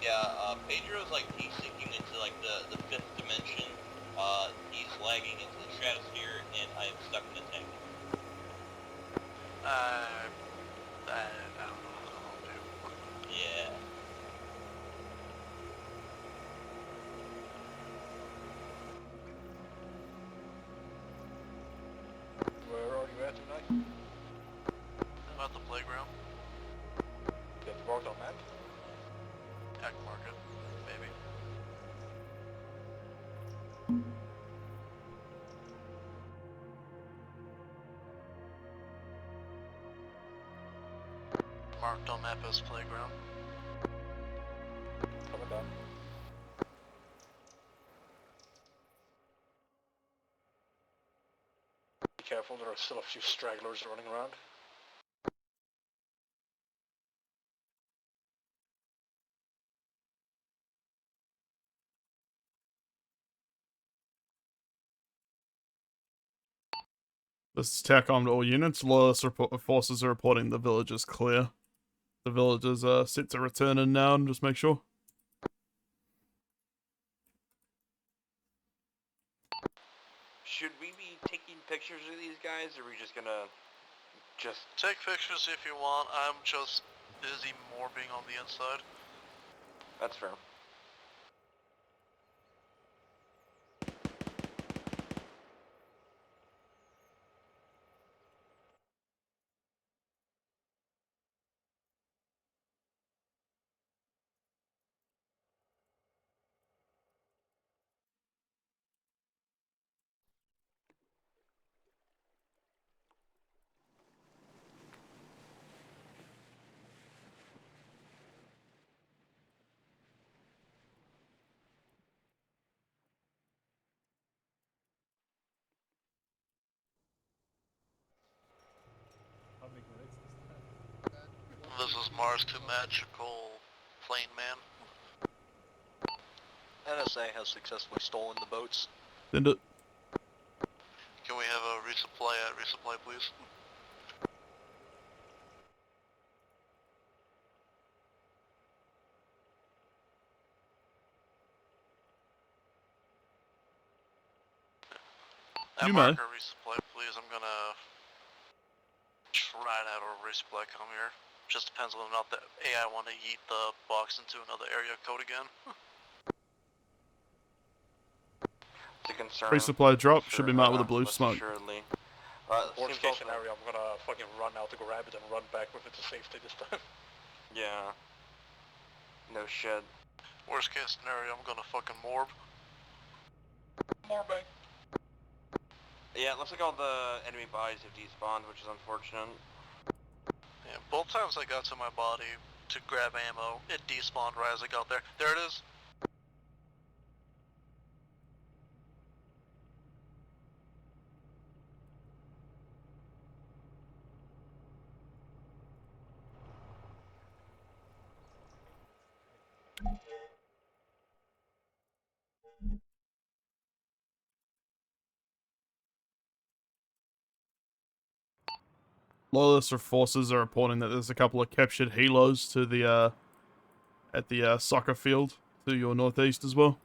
Yeah, Pedro's like desyncing into like the fifth dimension. He's lagging into the stratosphere, and I am stuck in the tank. I don't know what I'll do. Yeah. Where are you at tonight? I'm at the playground. Get marked on map? Hack market, maybe. Marked on map as playground. Coming down. Be careful, there are still a few stragglers running around. This is TACOM to all units. Loyalist forces are reporting the village is clear. The village is set to return in now, and just make sure. Should we be taking pictures of these guys, or are we just gonna take pictures if you want. I'm just busy morbing on the inside. That's fair. This is Mars to Magical Plane Man. NSA has successfully stolen the boats. Send it. Can we have a resupply at resupply, please? You may. Marker resupply, please. I'm gonna try to have a resupply come here. Just depends whether or not the AI want to yeet the box into another area code again. It's a concern. Resupply drop Sure, should be met with a blue most smoke. assuredly. Worst case scenario, I'm gonna fucking run out to grab it and run back with it to safety this time. Yeah. No shit. Worst case scenario, I'm gonna fucking morb. Morbing. Yeah, it looks like all the enemy bodies have despawned, which is unfortunate. Yeah, both times I got to my body to grab ammo, it despawned right as I got there. There it is. Loyalist forces are reporting that there's a couple of captured helos to the at the soccer field to your northeast as well.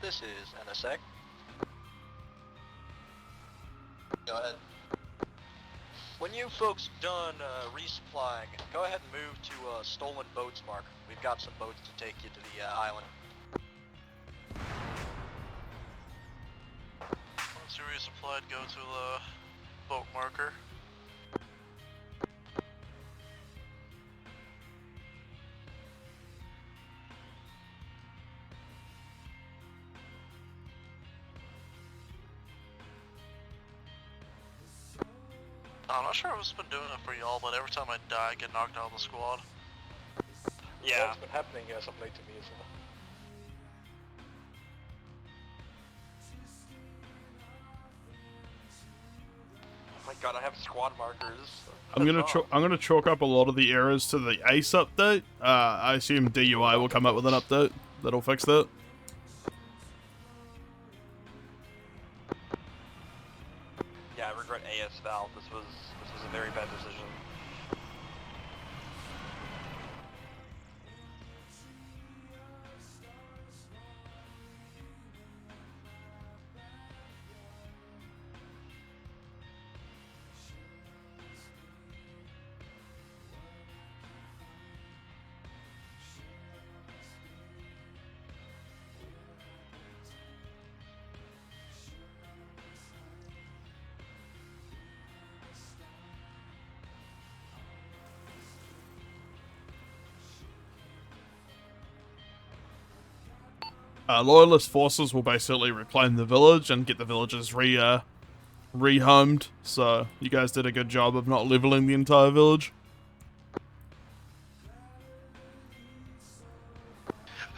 This is NSA. Go ahead. When you folks done resupplying, go ahead and move to stolen boats mark. We've got some boats to take you to the island. Once you're resupplied, go to the boat marker. I'm not sure what's been doing it for y'all, but every time I die, I get knocked out of the squad. Yeah, it's been happening as of late to me as well. Oh my god, I have squad markers. I'm gonna chalk up a lot of the errors to the ACE update. I assume DUI will come up with an update that'll fix that. Yeah, I regret AS Val. This was a very bad decision. Loyalist forces will basically reclaim the village and get the villagers rehomed. So you guys did a good job of not leveling the entire village.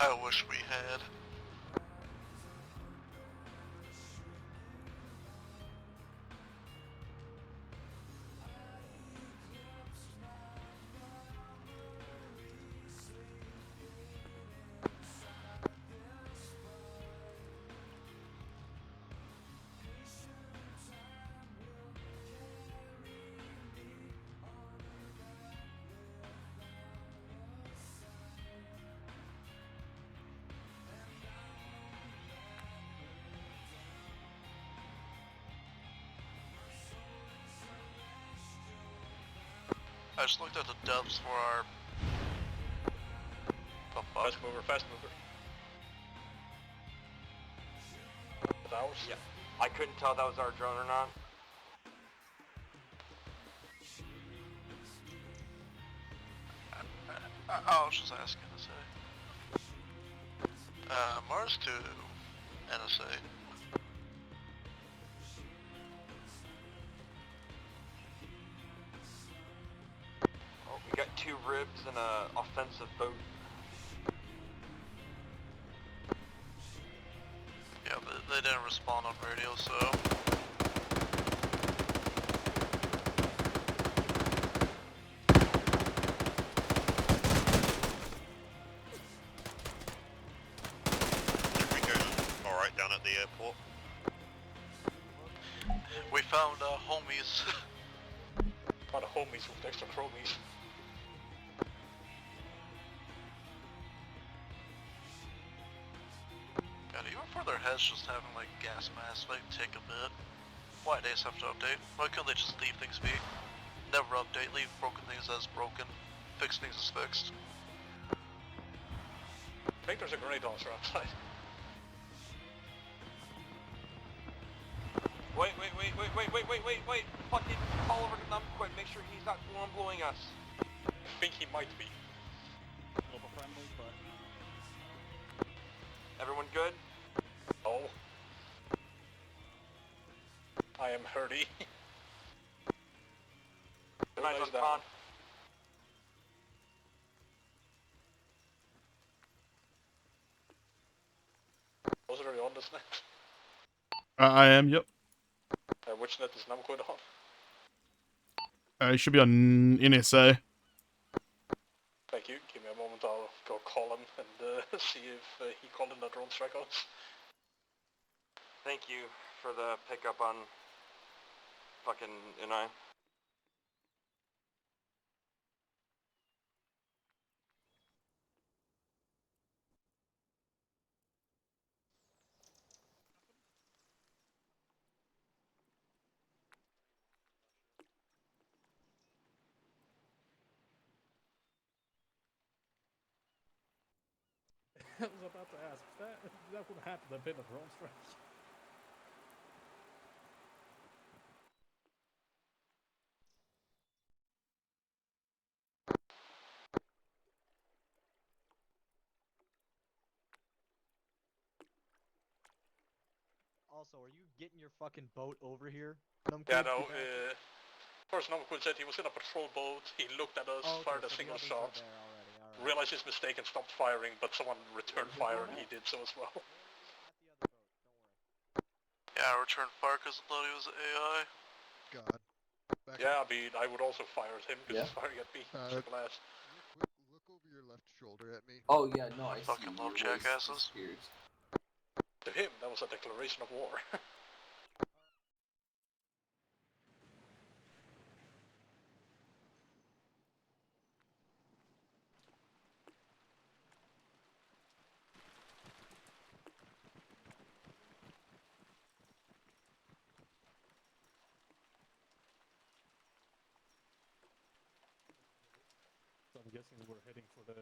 I wish we had. I just looked at the depths for our... Fast mover, fast mover. Is that ours? Yeah. I couldn't tell if that was our drone or not. I was just asking to say. Mars to NSA. Oh, we got 2 ribs and a offensive boat. Yeah, but they didn't respond on radio, so... Alright, down at the airport. We found homies. A lot of homies with extra chromies. God, even for their heads just having like gas masks, like take a bit. Why do they have to update? Why couldn't they just leave things be? Never update, leave broken things as broken, fix things as fixed. I think there's a grenade launcher outside. Wait. Fucking call over to them quick, make sure he's not the one blowing us. I think he might be. Global friendly, but... Everyone good? Oh. I am hurty. Good night, Everybody's Con. Was it already on this net? I am, yep. Which net is Namco on? It should be on NSA. Thank you. Give me a moment, I'll go call him and see if he called in the drone strikeouts. Thank you for the pickup on fucking NI. I was about to ask, that would happen a bit of drone strike. Also, are you getting your fucking boat over here? Yeah, no, first Namco said he was in a patrol boat, he looked at us, fired a single shot, realized his mistake and stopped firing, but someone returned fire and he did so as well. Yeah, I returned fire because I thought he was AI. God. Yeah, I mean, I would also fire at him because he's firing at me. Triple ass. Look over your left shoulder at me. Oh yeah, no, I fucking see. love Your voice jackasses. disappears. To him, that was a declaration of war. So I'm guessing we're heading for the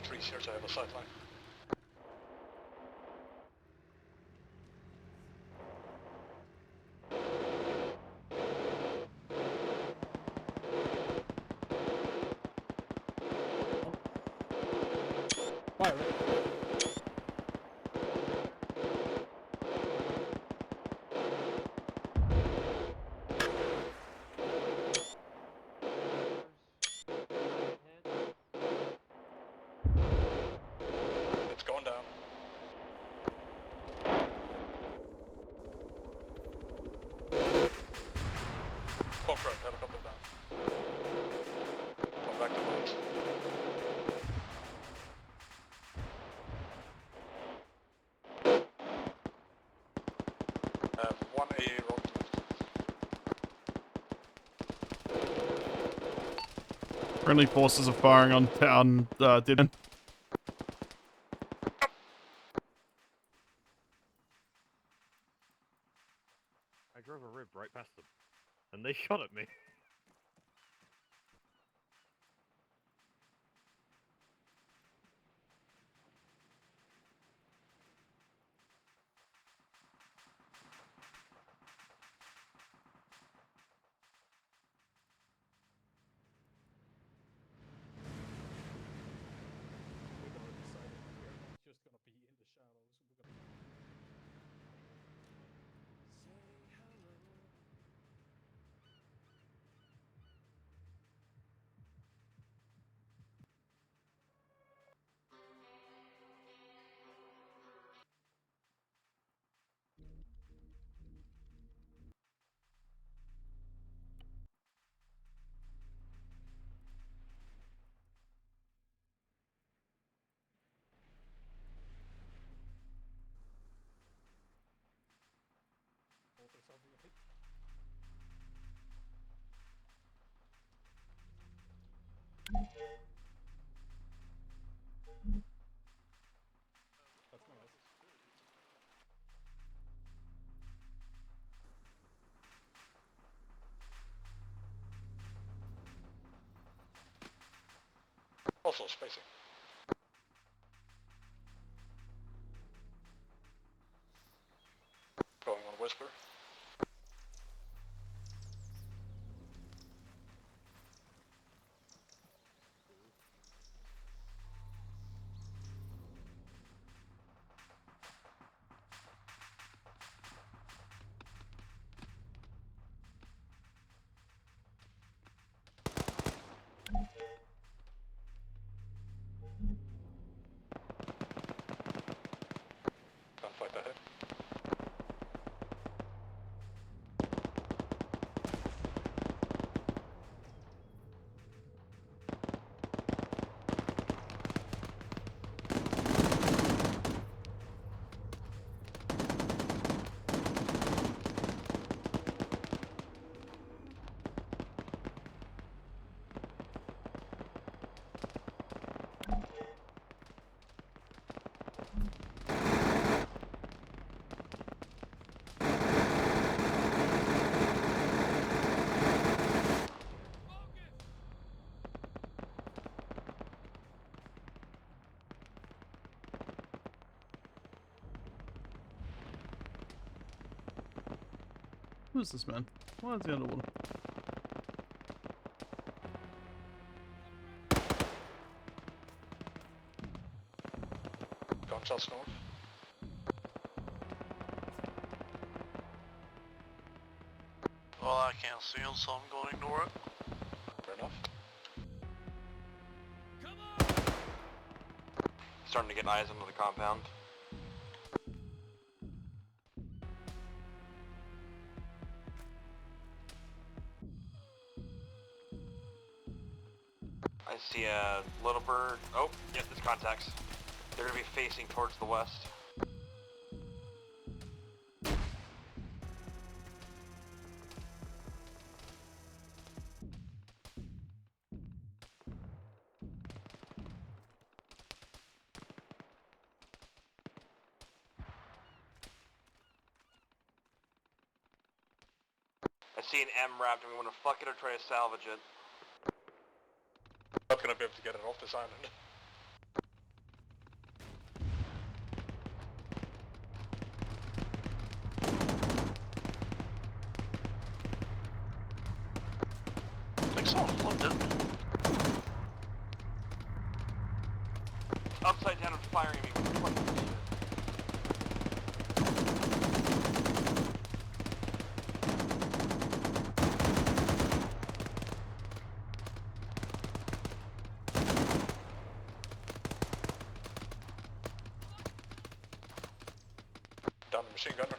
trees here to have a sight line. Fire. It's going down. Confirmed, helicopter down. Come back to boat. One AA rock left. Friendly forces are firing on town. Didn't. I drove a rib right past them, and they shot at me. Just gonna be in the shadows. We're gonna... Oh, there's something I think. That's my guess. Also spacing. Going on whisper. Gunfight ahead. Who's this man? Why is he underwater? Gunshots north. Well, I can't see him, so I'm going to ignore it. Fair enough. Starting to get eyes into the compound. I see a little bird. Oh, yep, it's contacts. They're gonna be facing towards the west. I see an M wrapped and we want to fuck it or try to salvage it. Not gonna be able to get it off this island. think someone flipped it. Upside down and firing me. Fucking shit. Down the machine gunner.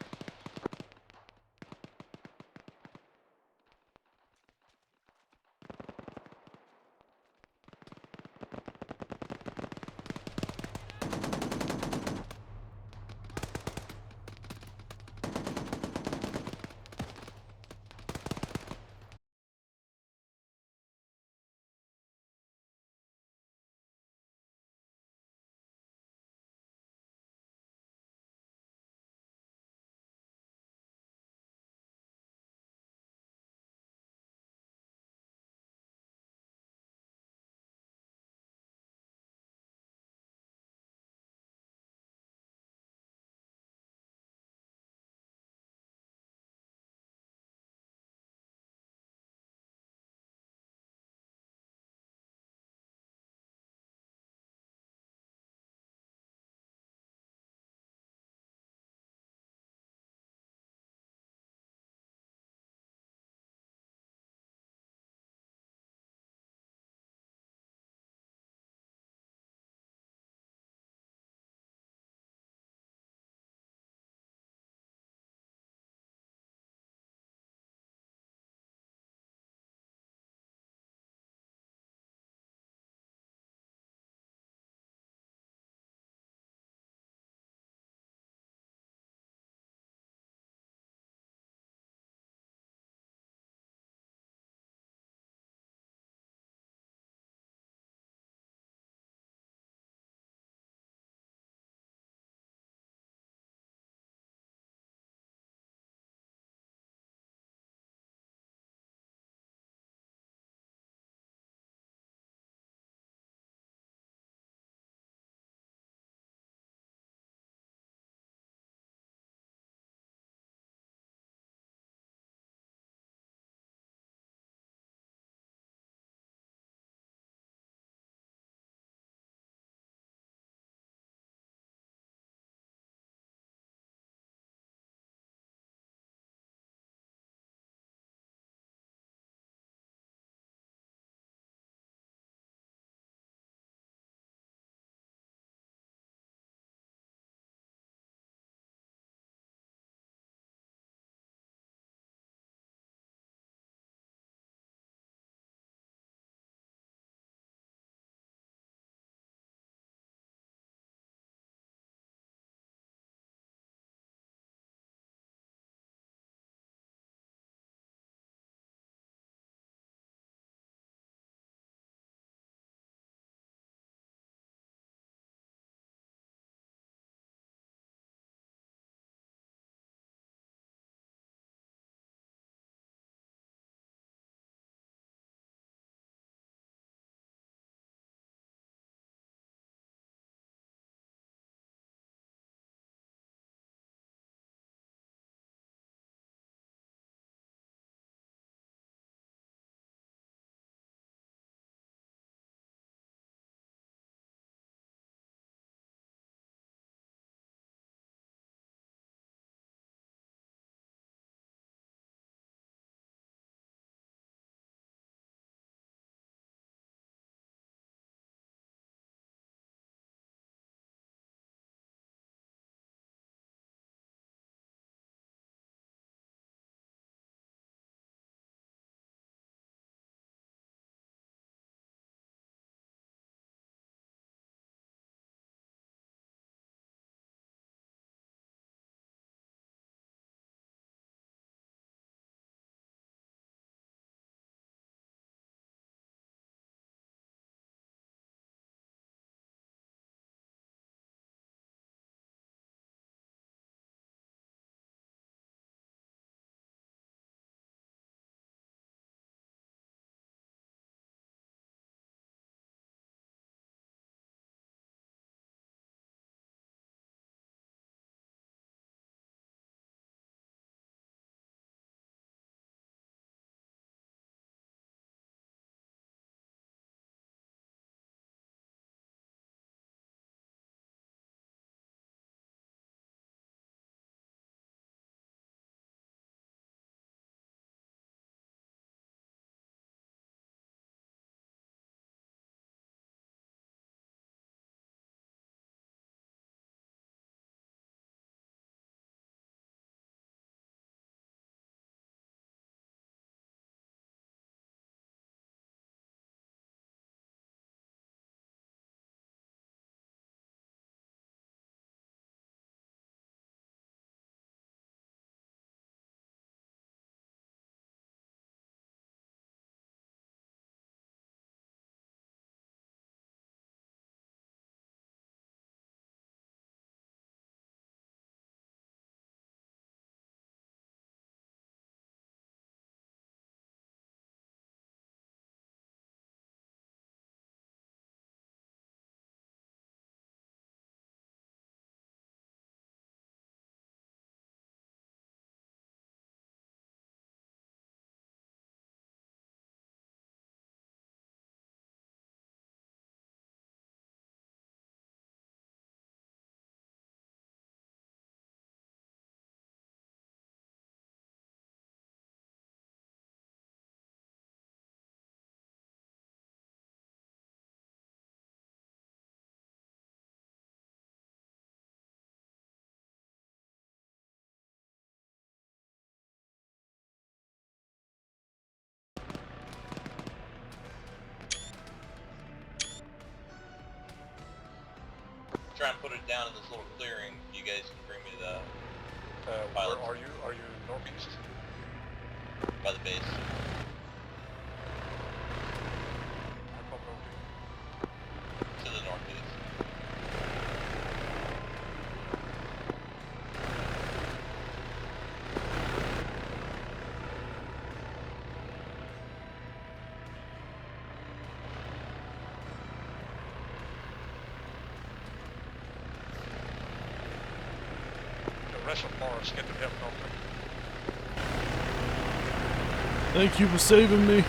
try and put it down in this little clearing. You guys can bring me the Where are you? Are you northeast? by the base. To the northeast. The rest of Mars get the helicopter. Thank you for saving me.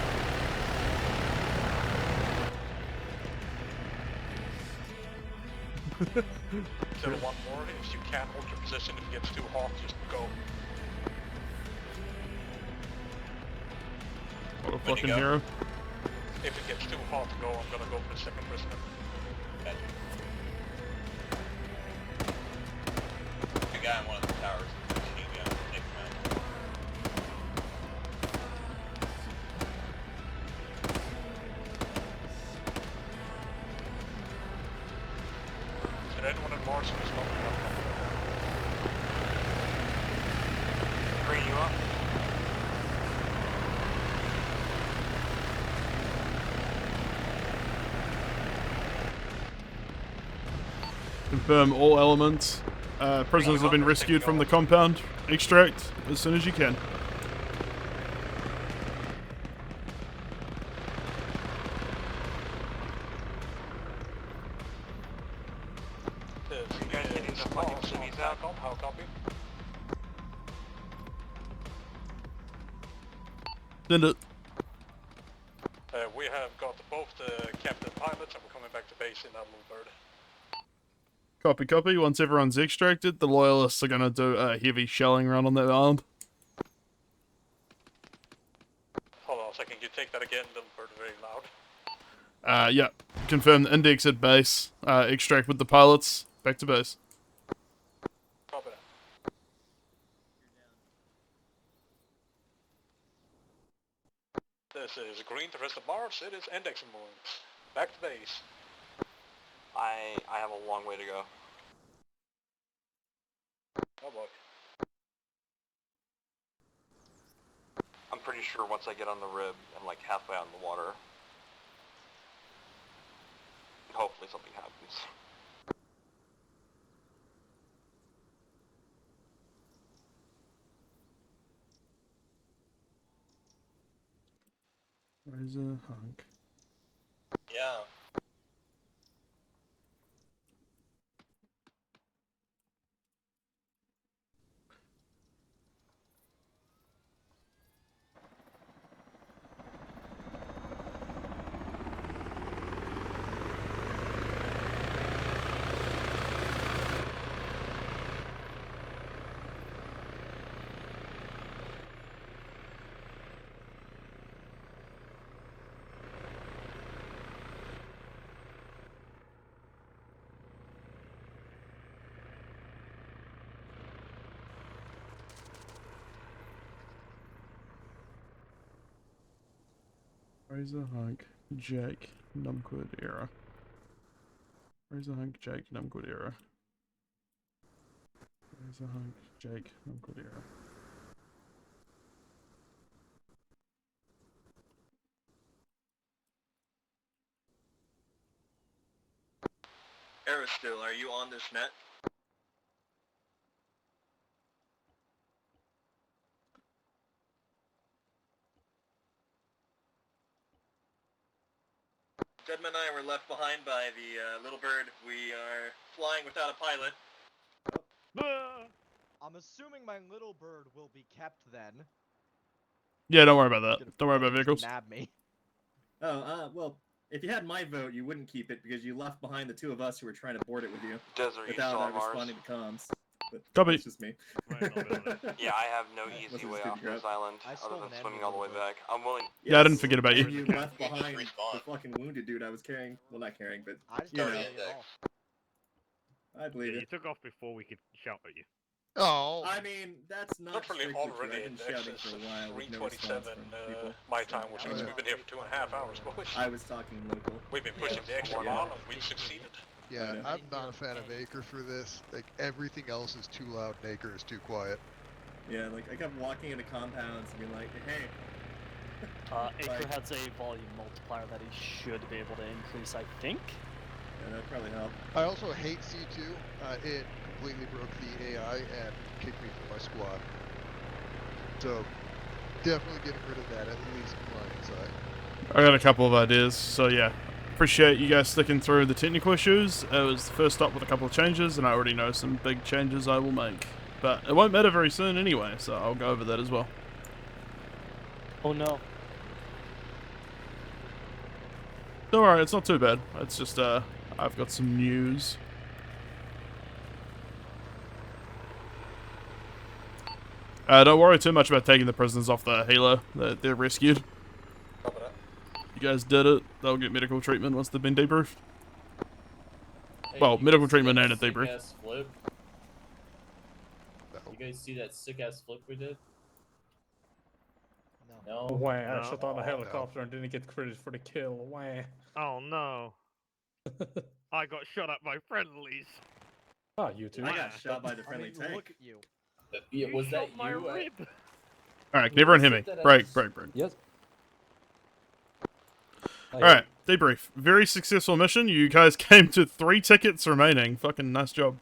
Kill one more. If you can't hold your position, if it gets too hot, just go. What a fucking hero. If it gets too hot to go, I'm gonna go for the second prisoner. The guy in one of the towers with a machine gun. Take him out. Is there anyone in Mars who's not Bring you up. Confirm all elements. Prisoners have been rescued from the compound. Extract as soon as you can. You guys hitting the fucking cities out? How copy? Send it. We have got both the captain pilots and we're coming back to base in that little bird. Copy, copy. Once everyone's extracted, the loyalists are gonna do a heavy shelling run on that island. Hold on a second, you take that again, the bird very loud. Yeah. Confirm the index at base. Extract with the pilots. Back to base. Copy that. This is green to rest of Mars, it is indexing moving. Back to base. I have a long way to go. Oh boy. I'm pretty sure once I get on the rib, I'm like halfway out in the water. Hopefully something happens. Where's a hunk? Yeah. Razor Hunk, Jake, Numquid era. Razor Hunk, Jake, Numquid era. Razor Hunk, Jake, Numquid era. Aristotle, are you on this net? Deadman and I were left behind by the little bird. We are flying without a pilot. I'm assuming my little bird will be kept then. Yeah, don't worry about that. Don't worry about vehicles. Nab me. Oh, well, if you had my vote, you wouldn't keep it because you left behind the two of us who were trying to board it with you. Desert, without you still on Mars? responding to comms. But Copy. that's just me. Yeah, I have no easy way off this island other than swimming all the way back. I'm willing. Yeah, I didn't forget about And you. you left behind the fucking wounded dude I was carrying. Well, not carrying, but you know. I believe You it. took off before we could shout at you. Oh. I mean, that's not Literally strictly true. already I've been shouting for a while with no response 3:27 from people. my time, which means we've been here for 2.5 hours, boys. I was talking local. We've been pushing the extra mile and we've succeeded. Yeah, I'm not a fan of Acre for this. Like, everything else is too loud and Acre is too quiet. Yeah, like I kept walking into compounds and being like, hey. Acre has a volume multiplier that he should be able to increase, I think. Yeah, that'd probably help. I also hate C2. It completely broke the AI and kicked me from my squad. So, definitely getting rid of that, at least from my side. I got a couple of ideas, so yeah. Appreciate you guys sticking through the technical issues. It was the first stop with a couple of changes, and I already know some big changes I will make. But it won't matter very soon anyway, so I'll go over that as well. Oh no. Don't worry, it's not too bad. It's just, I've got some news. Don't worry too much about taking the prisoners off the healer. They're rescued. You guys did it. They'll get medical treatment once they've been debriefed. Hey, Well, medical treatment and a debrief. Sick-ass flip? You guys see that sick-ass flip we did? No. Wah, I shot on a helicopter and didn't get credit for the kill. Wah. Oh no. I got shot at by friendlies. Ah, you too. I got shot by the friendly tank. Look at you. Yeah, was that my you? rib. Alright, can everyone hear me? Break. Yes. Alright, debrief. Very successful mission. You guys came to 3 tickets remaining. Fucking nice job.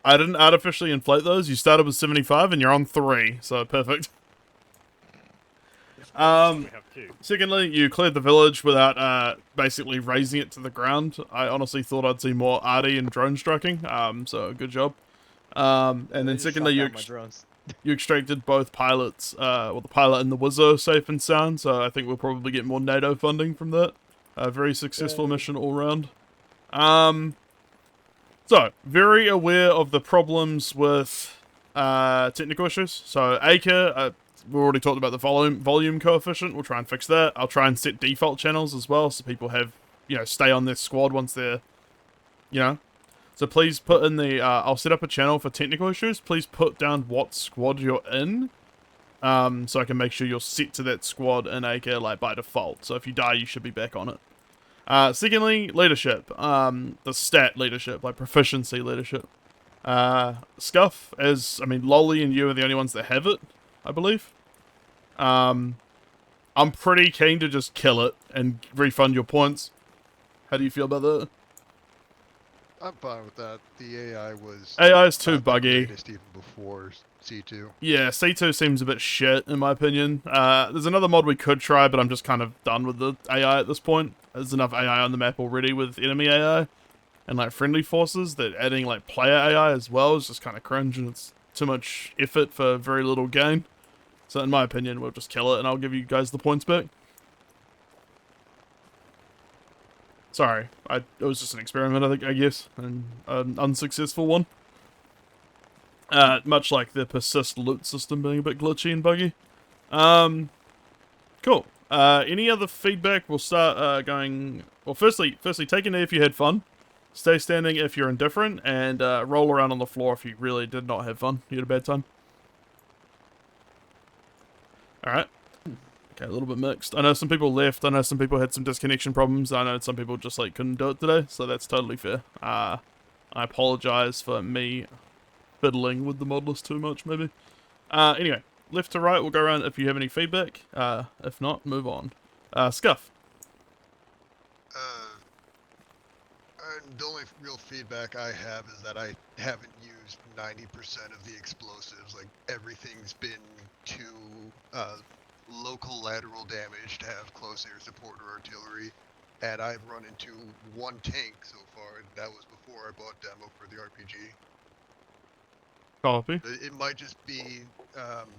I didn't artificially inflate those. You started with 75 and you're on 3, so perfect. Secondly, you cleared the village without basically razing it to the ground. I honestly thought I'd see more arty and drone striking, so good job. And then secondly, you extracted both pilots, well, the pilot and the Wizzo safe and sound, so I think we'll probably get more NATO funding from that. Very successful mission all round. So, very aware of the problems with technical issues. So, Acre, we already talked about the volume coefficient. We'll try and fix that. I'll try and set default channels as well, so people have, stay on their squad once they're, So please put in the, I'll set up a channel for technical issues. Please put down what squad you're in, so I can make sure you're set to that squad in Acre, like, by default. So if you die, you should be back on it. Secondly, leadership. The stat leadership, like proficiency leadership. Scuff, Lolly and you are the only ones that have it, I believe. I'm pretty keen to just kill it and refund your points. How do you feel about that? I'm fine with that. The AI was... AI is too buggy. Even before C2. Yeah, C2 seems a bit shit, in my opinion. There's another mod we could try, but I'm just kind of done with the AI at this point. There's enough AI on the map already with enemy AI and, like, friendly forces that adding, like, player AI as well is just kind of cringe, and it's too much effort for very little gain. So, in my opinion, we'll just kill it, and I'll give you guys the points back. Sorry, it was just an experiment, I guess, and an unsuccessful one. Much like the persist loot system being a bit glitchy and buggy. Cool. Any other feedback? We'll start going... Well, firstly, take a knee if you had fun. Stay standing if you're indifferent, and roll around on the floor if you really did not have fun. You had a bad time. Alright. Okay, a little bit mixed. I know some people left. I know some people had some disconnection problems. I know some people just, like, couldn't do it today, so that's totally fair. I apologize for me fiddling with the mod list too much, maybe. Anyway, left to right, we'll go around if you have any feedback. If not, move on. Scuff. The only real feedback I have is that I haven't used 90% of the explosives. Like, everything's been too local lateral damage to have close air support or artillery. And I've run into 1 tank so far, and that was before I bought demo for the RPG. Copy. It might just be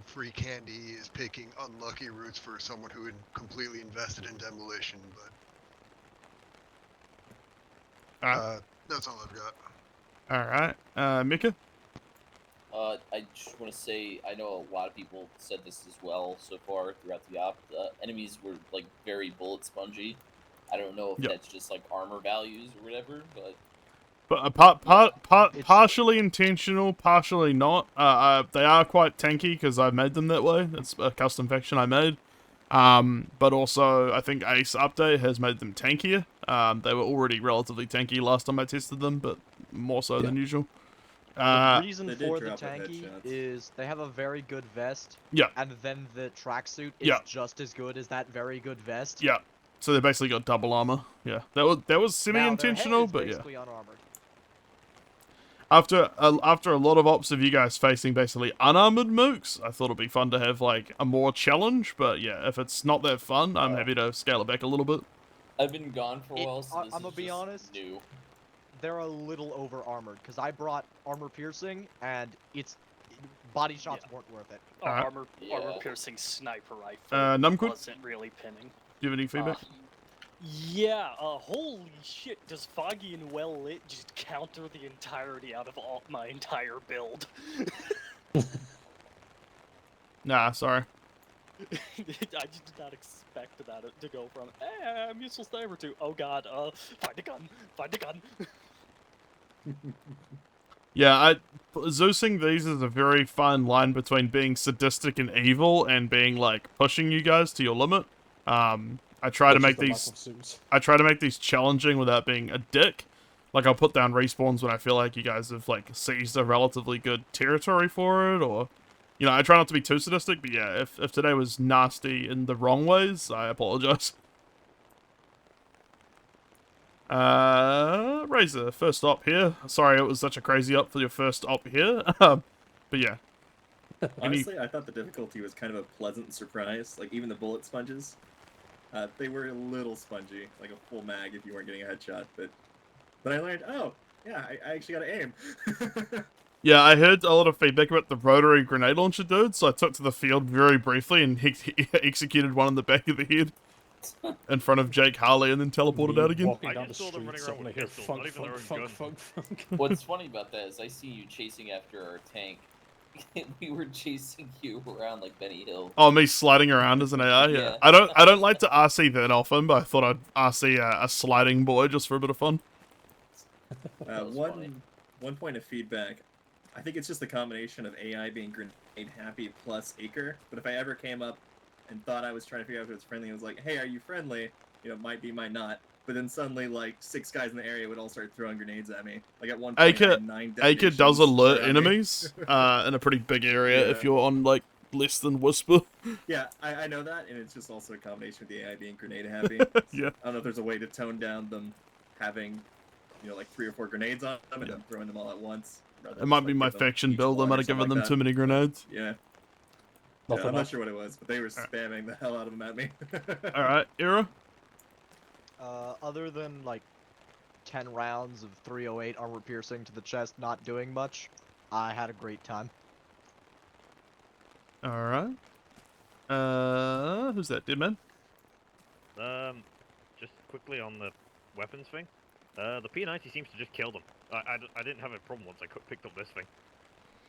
free candy is picking unlucky routes for someone who had completely invested in demolition, but that's all I've got. Alright, Mika? I just want to say, I know a lot of people said this as well so far throughout the op. Enemies were, like, very bullet spongy. I don't know if that's just, like, armor values or whatever, but... But partially intentional, partially not. They are quite tanky because I made them that way. It's a custom faction I made. But also, I think Ace update has made them tankier. They were already relatively tanky last time I tested them, but more so than usual. The reason for the tanky is they have a very good vest. Yeah. And then the tracksuit is just as good as that very good vest. Yeah. So they basically got double armor. Yeah. That was semi-intentional, but yeah. Unarmored. After a lot of ops of you guys facing basically unarmored mooks, I thought it'd be fun to have like a more challenge. But yeah, if it's not that fun, I'm happy to scale it back a little bit. I've been gone for a while, so this I'm gonna is be just honest. new. They're a little over armored because I brought armor piercing and body shots weren't worth it. Armor piercing sniper rifle Numkud? wasn't really pinning. Do you have any feedback? Yeah, holy shit, does Foggy and Well Lit just counter the entirety out of my entire build? Nah, sorry. I just did not expect that to go from, hey, I'm useful sniper to, oh god, find a gun. Yeah, Zeusing these is a very fine line between being sadistic and evil and being like pushing you guys to your limit. I try to make these challenging without being a dick. Like I'll put down respawns when I feel like you guys have like seized a relatively good territory for it, or you know, I try not to be too sadistic. But yeah, if today was nasty in the wrong ways, I apologize. Razor, first op here. Sorry it was such a crazy op for your first op here. But yeah. Honestly, I thought the difficulty was kind of a pleasant surprise. Like, even the bullet sponges, they were a little spongy, like a full mag if you weren't getting a headshot. But I learned, oh, yeah, I actually got to aim. Yeah, I heard a lot of feedback about the rotary grenade launcher dude, so I took to the field very briefly and executed one in the back of the head in front of Jake Harley and then teleported out again. I just saw them running around with pistols, not even their own gun. What's funny about that is I see you chasing after our tank. We were chasing you around like Benny Hill. Oh, me sliding around as an AI? Yeah. I don't like to RC that often, but I thought I'd RC a sliding boy just for a bit of fun. One point of feedback. I think it's just the combination of AI being grenade happy plus Acre. But if I ever came up and thought I was trying to figure out if it was friendly, I was like, hey, are you friendly? You know, might be, might not. But then suddenly, like, 6 guys in the area would all start throwing grenades at me. Like, at one point, I had 9 Acre does detonations alert around me. enemies in a pretty big area if you're on, like, less than Whisper. Yeah, I know that, and it's just also a combination with the AI being grenade happy. Yeah. I don't know if there's a way to tone down them having, you know, like 3 or 4 grenades on them and then throwing them all at once. It might be my faction build. I might have given them too many grenades. Yeah. I'm not sure what it was, but they were spamming the hell out of them at me. Alright, Era? Other than, like, 10 rounds of 308 armor piercing to the chest not doing much, I had a great time. Alright. Who's that, Deadman? Just quickly on the weapons thing. The P90 seems to just kill them. I didn't have a problem once I picked up this thing.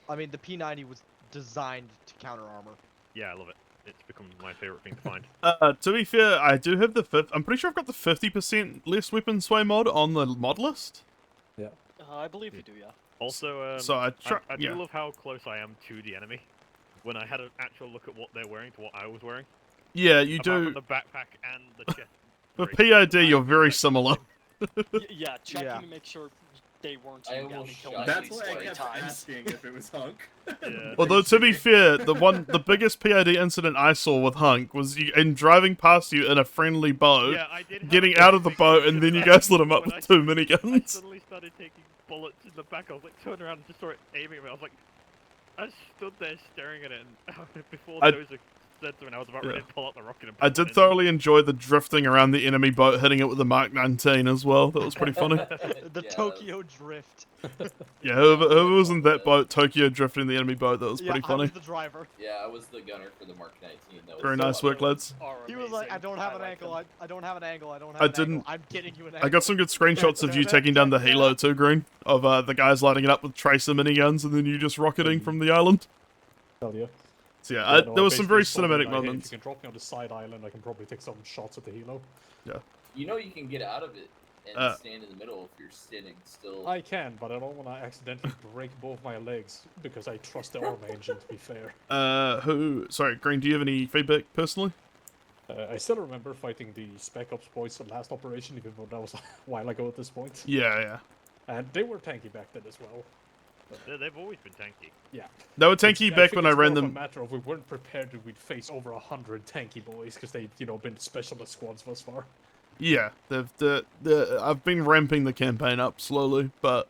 I mean, the P90 was designed to counter armor. Yeah, I love it. It's become my favorite thing to find. To be fair, I do have the I'm pretty sure I've got the 50% less weapon sway mod on the mod list. Yeah. I believe you do, yeah. Also, So I do love how close I am to the enemy. When I had an actual look at what they're wearing to what I was wearing. Yeah, you Apart do. from the backpack and the chest. For PID, you're very similar. Yeah, checking to make sure they weren't I you got me almost killed shot at That's least why I 3 kept times. asking if it was Hunk. Yeah. Although, to be fair, the biggest PID incident I saw with Hunk was in driving past you in a friendly boat, Yeah, I did getting out of the boat, and then you guys lit him up with 2 I miniguns. suddenly started taking bullets in the back. I was like, turned around and just saw it aiming at me. I was like, I stood there staring at it, and before Dozer said something, I was about ready to pull out the rocket and I did thoroughly enjoy the drifting around the enemy boat, hitting it with the Mark 19 as well. That was pretty funny. The Tokyo Drift. Yeah, whoever was in that boat, Tokyo drifting the enemy boat, that was pretty I funny. was the driver. Yeah, I was the gunner for the Mark 19. That was Very so nice funny. work, lads. He was like, I don't have an angle, I don't have an angle, I don't have I an didn't. angle. I'm getting you an angle. I got some good screenshots of you taking down the helo too, Green, of the guys lighting it up with tracer miniguns and then you just rocketing from the island. Hell yeah. So yeah, No, there was some very basically told cinematic him, like, hey, moments. If you can drop me on the side island, I can probably take some shots at the helo. Yeah. You know you can get out of it and stand in the middle if you're standing still. I can, but I don't want to accidentally break both my legs because I trust the armor engine, to be fair. Sorry, Green, do you have any feedback personally? I still remember fighting the Spec Ops boys on last operation, even though that was a while ago at this point. Yeah, yeah. And they were tanky back then as well. They've always been tanky. Yeah. They were tanky back when I ran It's them. more of a matter of we weren't prepared that we'd face over 100 tanky boys because they'd, been specialist squads thus far. Yeah, I've been ramping the campaign up slowly, but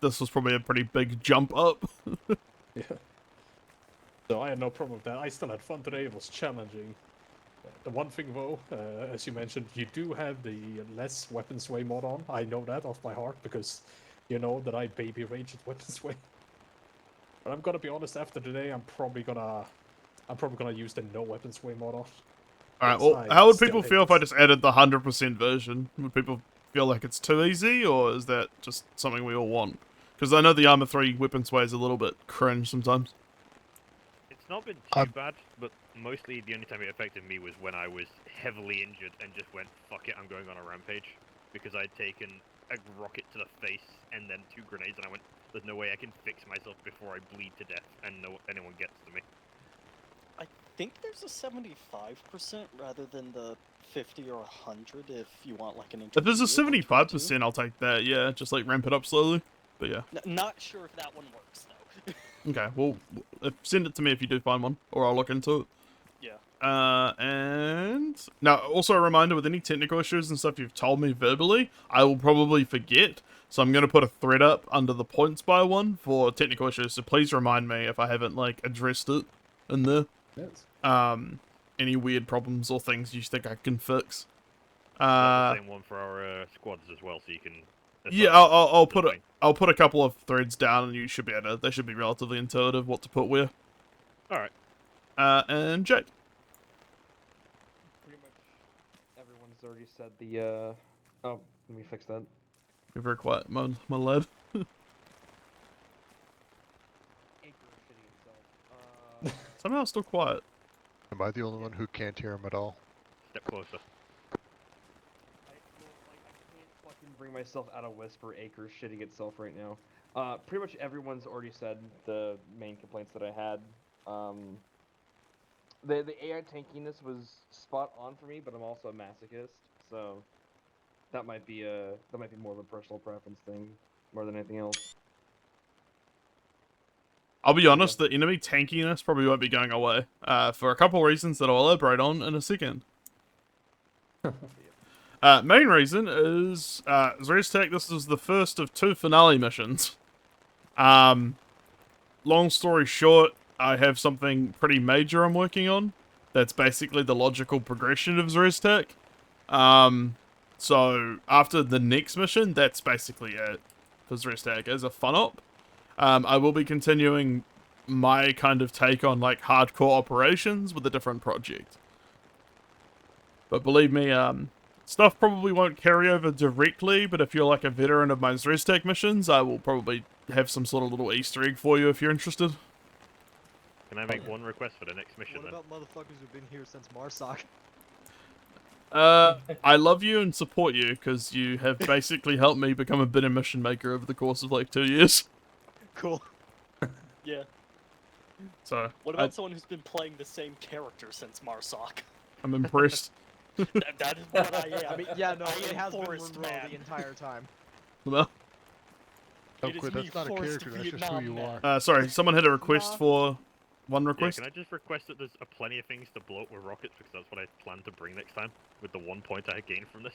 this was probably a pretty big jump up. Yeah. So I had no problem with that. I still had fun today. It was challenging. The one thing though, as you mentioned, you do have the less weapon sway mod on. I know that off by heart because you know that I baby rage at weapon sway. But I'm gonna be honest, after today I'm probably gonna use the no weapon sway mod on. Alright, well, how would people feel if I just added the 100% version? Would people feel like it's too easy, or is that just something we all want? Because I know the Armor 3 weapon sway is a little bit cringe sometimes. It's not been too bad, but mostly the only time it affected me was when I was heavily injured and just went, fuck it, I'm going on a rampage. Because I'd taken a rocket to the face and then 2 grenades, and I went, there's no way I can fix myself before I bleed to death and anyone gets to me. I think there's a 75% rather than the 50 or 100 if you want like an If there's a 75%, I'll take that, yeah. Just like ramp it up slowly. But yeah. Not sure if that one works though. Okay, well, send it to me if you do find one, or I'll look into it. Yeah. And now, also a reminder, with any technical issues and stuff you've told me verbally, I will probably forget. So I'm going to put a thread up under the points by one for technical issues. So please remind me if I haven't, like, addressed it in there. Yes. Any weird problems or things you think I can fix. The same one for our squads as well, so you can... Yeah, I'll put a couple of threads down, and you should be able to. They should be relatively intuitive what to put where. All right. And Jake. Pretty much everyone's already said the. Oh, let me fix that. You're very quiet, my lad. Somehow still quiet. Am I the only one who can't hear him at all? Step closer. Bring myself out of Whisper Acres shitting itself right now. Pretty much everyone's already said the main complaints that I had. The AI tankiness was spot on for me, but I'm also a masochist, so that might be more of a personal preference thing more than anything else. I'll be honest, the enemy tankiness probably won't be going away, for a couple of reasons that I'll elaborate on in a second. Main reason is, XRESTAC, this is the first of 2 finale missions. Long story short, I have something pretty major I'm working on. That's basically the logical progression of XRESTAC. So, after the next mission, that's basically it for XRESTAC as a fun-op. I will be continuing my kind of take on, like, hardcore operations with a different project. But believe me, stuff probably won't carry over directly, but if you're like a veteran of my XRESTAC missions, I will probably have some sort of little Easter egg for you if you're interested. Can I make one request for the next mission What about motherfuckers who've been here since Marsoc? I love you and support you, because you have basically helped me become a better mission maker over the course of like 2 years. Cool. Yeah. So, What about someone who's been playing the same character since Marsoc? I'm impressed. That is what I am. I mean, yeah, no, I it am has been Forest Monroe Man. the entire time. Well, Oh, It is quit, me, that's not a Forest character, that's just who Vietnam you Man. are. sorry, someone had a request for one request? Yeah, can I just request that there's plenty of things to blow up with rockets, because that's what I plan to bring next time, with the 1 point I gained from this.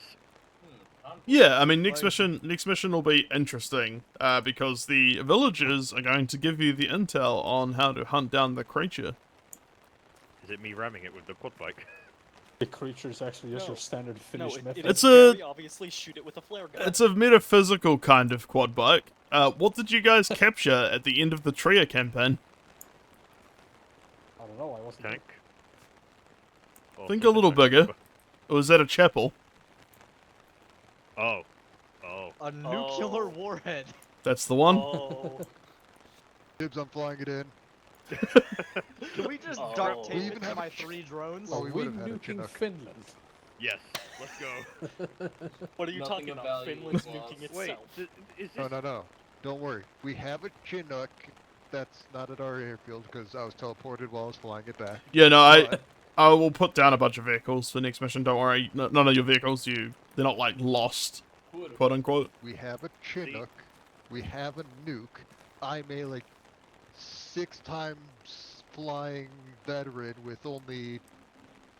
Yeah, I mean, next mission will be interesting, because the villagers are going to give you the intel on how to hunt down the creature. Is it me ramming it with the quad bike? The creature is actually just your standard finish method. It's very obviously shoot it with a flare gun. It's a metaphysical kind of quad bike. What did you guys capture at the end of the Tria campaign? I don't know, I wasn't Tank. Think a little bigger. Or was that a chapel? Oh. A nuclear warhead. That's the one? Oh. Dibs, I'm flying it in. Can we just Oh. duct We tape even it to have my a 3 drones? Oh, we Are we would have had a nuking Chinook. Finland? Yes, let's go. What are you Nothing talking of about? value Finland's was nuking lost. Wait, itself. is No, this... no. Don't worry. We have a Chinook that's not at our airfield because I was teleported while I was flying it back. Yeah, no, I I will put down a bunch of vehicles for next mission. Don't worry, none of your vehicles, they're not like lost, quote unquote. We have a Chinook. We have a nuke. I'm a like 6 times flying veteran with only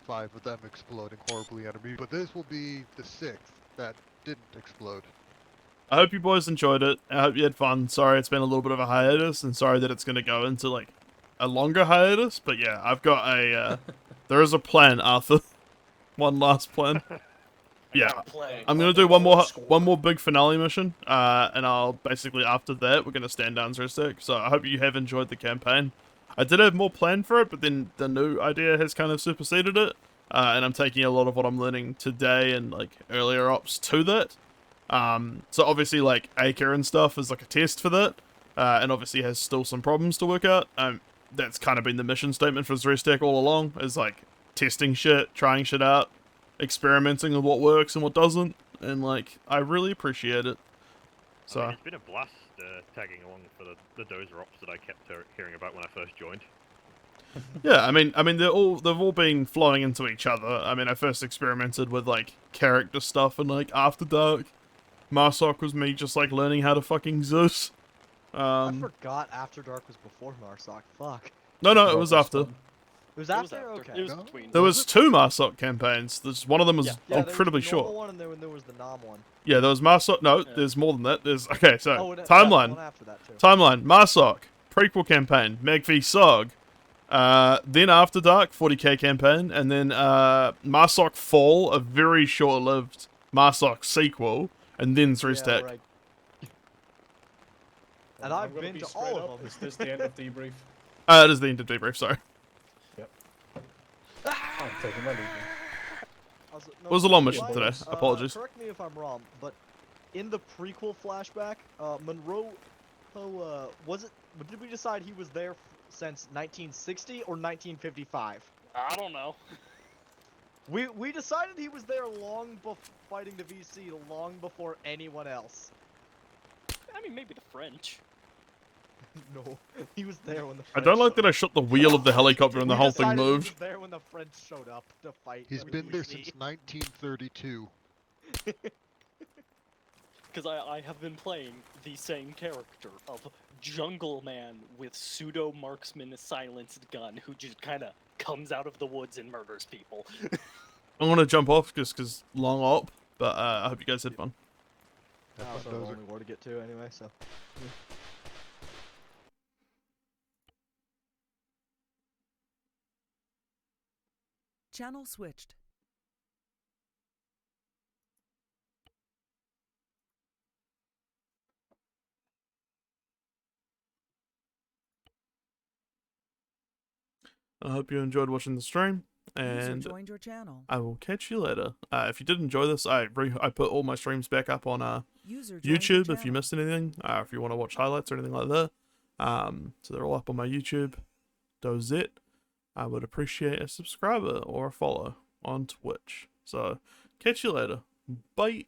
5 of them exploding horribly under me. But this will be the 6th that didn't explode. I hope you boys enjoyed it. I hope you had fun. Sorry it's been a little bit of a hiatus, and sorry that it's going to go into like a longer hiatus. But yeah, I've got a there is a plan, Arthur. One last plan. Yeah, I'm gonna do one more big finale mission, and I'll basically after that we're gonna stand down XRESTAC. So I hope you have enjoyed the campaign. I did have more planned for it, but then the new idea has kind of superseded it, and I'm taking a lot of what I'm learning today and like earlier ops to that. So obviously like Acre and stuff is like a test for that, and obviously has still some problems to work out. That's kind of been the mission statement for XRESTAC all along, is like testing shit, trying shit out, experimenting with what works and what doesn't, and like I really appreciate it. So I mean, it's been a blast tagging along for the dozer ops that I kept hearing about when I first joined. yeah, I mean they've all been flowing into each other. I mean, I first experimented with like character stuff and like After Dark. Marsoc was me just like learning how to fucking Zeus. I forgot After Dark was before Marsoc. Fuck. No, it was after. It was after? Okay. It was between. There was 2 Marsoc campaigns. One of them was Yeah, incredibly there was the normal short. one and then there was the Nom one. Yeah, there was Marsoc. No, there's more than that. There's okay. So Oh, and timeline. one after that too. Timeline. Marsoc prequel campaign. Meg v Sog. Then After Dark 40k campaign, and then Marsoc Fall, a very short-lived Marsoc sequel, and then XRESTAC. Yeah, right. And I've been to all of them. Is this the end of debrief? It is the end of debrief. Sorry. Yep. I'm taking my leave. It was a long mission today. Apologies. Correct me if I'm wrong, but in the prequel flashback, Monroe, did we decide he was there since 1960 or 1955? I don't know. We decided he was there long before fighting the VC, long before anyone else. I mean, maybe the French. No, he was there when the I French don't like that I shot the wheel of the helicopter and the whole thing decided moved. He was there when the French showed up to fight. He's the been there VC. since 1932. Because I have been playing the same character of Jungle Man with pseudo marksman silenced gun who just kind of comes out of the woods and murders people. I'm gonna jump off just because long op, but I hope you guys had fun. That was the only war to get to anyway, so. Channel switched. I hope you enjoyed watching the stream, User and joined your channel. I will catch you later. If you did enjoy this, I put all my streams back up on User joined your YouTube if you missed anything, if you want to watch highlights or anything like that. So they're all up on my YouTube. Does it? I would appreciate a subscriber or a follow on Twitch. So catch you later. Bye.